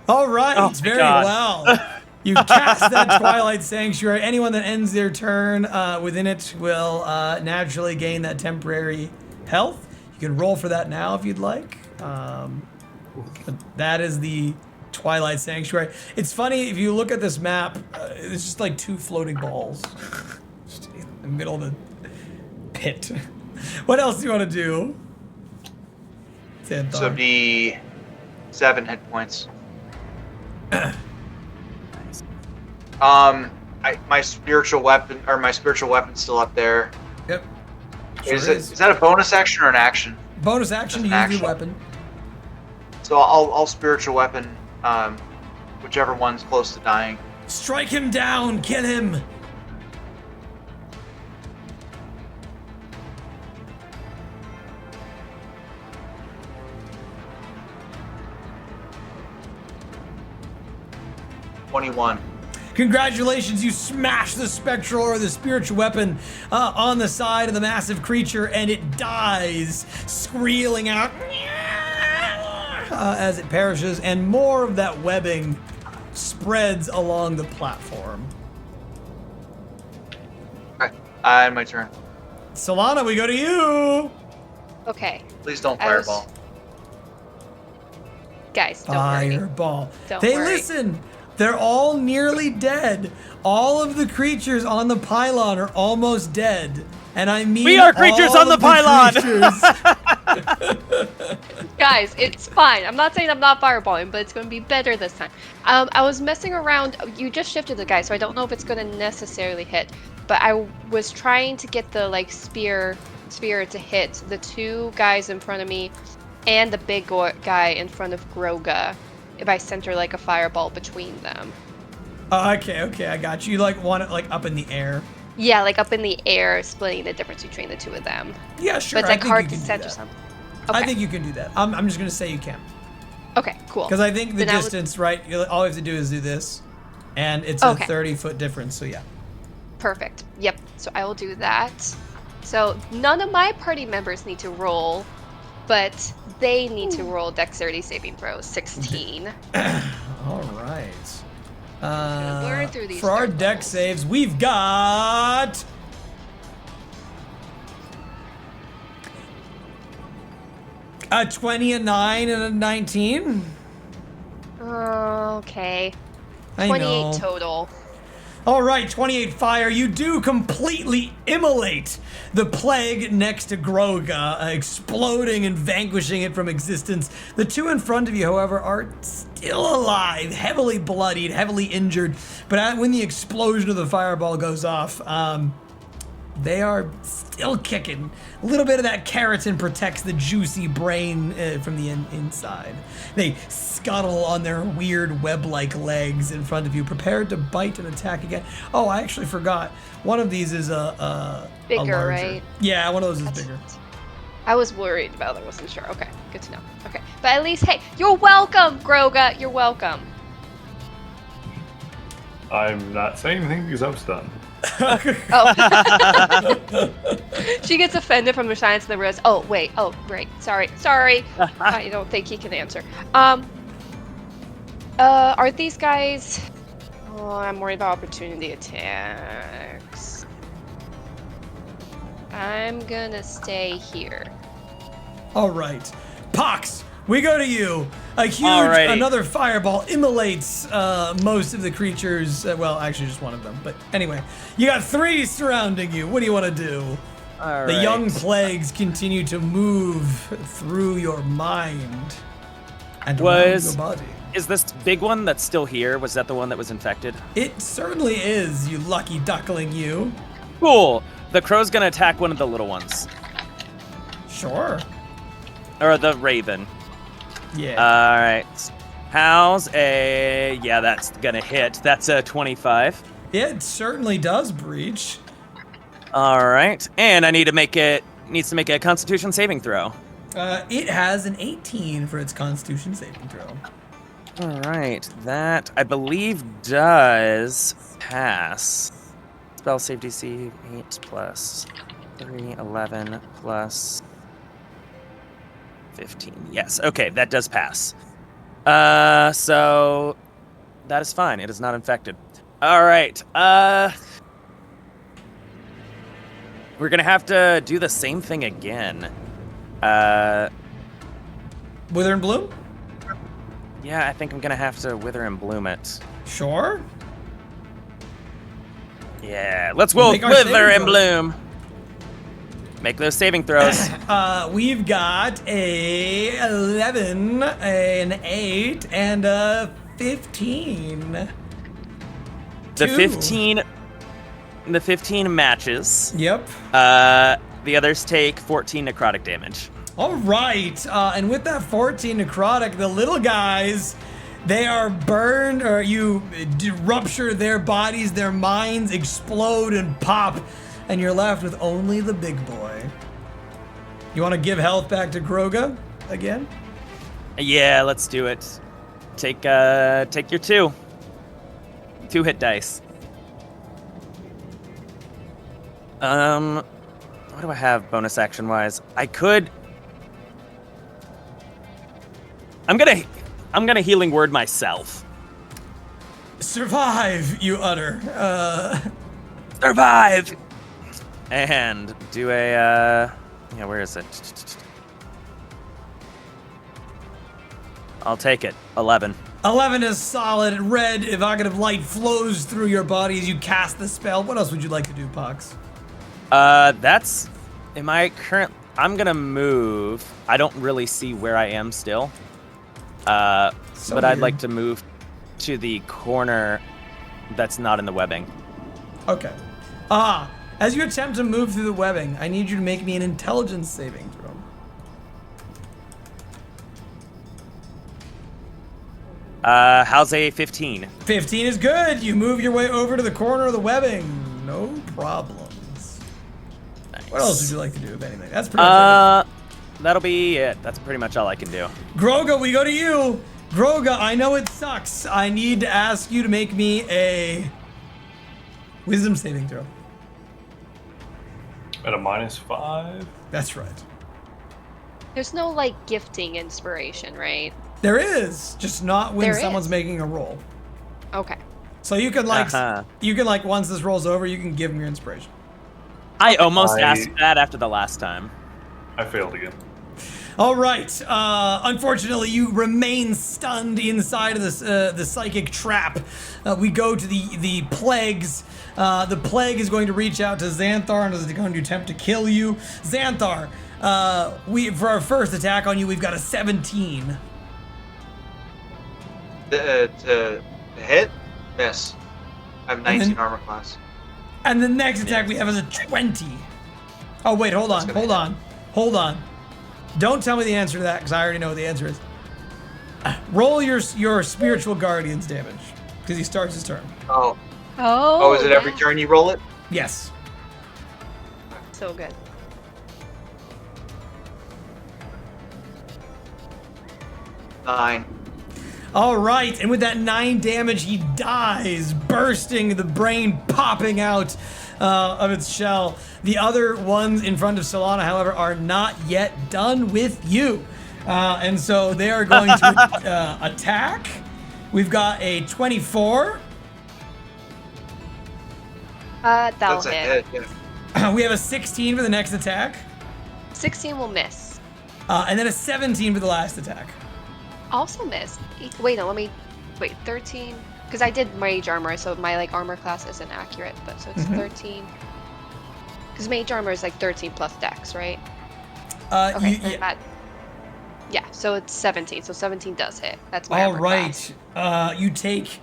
All right, Oh my very God. well. You cast that Twilight Sanctuary. Anyone that ends their turn within it will naturally gain that temporary health. You can roll for that now if you'd like. But that is the Twilight Sanctuary. It's funny, if you look at this map, it's just like 2 floating balls. Just in the middle of the pit. What else do you want to do? Xanthar. So be 7 hit points. My spiritual weapon's still up there. Yep. Sure Is that a bonus action or an action? Bonus action, Just you an use your action. weapon. So I'll spiritual weapon, whichever one's close to dying. Strike him down, kill him. $21. Congratulations, you smash the spectral or the spiritual weapon on the side of the massive creature, and it dies, squealing out as it perishes, and more of that webbing spreads along the platform. Okay, my turn. Solana, we go to you. Okay. Please don't I was- fireball. Guys, don't worry. Fireball. Don't Hey, worry. listen. They're all nearly dead. All of the creatures on the pylon are almost dead. And I mean We are creatures all on the of pylon! creatures. Guys, it's fine. I'm not saying I'm not fireballing, but it's going to be better this time. I was messing around. You just shifted the guy, so I don't know if it's going to necessarily hit. But I was trying to get the spear to hit the 2 guys in front of me and the big guy in front of Ghroga. If I center a fireball between them. Okay, I got you. You want it up in the air. Yeah, up in the air, splitting the difference between the 2 of them. Yeah, sure. But I it's think hard you to can do center that. something. I Okay. think you can do that. I'm just gonna say you can. Okay, cool. Because I think the Then I would- distance, right? All you have to do is do this, and it's Okay. a 30-foot difference. So yeah. Perfect. Yep. So I will do that. So none of my party members need to roll, but they need to roll dexterity saving throws. 16. All right. learn through these For our dark deck levels. saves, we've got a 20, a 9, and a 19. Okay. I 28 know. total. All right, 28 fire. You do completely immolate the plague next to Ghroga, exploding and vanquishing it from existence. The 2 in front of you, however, are still alive, heavily bloodied, heavily injured. But when the explosion of the fireball goes off, they are still kicking. A little bit of that keratin protects the juicy brain from the inside. They scuttle on their weird web-like legs in front of you, prepared to bite and attack again. Oh, I actually forgot. One of these is a Bigger, larger. right? Yeah, one of those is bigger. I was worried about it. I wasn't sure. Okay, good to know. Okay. But at least, hey, you're welcome, Ghroga. You're welcome. I'm not saying anything because I'm stunned. Oh. She gets offended from the silence and then realizes, oh, wait. Oh, right. Sorry. I don't think he can answer. Are these guys... Oh, I'm worried about opportunity attacks. I'm gonna stay here. All right. Pox, we go to you. A huge, Alrighty. another fireball immolates most of the creatures. Well, actually just one of them. But anyway, you got 3 surrounding you. What do you want to do? All The right. young plagues continue to move through your mind and around your body. Is this big one that's still here? Was that the one that was infected? It certainly is, you lucky duckling, you. Cool. The crow's gonna attack one of the little ones. Sure. Or the raven. Yeah. All right. How's a... Yeah, that's gonna hit. That's a 25. It certainly does breach. All right. And I need to make it... Needs to make a Constitution saving throw. It has an 18 for its Constitution saving throw. All right. That, I believe, does pass. Spell save DC 8 plus 3, 11 plus 15. Yes. Okay, that does pass. So that is fine. It is not infected. All right. We're gonna have to do the same thing again. Wither and Bloom? Yeah, I think I'm gonna have to wither and bloom it. Sure. Yeah, let's We'll will make our wither saving and throw. bloom. Make those saving throws. We've got a 11, an 8, and a 15. The Two. 15 matches. Yep. The others take 14 necrotic damage. All right, and with that 14 necrotic, the little guys, they are burned, or you rupture their bodies, their minds explode and pop, and you're left with only the big boy. You want to give health back to Ghroga again? Yeah, let's do it. Take your 2 hit dice. What do I have bonus action wise? I'm gonna healing word myself. Survive, you utter. Survive! And do a, where is it? I'll take it. 11. 11 is solid. Red evocative light flows through your body as you cast the spell. What else would you like to do, Pox? I'm gonna move. I don't really see where I am still. But I'd weird. like to move to the corner that's not in the webbing. Okay. As you attempt to move through the webbing, I need you to make me an intelligence saving throw. How's a 15? 15 is good. You move your way over to the corner of the webbing. No problems. Nice. What else would you like to do, if anything? That's pretty much That'll be it. That's pretty much all I can do. it. Ghroga, we go to you. Ghroga, I know it sucks. I need to ask you to make me a wisdom saving throw. At a -5. That's right. There's no like gifting inspiration, right? There is, just not when There someone's is. making a roll. Okay. So you can like, Uh-huh. once this rolls over, you can give them your inspiration. I almost asked that after the last time. I failed again. All right. Unfortunately, you remain stunned inside of this the psychic trap. We go to the plagues. The plague is going to reach out to Xanthar and is going to attempt to kill you. Xanthar, for our first attack on you, we've got a 17. To hit? Miss. I have 19 then- armor class. And the next attack we have is a 20. Oh wait, hold on, hold on. Don't tell me the answer to that because I already know what the answer is. Roll your spiritual guardian's damage because he starts his turn. Oh. Oh. Oh, is it every yeah. turn you roll it? Yes. So good. Nine. All right, and with that 9 damage, he dies, bursting, the brain popping out of its shell. The other ones in front of Solana, however, are not yet done with you. And so they are going to attack. We've got a 24. That'll That's a hit. hit, yeah. We have a 16 for the next attack. 16 will miss. And then a 17 for the last attack. Also miss. Wait, no, 13. Because I did mage armor, so my like armor class isn't accurate, but so it's 13. Because mage armor is like 13 plus dex, right? Okay, yeah, so it's 17. So 17 does hit. That's my All armor right. class. You take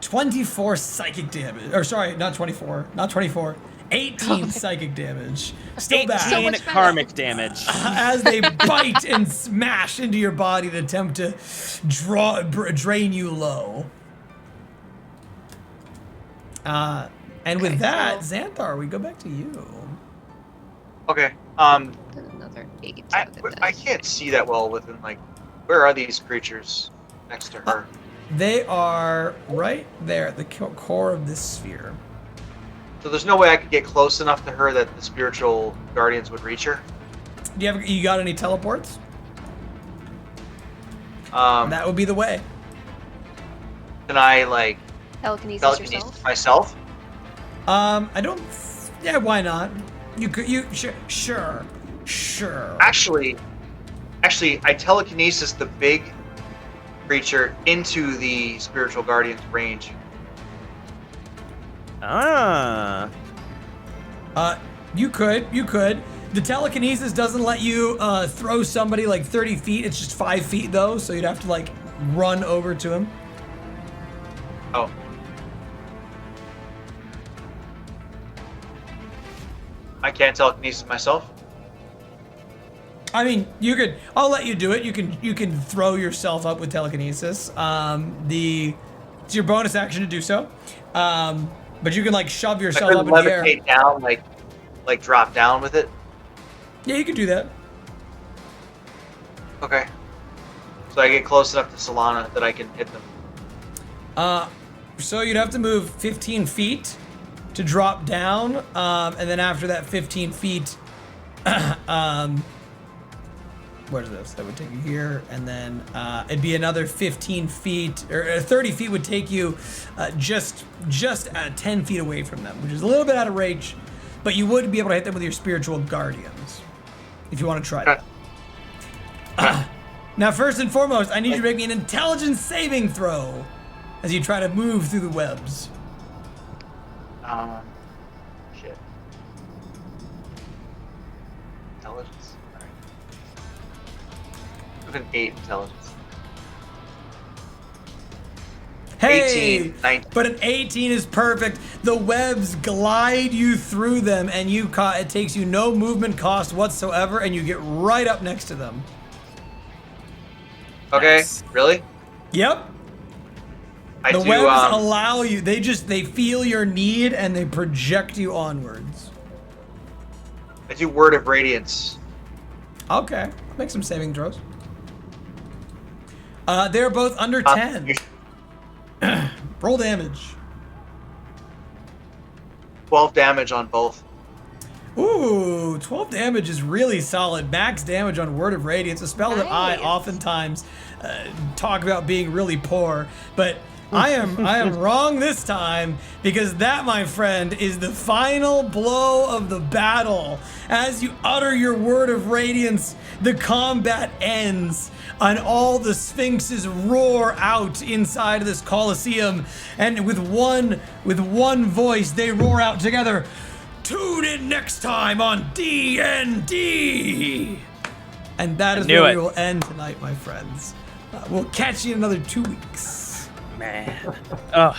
24 psychic damage. Or sorry, not 24. Not 24. 18 psychic damage. Still bad. So 18 much better. karmic damage. As they bite and smash into your body to attempt to drain you low. And with Okay, that, so- Xanthar, we go back to you. Okay. Then another 8. I can't see that well within, like, where are these creatures next to her? They are right there at the core of this sphere. So there's no way I could get close enough to her that the spiritual guardians would reach her? You got any teleports? That would be the way. Can I, like, telekinesis telekinesis yourself. myself? I don't. Yeah, why not? You could. Sure. Actually, I telekinesis the big creature into the spiritual guardian's range. Ah. You could. The telekinesis doesn't let you throw somebody like 30 feet. It's just 5 feet though, so you'd have to like run over to him. Oh. I can't telekinesis myself. I mean, you could. I'll let you do it. You can throw yourself up with telekinesis. It's your bonus action to do so. But you can like shove yourself up in the air. Levitate down, like drop down with it. Yeah, you could do that. Okay. So I get close enough to Solana that I can hit them. So you'd have to move 15 feet to drop down, and then after that 15 feet, where's this? That would take you here, and then it'd be another 15 feet, or 30 feet would take you just 10 feet away from them, which is a little bit out of range, but you would be able to hit them with your spiritual guardians, if you want to try that. Now, first and foremost, I need you to make me an intelligence saving throw as you try to move through the webs. Shit. Intelligence? Alright. I have an 8 intelligence. Hey, 18, 19. but an 18 is perfect. The webs glide you through them, and it takes you no movement cost whatsoever, and you get right up next to them. Okay, Nice. really? Yep. I The do, webs allow you. They feel your need, and they project you onwards. I do Word of Radiance. Okay, make some saving throws. They're both under 10. Roll damage. 12 damage on both. Ooh, 12 damage is really solid. Max damage on Word of Radiance, a spell that I Nice. oftentimes talk about being really poor, but I am wrong this time, because that, my friend, is the final blow of the battle. As you utter your Word of Radiance, the combat ends, and all the sphinxes roar out inside of this Colosseum, and with one voice they roar out together. Tune in next time on D&D. And that is knew where it. we will end tonight, my friends. We'll catch you in another 2 weeks. Man. Ugh.